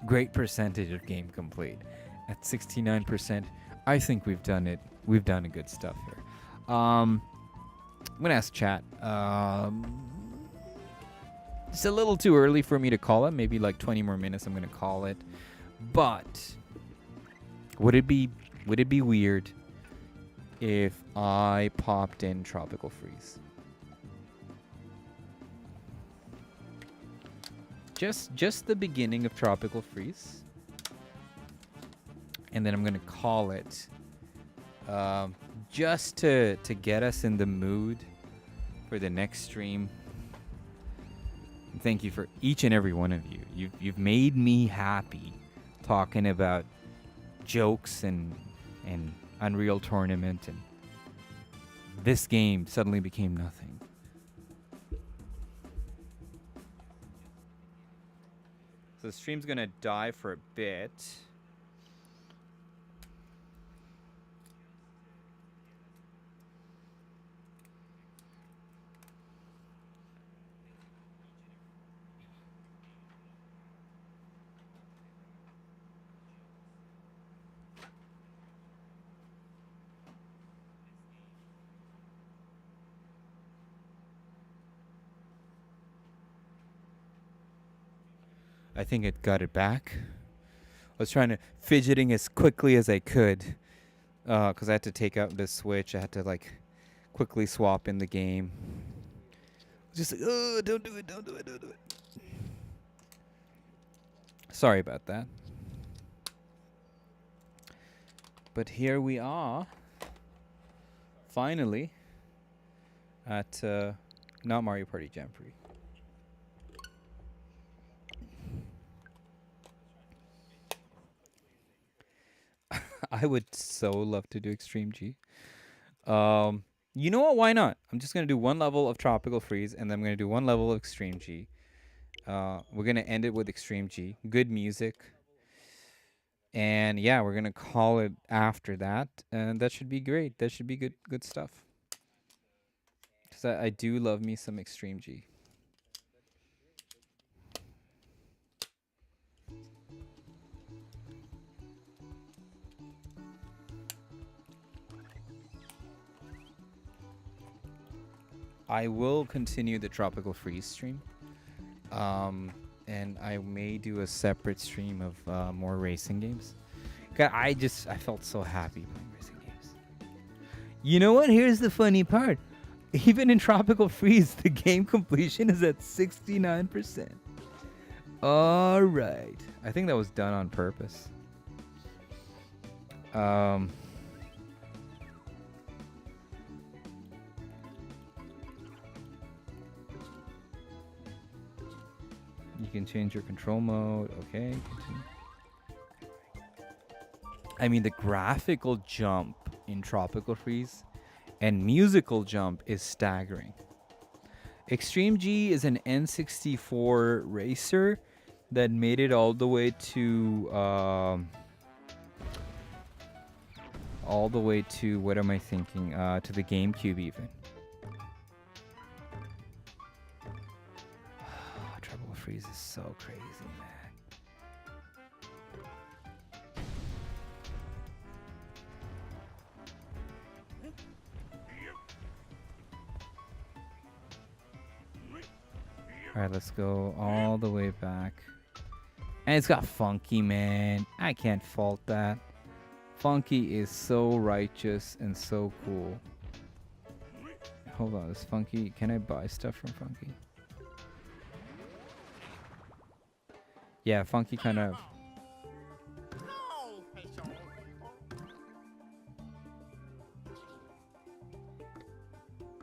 great percentage of game complete. At 69%, I think we've done it. We've done good stuff here. I'm gonna ask chat. It's a little too early for me to call it. Maybe like 20 more minutes. I'm gonna call it. But would it be weird if I popped in Tropical Freeze? Just the beginning of Tropical Freeze, and then I'm gonna call it, just to get us in the mood for the next stream. And thank you for each and every one of you. You've made me happy talking about jokes and Unreal Tournament, and this game suddenly became nothing. So the stream's gonna die for a bit. I think it got it back. I was trying to fidgeting as quickly as I could, because I had to take out the switch. I had to like quickly swap in the game. Just like, oh, don't do it, don't do it, don't do it. Sorry about that. But here we are, finally, at not Mario Party Jamboree. I would so love to do Extreme G. You know what? Why not? I'm just gonna do one level of Tropical Freeze, and then I'm gonna do one level of Extreme G. We're gonna end it with Extreme G. Good music. And yeah, we're gonna call it after that, and that should be great. That should be good stuff. Cause I do love me some Extreme G. I will continue the Tropical Freeze stream. And I may do a separate stream of more racing games. I felt so happy playing racing games. You know what? Here's the funny part. Even in Tropical Freeze, the game completion is at 69%. All right. I think that was done on purpose. You can change your control mode. Okay. Continue. I mean, the graphical jump in Tropical Freeze and musical jump is staggering. Extreme G is an N64 racer that made it all the way to what am I thinking? To the GameCube even. Tropical Freeze is so crazy, man. Alright, let's go all the way back. And it's got Funky, man. I can't fault that. Funky is so righteous and so cool. Hold on, is Funky... Can I buy stuff from Funky? Yeah, Funky kind of...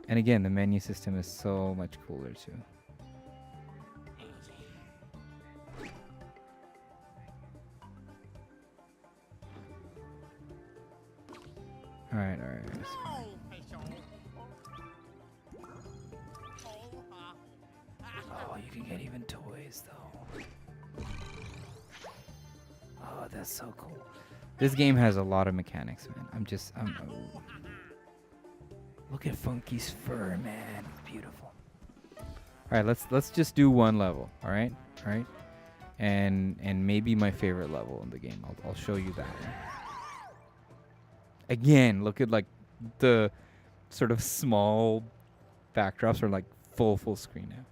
And again, the menu system is so much cooler too. Alright, alright. That's fine. Oh, you can get even toys though. Oh, that's so cool. This game has a lot of mechanics, man. Oh. Look at Funky's fur, man. It's beautiful. All right, let's just do one level. All right, and maybe my favorite level in the game. I'll show you that one. Again, look at like the sort of small backdrops are like full screen now.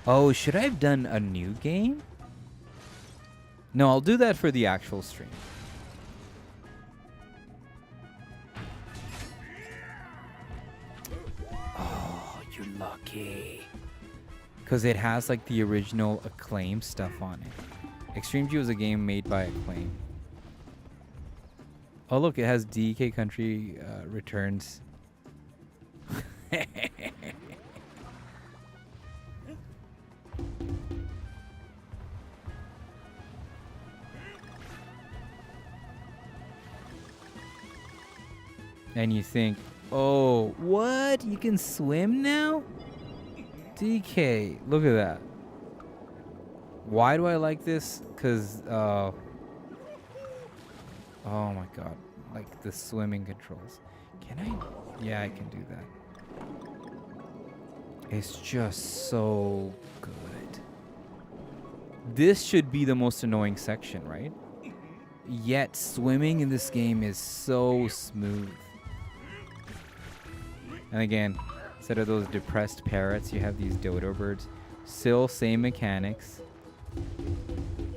Oh, should I have done a new game? No, I'll do that for the actual stream. Oh, you're lucky. Because it has like the original Acclaim stuff on it. Extreme G was a game made by Acclaim. Oh, look, it has DK Country Returns. And you think, oh, what? You can swim now? DK, look at that. Why do I like this? Because, oh my god. Like the swimming controls. Can I? Yeah, I can do that. It's just so good. This should be the most annoying section, right? Yet swimming in this game is so smooth. And again, instead of those depressed parrots, you have these dodo birds. Still same mechanics.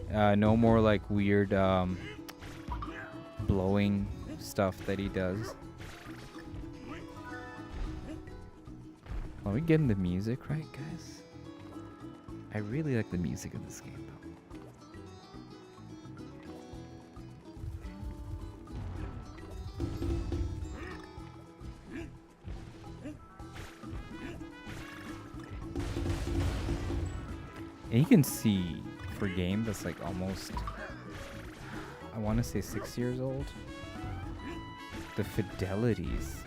No more like weird blowing stuff that he does. Are we getting the music right, guys? I really like the music of this game, though. And you can see for a game that's like almost, I want to say 6 years old, the fidelities.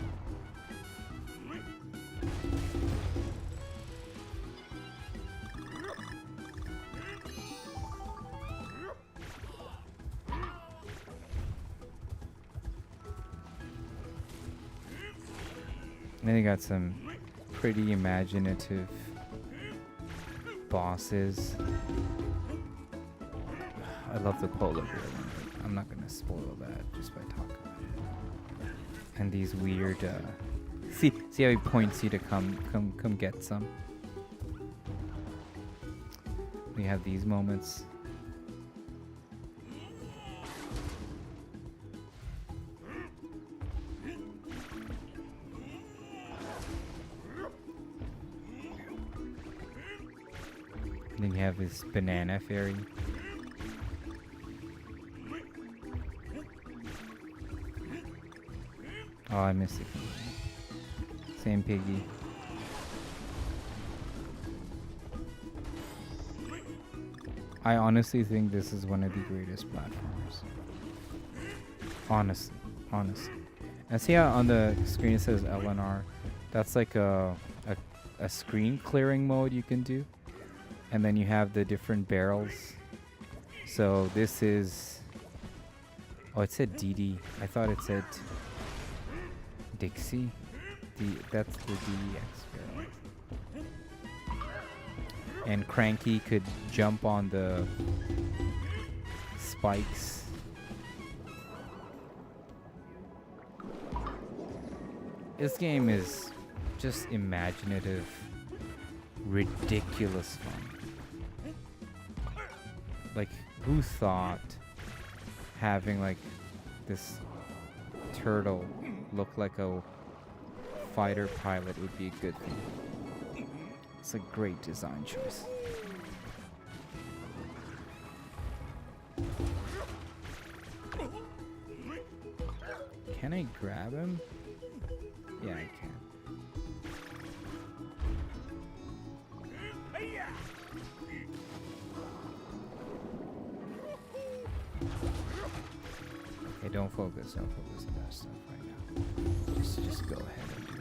And they got some pretty imaginative bosses. I love the polar bear one, but I'm not gonna spoil that just by talking about it. And these weird see how he points you to come get some. We have these moments. And then you have this banana fairy. Oh, I missed it. Same piggy. I honestly think this is one of the greatest platformers. Honestly. And see how on the screen it says LNR? That's like a screen clearing mode you can do. And then you have the different barrels. So this is... Oh, it said DD. I thought it said Dixie. That's the DX barrel. And Cranky could jump on the spikes. This game is just imaginative, ridiculous fun. Like, who thought having like this turtle look like a fighter pilot would be a good thing? It's a great design choice. Can I grab him? Yeah, I can. don't focus. Don't focus on that stuff right now. Just go ahead and do it.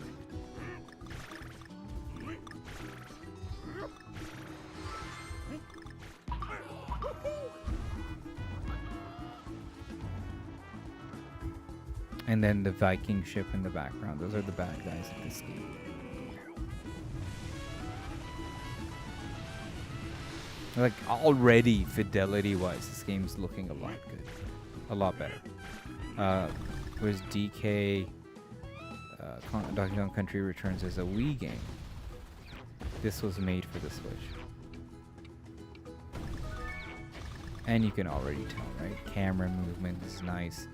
And then the Viking ship in the background. Those are the bad guys in this game. Like, already, fidelity-wise, this game's looking a lot good. A lot better. Whereas DK, Donkey Kong Country Returns as a Wii game. This was made for the Switch. And you can already tell, right? Camera movement is nice.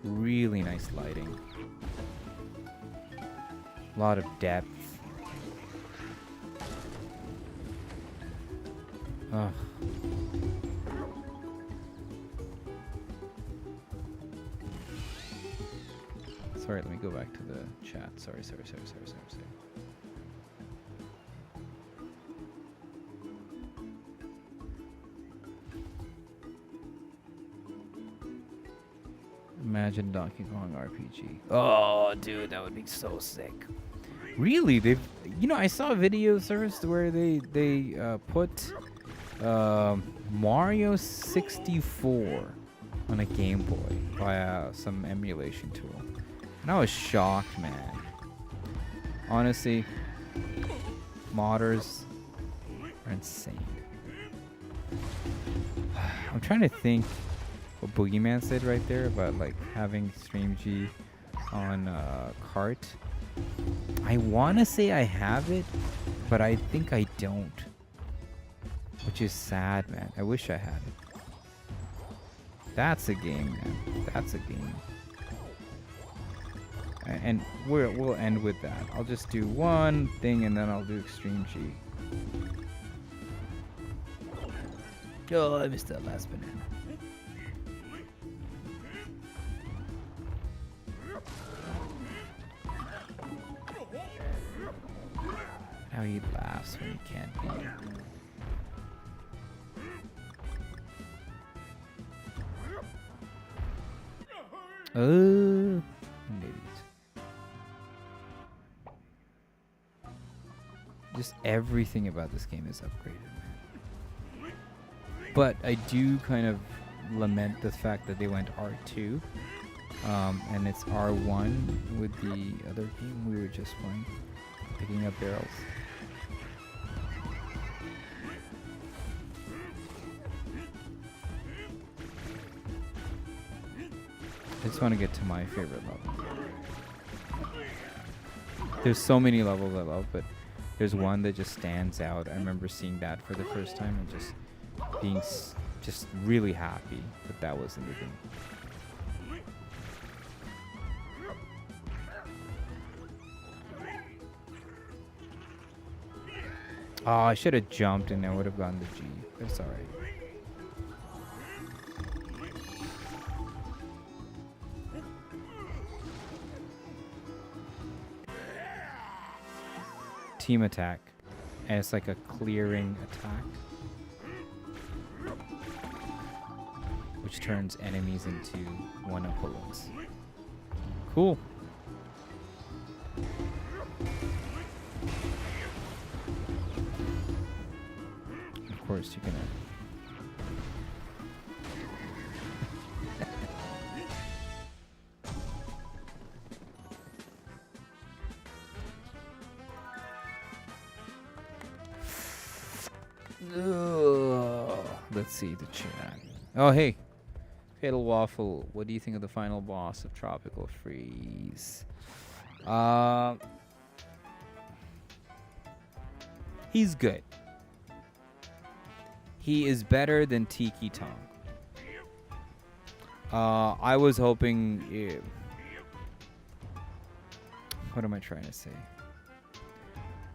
Really nice lighting. A lot of depth. Ugh. Sorry, let me go back to the chat. Sorry. Imagine Donkey Kong RPG. Oh, dude, that would be so sick. Really, they've, I saw a video service where they put Mario 64 on a Game Boy via some emulation tool, and I was shocked, man. Honestly, modders are insane. I'm trying to think what Boogeyman said right there about like having StreamG on cart. I want to say I have it, but I think I don't, which is sad, man. I wish I had it. That's a game, man. That's a game. And we'll end with that. I'll just do one thing and then I'll do Extreme G. Oh, I missed that last banana. How he laughs when he can't be. Oh, just everything about this game is upgraded, man. But I do kind of lament the fact that they went R2, and it's R1 with the other game we were just playing, picking up barrels. I just want to get to my favorite level. There's so many levels I love, but there's one that just stands out. I remember seeing that for the first time and just being just really happy that that was in the game. Oh, I should have jumped and I would have gotten the G. That's alright. Team attack, and it's like a clearing attack, which turns enemies into one opponents. Cool. Of course, you can. Let's see the chat. Oh, hey. Fatal Waffle, what do you think of the final boss of Tropical Freeze? He's good. He is better than Tiki Tong. I was hoping... what am I trying to say?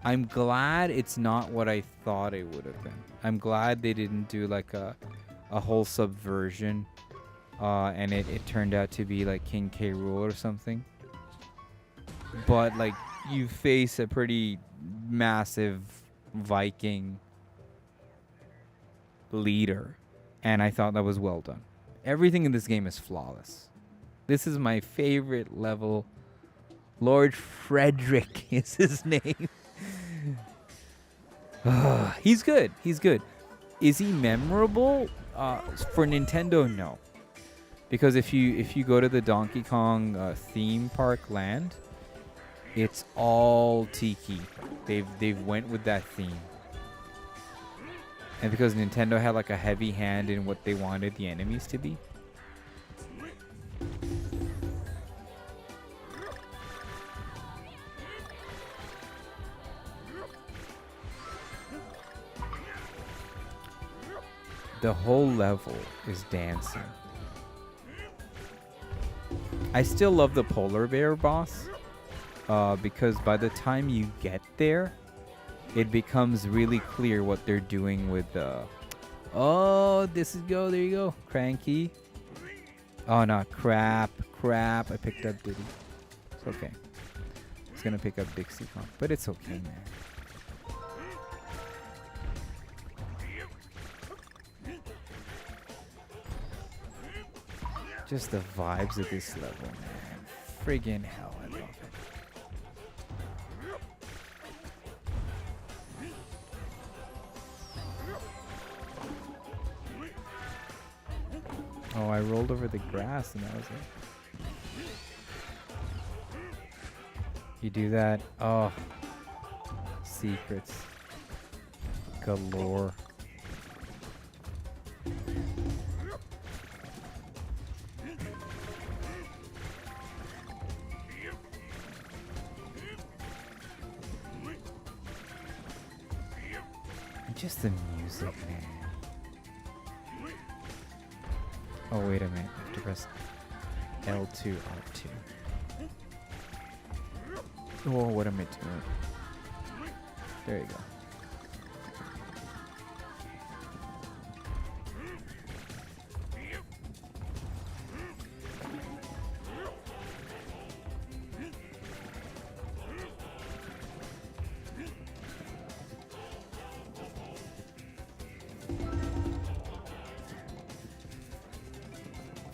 I'm glad it's not what I thought it would have been. I'm glad they didn't do like a whole subversion, and it turned out to be like King K. Rool or something. But like you face a pretty massive Viking leader, and I thought that was well done. Everything in this game is flawless. This is my favorite level. Lord Frederick is his name. He's good. He's good. Is he memorable? For Nintendo, no. Because if you go to the Donkey Kong theme park land, it's all tiki. They've went with that theme. And because Nintendo had like a heavy hand in what they wanted the enemies to be. The whole level is dancing. I still love the polar bear boss because by the time you get there, it becomes really clear what they're doing with the... Oh, there you go. Cranky. Oh, no, crap. I picked up Diddy. It's okay. I was going to pick up Dixie Kong, but it's okay, man. Just the vibes of this level, man. Friggin' hell, I love it. Oh, I rolled over the grass and that was it. You do that? Oh. Secrets. Galore. Just the music, man. Oh, wait a minute. I have to press L2, R2. Oh, what am I doing? There you go.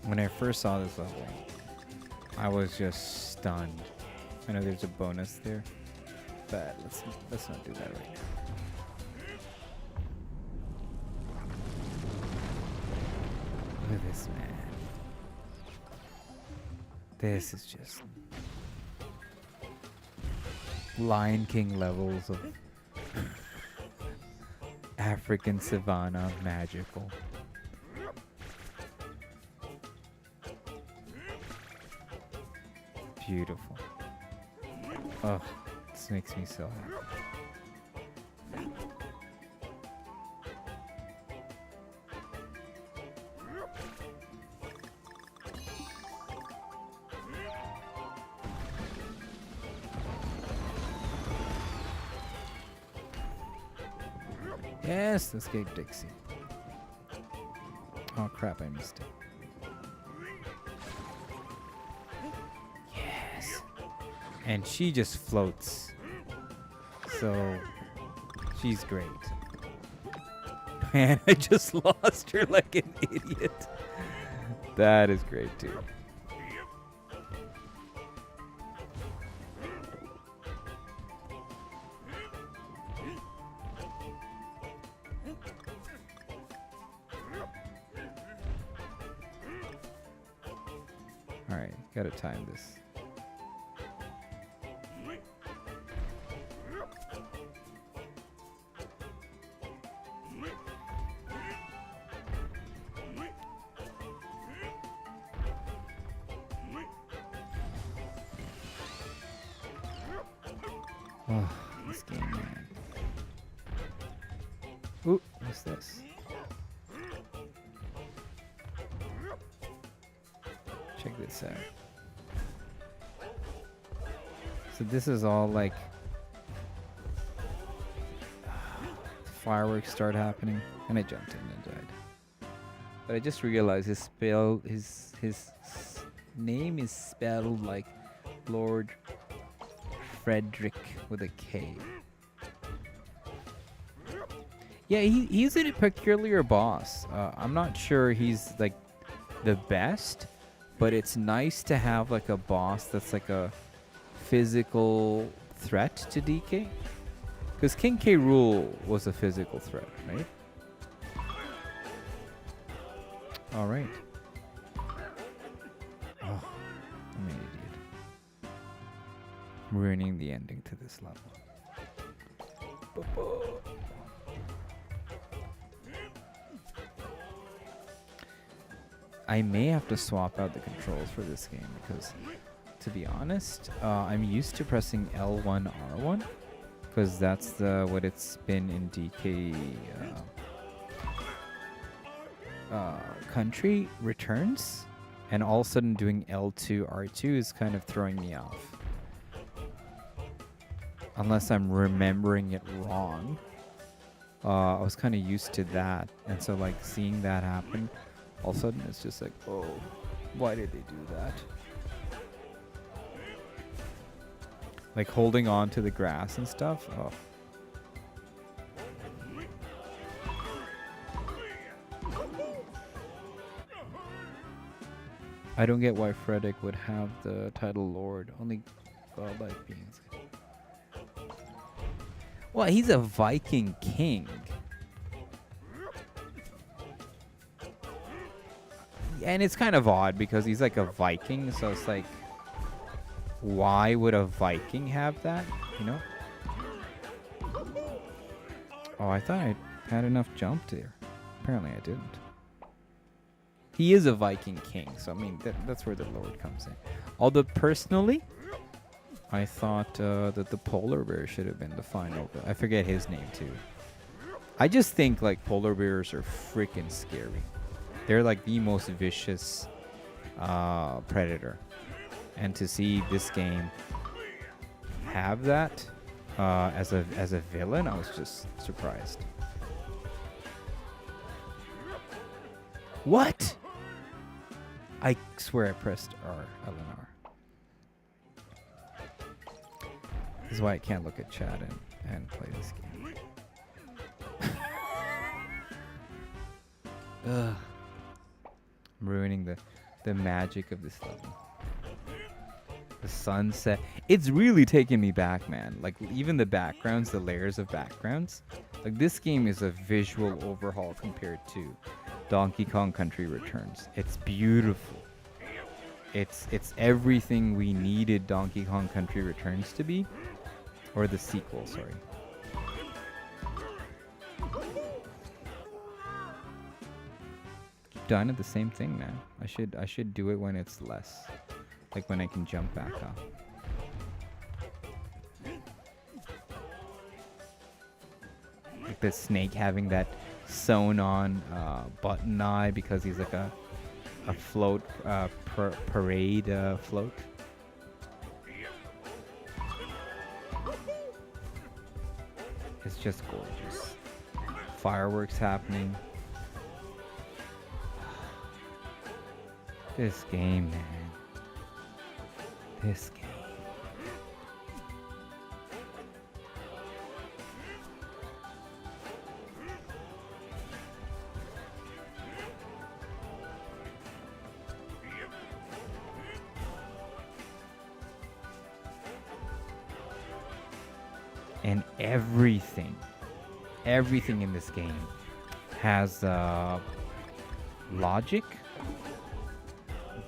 When I first saw this level, I was just stunned. I know there's a bonus there, but let's not do that right now. Look at this, man. This is just Lion King levels of African savanna magical. Beautiful. Oh, this makes me so happy. Yes, let's get Dixie. Oh crap, I missed it. And she just floats. So, she's great. Man, I just lost her like an idiot. That is great too. Alright, gotta time this. Oh, this game, man. Ooh, what's this? Check this out. So this is all like fireworks start happening, and I jumped in and died. But I just realized his name is spelled like Lord Frederick with a K. Yeah, he's a peculiar boss. I'm not sure he's like the best, but it's nice to have like a boss that's like a physical threat to DK. Because King K. Rool was a physical threat, right? All right. Oh, I'm an idiot. I'm ruining the ending to this level. I may have to swap out the controls for this game because, to be honest, I'm used to pressing L1, R1 because that's what it's been in DK Country Returns, and all of a sudden doing L2, R2 is kind of throwing me off. Unless I'm remembering it wrong. I was kind of used to that, and so like seeing that happen, all of a sudden it's just like, oh, why did they do that? Like holding on to the grass and stuff. Oh. I don't get why Frederick would have the title Lord. Only godlike beings. Well, he's a Viking king. And it's kind of odd because he's like a Viking, so it's like, why would a Viking have that, you know? Oh, I thought I had enough jump there. Apparently I didn't. He is a Viking king, so I mean, that's where the Lord comes in. Although personally, I thought that the polar bear should have been the final. I forget his name too. I just think like polar bears are freaking scary. They're like the most vicious predator. And to see this game have that as a villain, I was just surprised. What? I swear I pressed R, LNR. This is why I can't look at chat and play this game. Ugh. I'm ruining the magic of this level. The sunset. It's really taking me back, man. Like, even the backgrounds, the layers of backgrounds. Like, this game is a visual overhaul compared to Donkey Kong Country Returns. It's beautiful. It's everything we needed Donkey Kong Country Returns to be. Or the sequel, sorry. Keep dying at the same thing, man. I should do it when it's less. Like when I can jump back up. Like the snake having that sewn on button eye because he's like a float parade float. It's just gorgeous. Fireworks happening. This game, man. This game. And everything in this game has logic.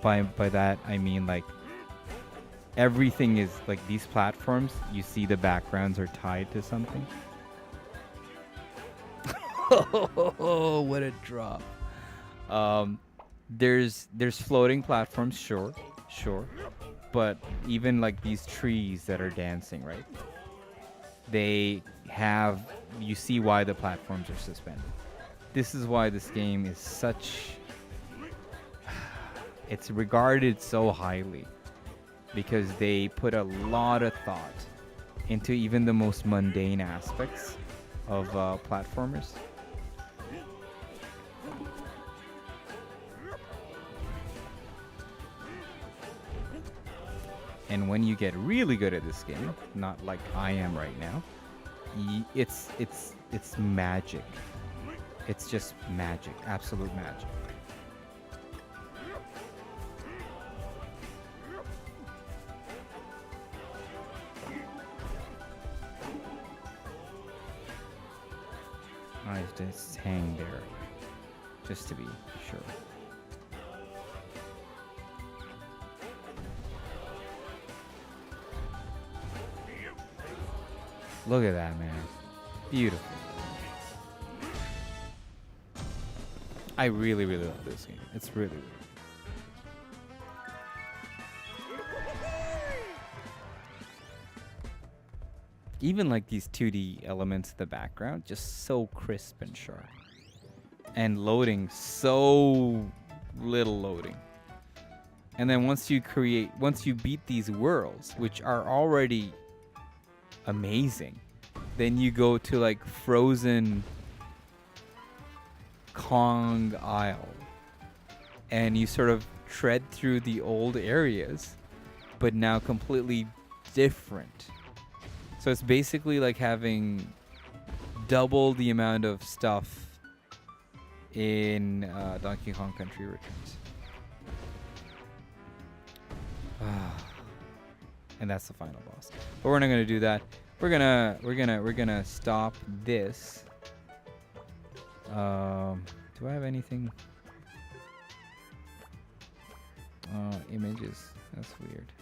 By that I mean like everything is like these platforms, you see the backgrounds are tied to something. Oh, what a drop. There's floating platforms, sure. But even like these trees that are dancing, right? You see why the platforms are suspended. This is why this game is it's regarded so highly because they put a lot of thought into even the most mundane aspects of platformers. And when you get really good at this game, not like I am right now, it's magic. It's just magic, absolute magic. I just hang there, just to be sure. Look at that, man. Beautiful. I really, really love this game. It's really, really. Even like these 2D elements in the background, just so crisp and sharp. And loading, so little loading. And then once you beat these worlds, which are already amazing, then you go to like frozen Kong Isle. And you sort of tread through the old areas, but now completely different. So it's basically like having double the amount of stuff in Donkey Kong Country Returns. And that's the final boss. But we're not gonna do that. We're gonna stop this. Do I have anything? Images. That's weird.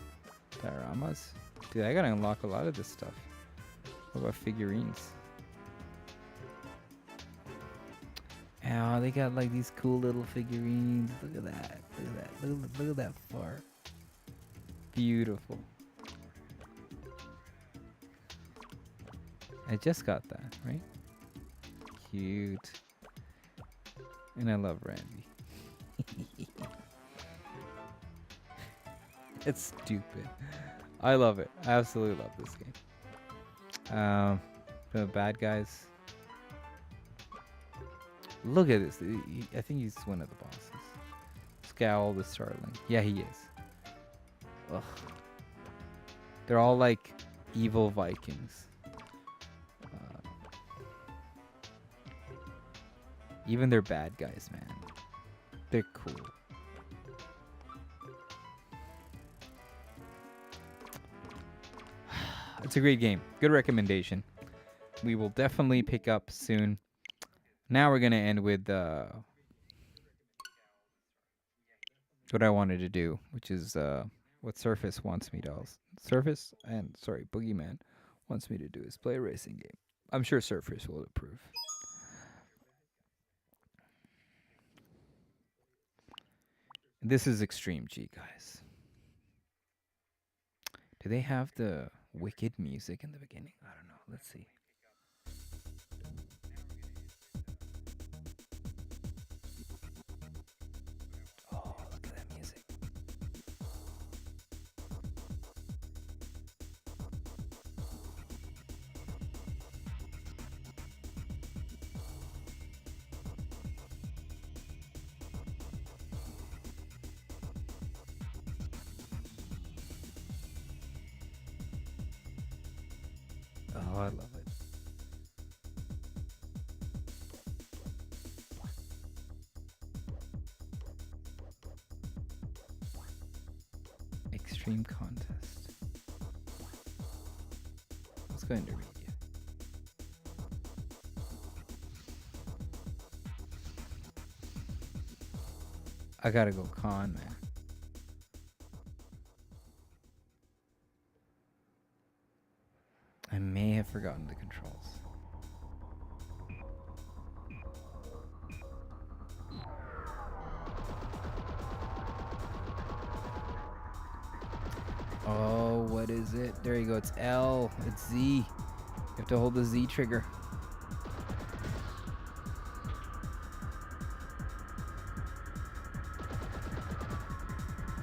Dioramas. Dude, I gotta unlock a lot of this stuff. What about figurines? Oh, they got like these cool little figurines. Look at that. Look at that. Look at that fart. Beautiful. I just got that, right? Cute. And I love Randy. It's stupid. I love it. I absolutely love this game. The bad guys. Look at this. I think he's one of the bosses. Scowl the Starling. Yeah, he is. Ugh. They're all like evil Vikings. Even their bad guys, man. They're cool. It's a great game. Good recommendation. We will definitely pick up soon. Now we're going to end with what I wanted to do, which is what Surface wants me to Boogeyman wants me to do is play a racing game. I'm sure Surface will approve. This is Extreme G, guys. Do they have the wicked music in the beginning? I don't know. Let's see. Oh, look at that music. Oh, I love it. Extreme contest. Let's go intermediate. I gotta go con, man. I may have forgotten the controls. Oh, what is it? There you go. It's L. It's Z. You have to hold the Z trigger.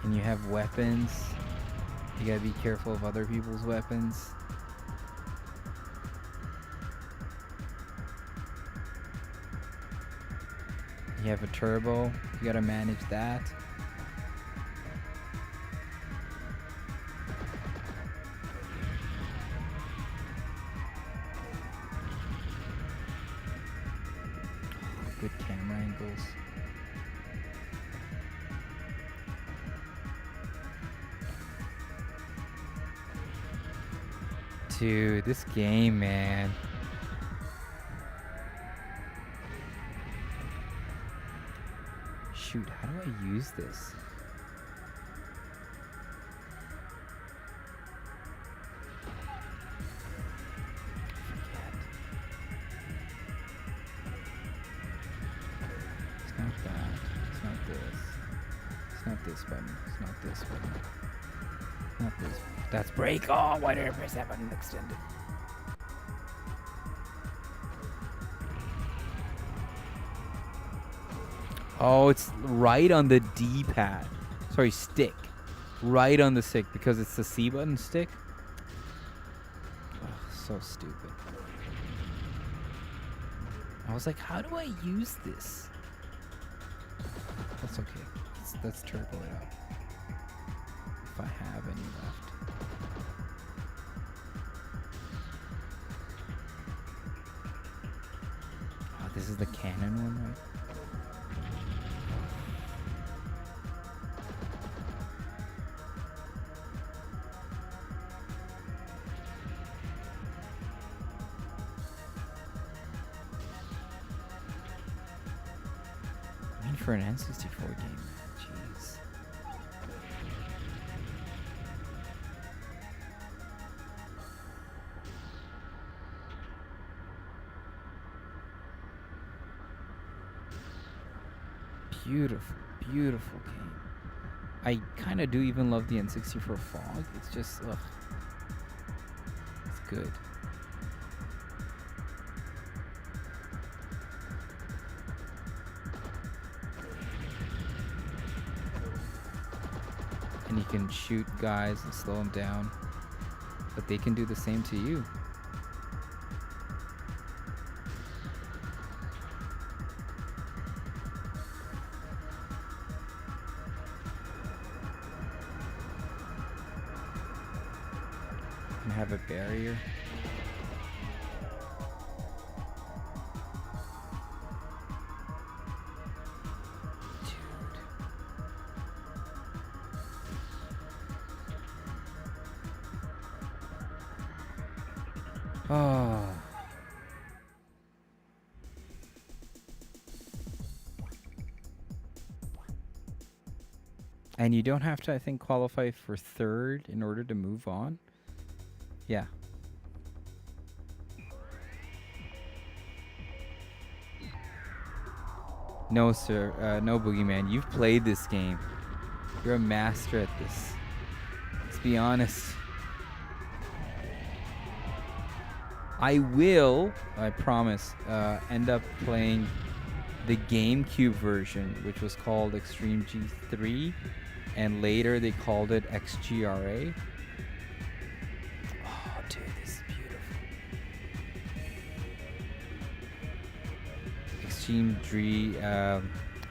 And you have weapons. You gotta be careful of other people's weapons. You have a turbo. You gotta manage that. Good camera angles. Dude, this game, man. Shoot, how do I use this? It's not that. It's not this. It's not this button. It's not this button. Not this. That's break. Oh, why did I press that button extended? Oh, it's right on the D-pad. Sorry, stick. Right on the stick because it's the C button stick. Oh, so stupid. I was like, how do I use this? That's okay. Let's turbo it up. If I have any left. Oh, this is the Canon one, right? I mean, for an N64 game, jeez. Beautiful, beautiful game. I kind of do even love the N64 fog. It's just, ugh. It's good. And you can shoot guys and slow them down. But they can do the same to you. And have a barrier. Oh. And you don't have to, I think, qualify for third in order to move on. Yeah. No, sir. No, Boogeyman. You've played this game. You're a master at this. Let's be honest. I will, I promise, end up playing the GameCube version, which was called Extreme G3, and later they called it XGRA. Oh, dude, this is beautiful. Extreme G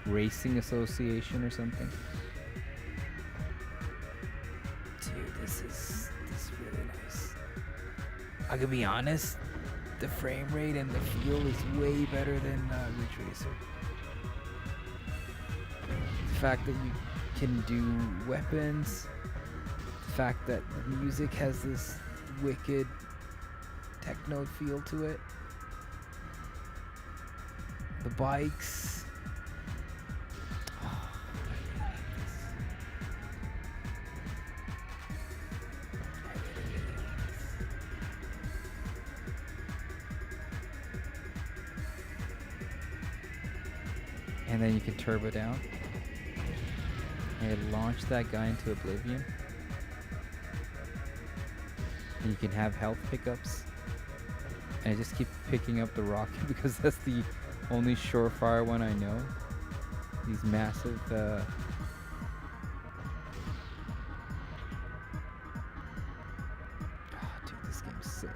Racing Association or something. Dude, this is really nice. I can be honest, the frame rate and the feel is way better than Ridge Racer. The fact that you can do weapons, the fact that the music has this wicked techno feel to it, the bikes. And then you can turbo down and launch that guy into oblivion. And you can have health pickups. And I just keep picking up the rocket because that's the only surefire one I know. These massive oh, dude, this game's sick.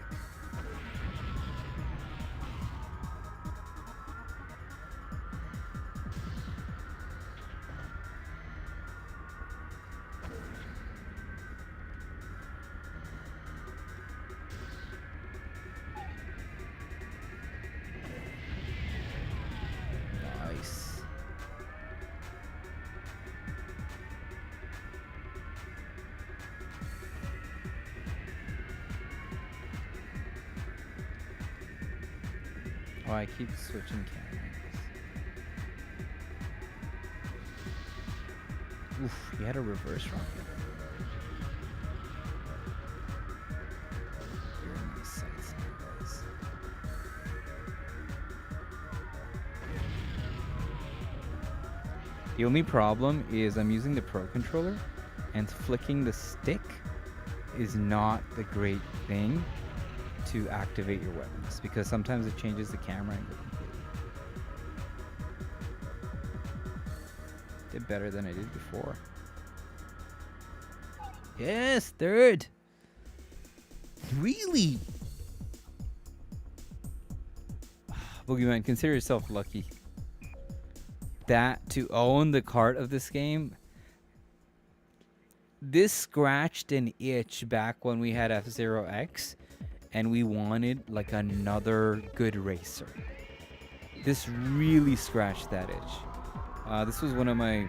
Nice. Oh, I keep switching cameras. Oof, he had a reverse rocket. You're in my sights now, guys. The only problem is I'm using the Pro controller, and flicking the stick is not the great thing to activate your weapons, because sometimes it changes the camera angle completely. Did better than I did before. Yes, third. Really? Boogeyman, consider yourself lucky. That to own the cart of this game, this scratched an itch back when we had F-Zero X and we wanted like another good racer. This really scratched that itch. This was one of my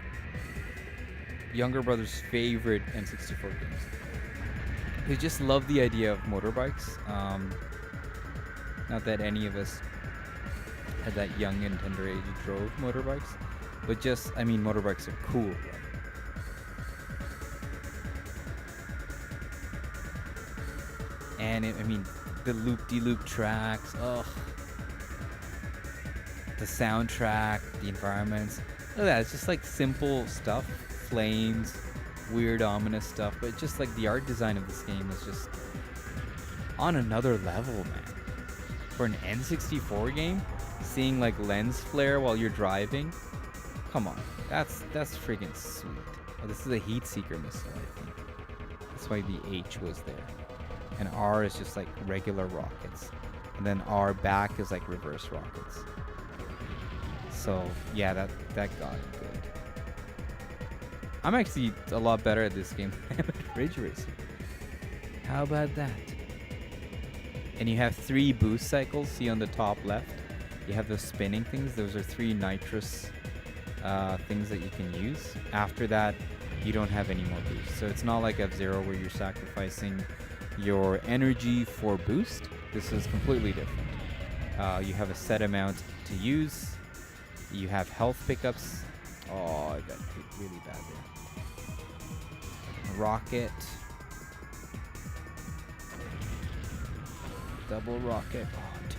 younger brother's favorite N64 games. He just loved the idea of motorbikes. Not that any of us at that young and tender age drove motorbikes, but just, I mean, motorbikes are cool, right? And I mean, the loop-de-loop tracks, ugh. The soundtrack, the environments. Look at that, it's just like simple stuff. Flames, weird, ominous stuff. But just like the art design of this game is just on another level, man. For an N64 game, seeing like lens flare while you're driving, come on, that's freaking sweet. Oh, this is a heat seeker missile, I think. That's why the H was there. And R is just like regular rockets. And then R back is like reverse rockets. So yeah, that got it good. I'm actually a lot better at this game than I am at Ridge Racer. How about that? And you have 3 boost cycles, see on the top left. You have those spinning things. Those are 3 nitrous things that you can use. After that, you don't have any more boost. So it's not like F-Zero where you're sacrificing your energy for boost. This is completely different. You have a set amount to use. You have health pickups. Oh, I got hit really bad there. Rocket. Double rocket. Oh, dude.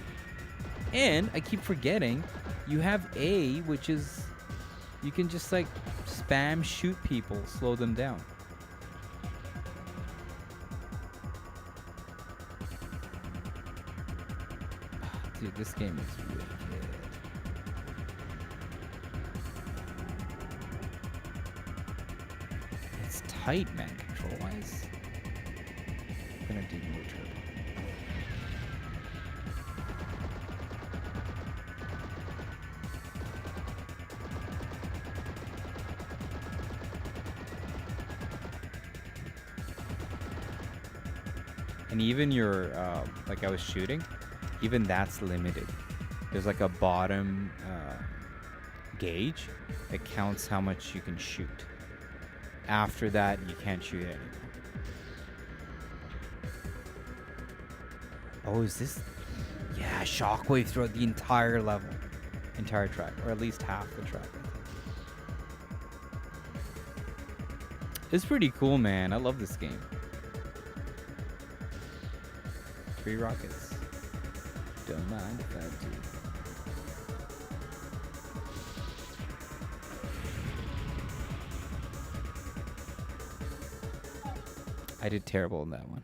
And I keep forgetting, you have A, which is, you can just like spam shoot people, slow them down. Dude, this game is really good. It's tight, man, control-wise. I'm gonna do more turbo. And even your, like I was shooting, even that's limited. There's like a bottom gauge that counts how much you can shoot. After that, you can't shoot anymore. Oh, is this? Yeah, shockwave throughout the entire level. Entire track, or at least half the track, I think. It's pretty cool, man. I love this game. 3 rockets. Don't mind if I do. I did terrible in that one.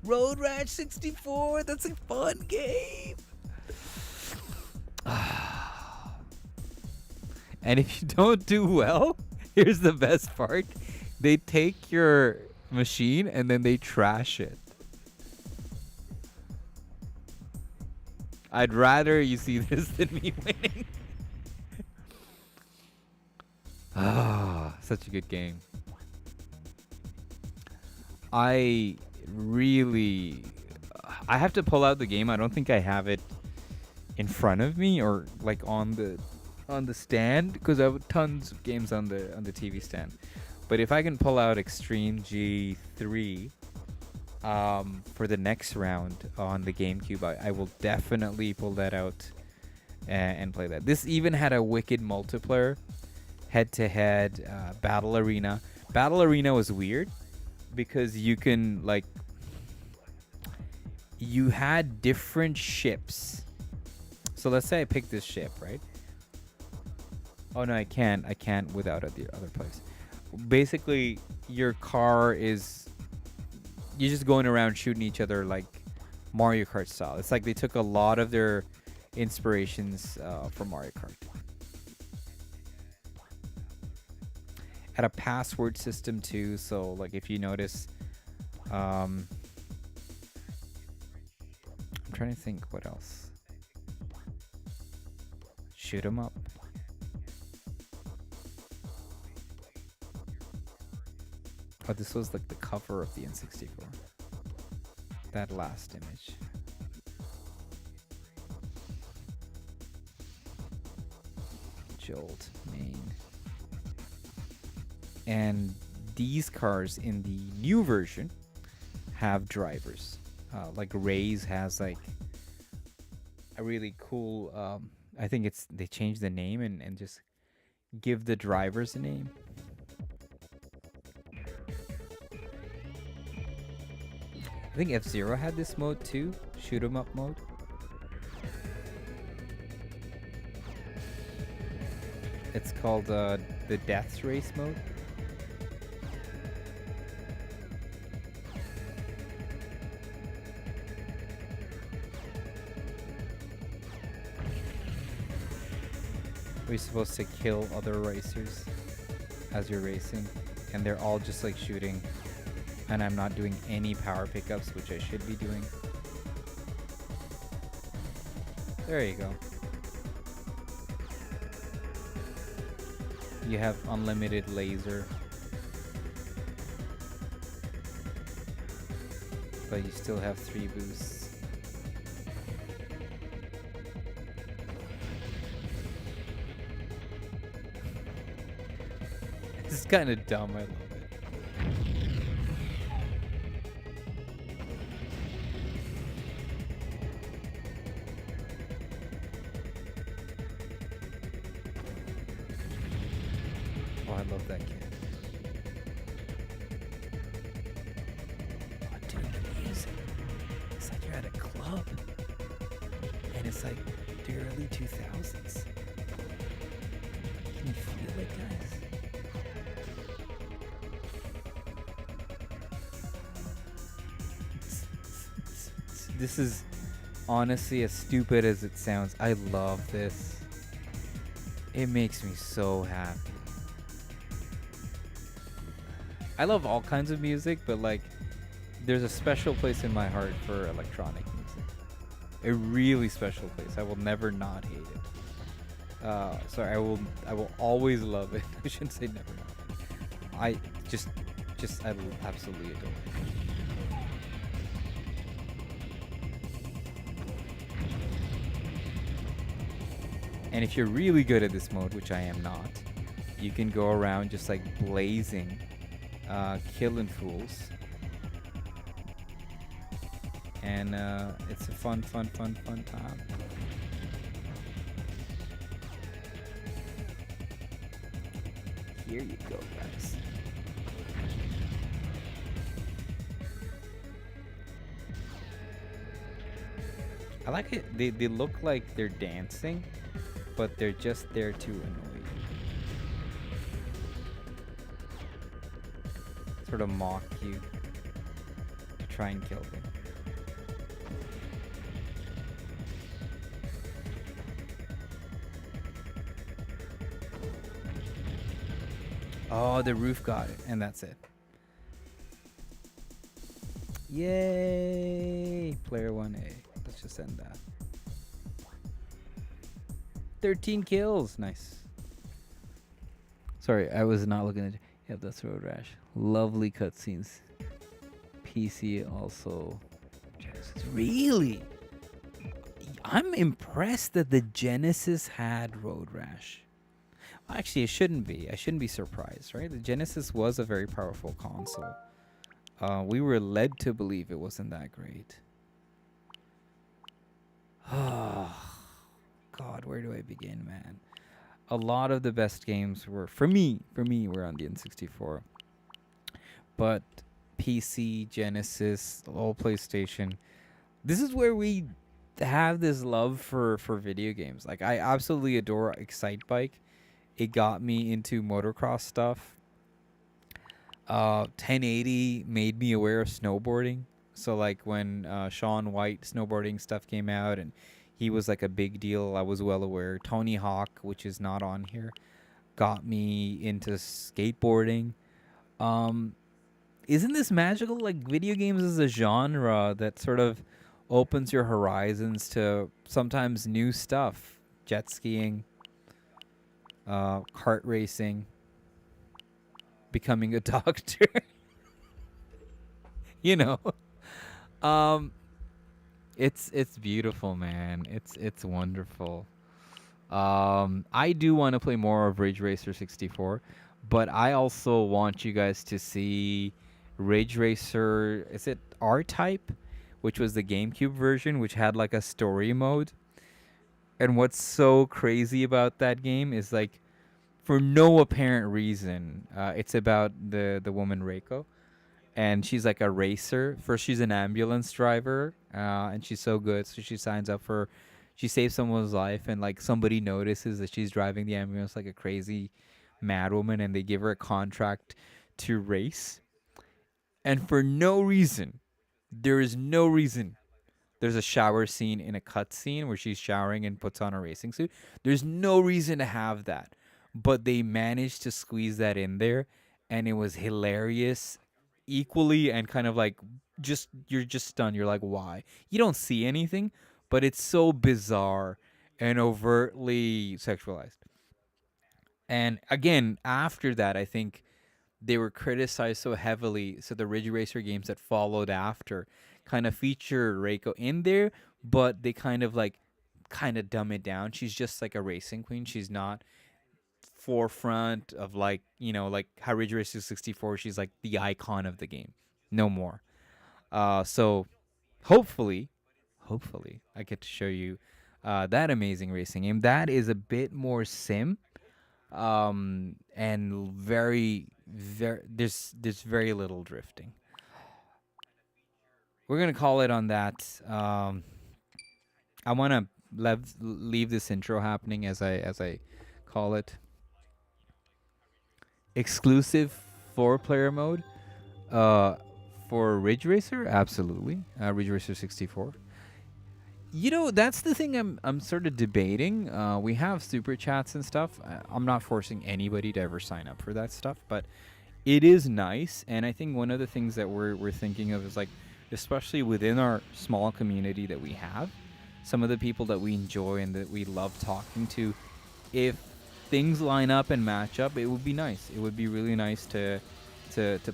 Road Rash 64, that's a fun game. And if you don't do well, here's the best part. They take your machine and then they trash it. I'd rather you see this than me winning. Ah, such a good game. I have to pull out the game. I don't think I have it in front of me or like on the stand, because I have tons of games on the TV stand. But if I can pull out Extreme G3 for the next round on the GameCube, I will definitely pull that out and play that. This even had a wicked multiplayer, head-to-head battle arena. Battle arena was weird because you can like you had different ships. So let's say I pick this ship, right? Oh no, I can't. I can't without the other place. Basically, your car is you're just going around shooting each other like Mario Kart style. It's like they took a lot of their inspirations from Mario Kart. Had a password system too, so like if you notice, I'm trying to think what else. Shoot 'em up. Oh, this was like the cover of the N64. That last image. Jolt, Maine. And these cars in the new version have drivers. Like Ray's has like a really cool. I think it's they changed the name and just give the drivers a name. I think F-Zero had this mode too, shoot 'em up mode. It's called the Death's Race mode. We're supposed to kill other racers as you're racing, and they're all just like shooting, and I'm not doing any power pickups, which I should be doing. There you go. You have unlimited laser, but you still have 3 boosts. It's kind of dumb. I love it. Oh, I love that kid. Oh, dude, the music. It's like you're at a club. And it's like the early 2000s. Can you feel it, guys? This is honestly as stupid as it sounds. I love this. It makes me so happy. I love all kinds of music, but like there's a special place in my heart for electronic music. A really special place. I will never not hate it. Sorry, I will always love it. I shouldn't say never not. I absolutely adore it. And if you're really good at this mode, which I am not, you can go around just like blazing, killing fools. And it's a fun time. Here you go, guys. I like it. They look like they're dancing, but they're just there to annoy you. Sort of mock you to try and kill them. Oh, the roof got it, and that's it. Yay! Player 1A. Let's just end that. 13 kills. Nice. Sorry, I was not looking at. Yeah, that's Road Rash. Lovely cutscenes. PC also. Genesis. Really? I'm impressed that the Genesis had Road Rash. Actually, it shouldn't be. I shouldn't be surprised, right? The Genesis was a very powerful console. We were led to believe it wasn't that great. Oh, God, where do begin, man? A lot of the best games were for me were on the N64. But PC, Genesis, all PlayStation. This is where we have this love for video games. Like I absolutely adore Excite Bike. It got me into motocross stuff. 1080 made me aware of snowboarding. So like when Sean White snowboarding stuff came out and he was like a big deal, I was well aware. Tony Hawk, which is not on here, got me into skateboarding. Um, isn't this magical? Like video games is a genre that sort of opens your horizons to sometimes new stuff. Jet skiing, kart racing, becoming a doctor. you know, um, it's beautiful, man. It's wonderful. I do want to play more of Ridge Racer 64, but I also want you guys to see Ridge Racer. Is it R Type, which was the GameCube version, which had like a story mode. And what's so crazy about that game is like, for no apparent reason, it's about the woman Reiko, and she's like a racer. First, she's an ambulance driver, and she's so good, so she signs up for. She saves someone's life, and like somebody notices that she's driving the ambulance like a crazy mad woman, and they give her a contract to race. And for no reason, there is no reason. There's a shower scene in a cutscene where she's showering and puts on a racing suit. There's no reason to have that, but they managed to squeeze that in there, and it was hilarious, equally and kind of like just you're just stunned. You're like, why? You don't see anything, but it's so bizarre and overtly sexualized. And again, after that, I think they were criticized so heavily. So the Ridge Racer games that followed after kind of feature Reiko in there, but they kind of dumb it down. She's just like a racing queen. She's not forefront of like, like how Ridge Racer 64, she's like the icon of the game. No more. So hopefully, hopefully I get to show you that amazing racing game. That is a bit more sim, and very there's very little drifting. We're gonna call it on that. I want to leave this intro happening as I call it exclusive 4-player mode. Uh, for Ridge Racer, absolutely. Ridge Racer 64. That's the thing I'm sort of debating. We have super chats and stuff. I'm not forcing anybody to ever sign up for that stuff, but it is nice. And I think one of the things that we're thinking of is like, especially within our small community that we have, some of the people that we enjoy and that we love talking to, if things line up and match up, it would be nice. It would be really nice to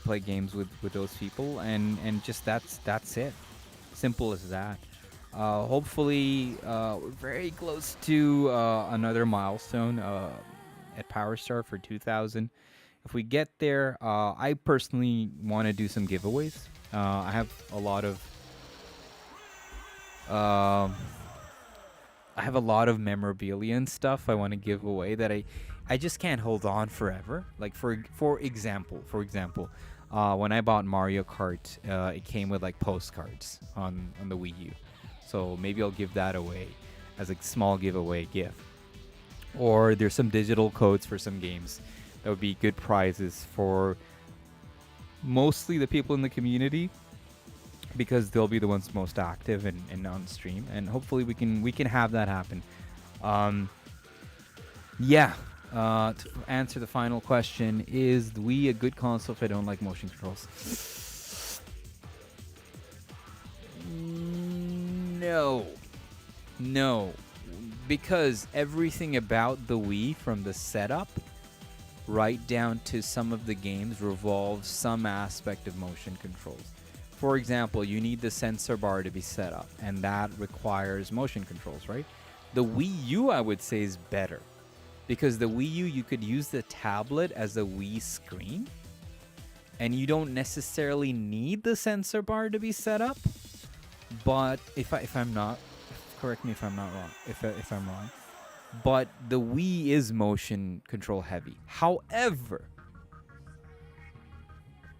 play games with those people, and just that's it. Simple as that. Hopefully, we're very close to another milestone at Power Star for 2000. If we get there, I personally want to do some giveaways. I have a lot of um, I have a lot of memorabilia and stuff I want to give away that I just can't hold on forever. Like for example, when I bought Mario Kart, it came with like postcards on the Wii U. So maybe I'll give that away as a small giveaway gift. Or there's some digital codes for some games that would be good prizes for mostly the people in the community, because they'll be the ones most active and on stream, and hopefully we can have that happen. Yeah. To answer the final question, is the Wii a good console if I don't like motion controls? No, because everything about the Wii, from the setup right down to some of the games, revolves some aspect of motion controls. For example, you need the sensor bar to be set up, and that requires motion controls, right? The Wii U, I would say, is better, because the Wii U, you could use the tablet as a Wii screen, and you don't necessarily need the sensor bar to be set up. But if I'm not, correct me if I'm not wrong, if I'm wrong, but the Wii is motion control heavy. However,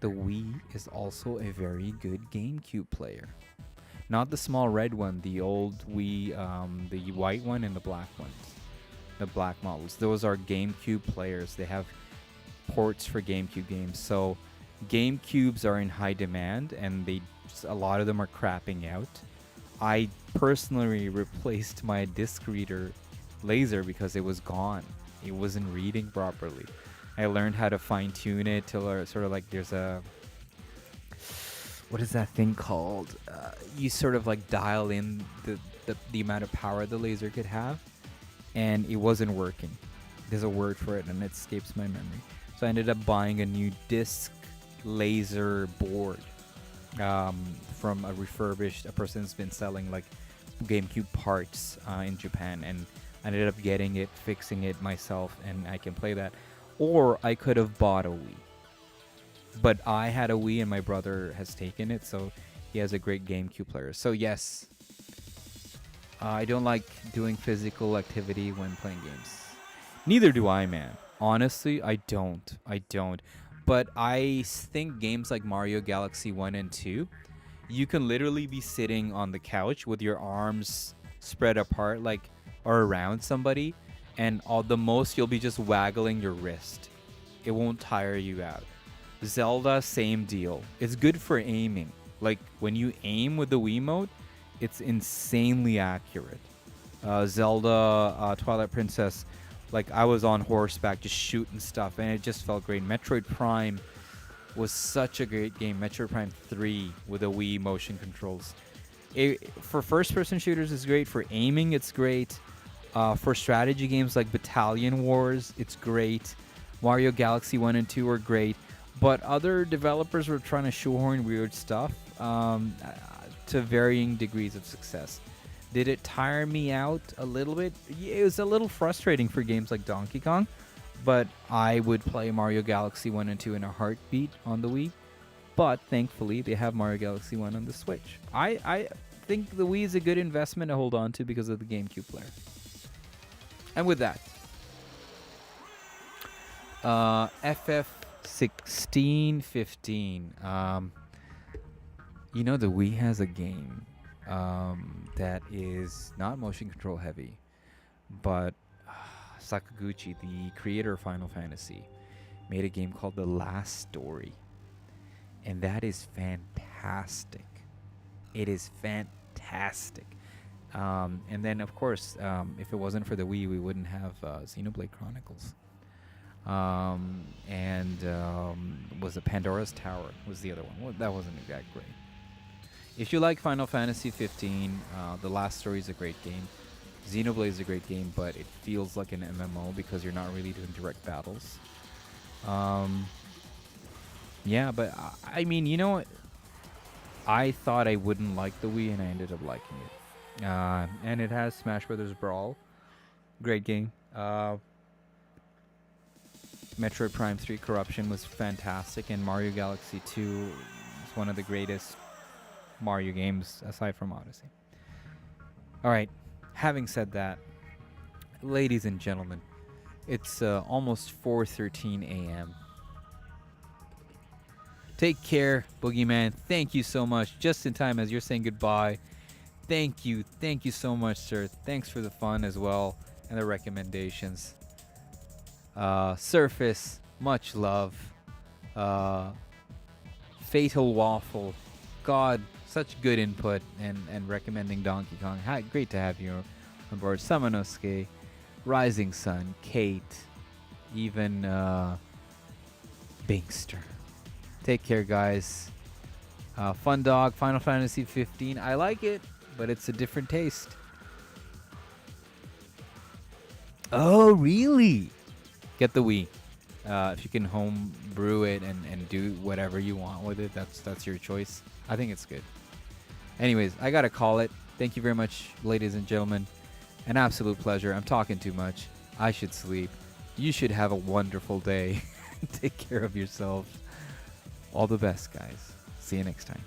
the Wii is also a very good GameCube player. Not the small red one, the old Wii, the white one and the black ones. The black models. Those are GameCube players. They have ports for GameCube games. So GameCubes are in high demand, and a lot of them are crapping out. I personally replaced my disc reader laser because it was gone. It wasn't reading properly. I learned how to fine tune it till sort of like there's a, what is that thing called? You sort of like dial in the amount of power the laser could have, and it wasn't working. There's a word for it and it escapes my memory. So I ended up buying a new disc laser board from a person's been selling like GameCube parts in Japan, and I ended up getting it, fixing it myself, and I can play that. Or I could have bought a Wii. But I had a Wii and my brother has taken it, so he has a great GameCube player. So yes, I don't like doing physical activity when playing games. Neither do I, man. Honestly, I don't. But I think games like Mario Galaxy 1 and 2, you can literally be sitting on the couch with your arms spread apart, like, or around somebody, and all the most you'll be just waggling your wrist. It won't tire you out. Zelda, same deal. It's good for aiming. Like when you aim with the Wiimote, it's insanely accurate. Zelda, Twilight Princess, like I was on horseback just shooting stuff, and it just felt great. Metroid Prime was such a great game. Metroid Prime 3 with the Wii motion controls. For first-person shooters, it's great. For aiming, it's great. For strategy games like Battalion Wars, it's great. Mario Galaxy 1 and 2 are great. But other developers were trying to shoehorn weird stuff to varying degrees of success. Did it tire me out a little bit? Yeah, it was a little frustrating for games like Donkey Kong, but I would play Mario Galaxy 1 and 2 in a heartbeat on the Wii. But thankfully, they have Mario Galaxy 1 on the Switch. I think the Wii is a good investment to hold on to because of the GameCube player. And with that, FF1615. You know, the Wii has a game that is not motion control heavy, but Sakaguchi, the creator of Final Fantasy, made a game called The Last Story. And that is fantastic. It is fantastic. And then, of course, if it wasn't for the Wii, we wouldn't have Xenoblade Chronicles. Was it Pandora's Tower was the other one. Well, that wasn't that great. If you like Final Fantasy 15, The Last Story is a great game. Xenoblade is a great game, but it feels like an MMO because you're not really doing direct battles. Yeah, but I mean, you know what? I thought I wouldn't like the Wii, and I ended up liking it. And it has Smash Brothers Brawl. Great game. Metroid Prime 3 Corruption was fantastic, and Mario Galaxy 2 is one of the greatest Mario games aside from Odyssey. Alright, having said that, ladies and gentlemen, it's almost 4:13 a.m. Take care, Boogeyman. Thank you so much. Just in time as you're saying goodbye. Thank you so much, sir. Thanks for the fun as well and the recommendations. Surface, much love. Fatal Waffle, God, such good input and recommending Donkey Kong. Great to have you on board. Samanosuke, Rising Sun, Kate, even Binkster. Take care, guys. Fun Dog, Final Fantasy 15. I like it, but it's a different taste. Oh, really? Get the Wii. If you can home brew it and do whatever you want with it, that's your choice. I think it's good. Anyways, I gotta call it. Thank you very much, ladies and gentlemen. An absolute pleasure. I'm talking too much. I should sleep. You should have a wonderful day. Take care of yourselves. All the best, guys. See you next time.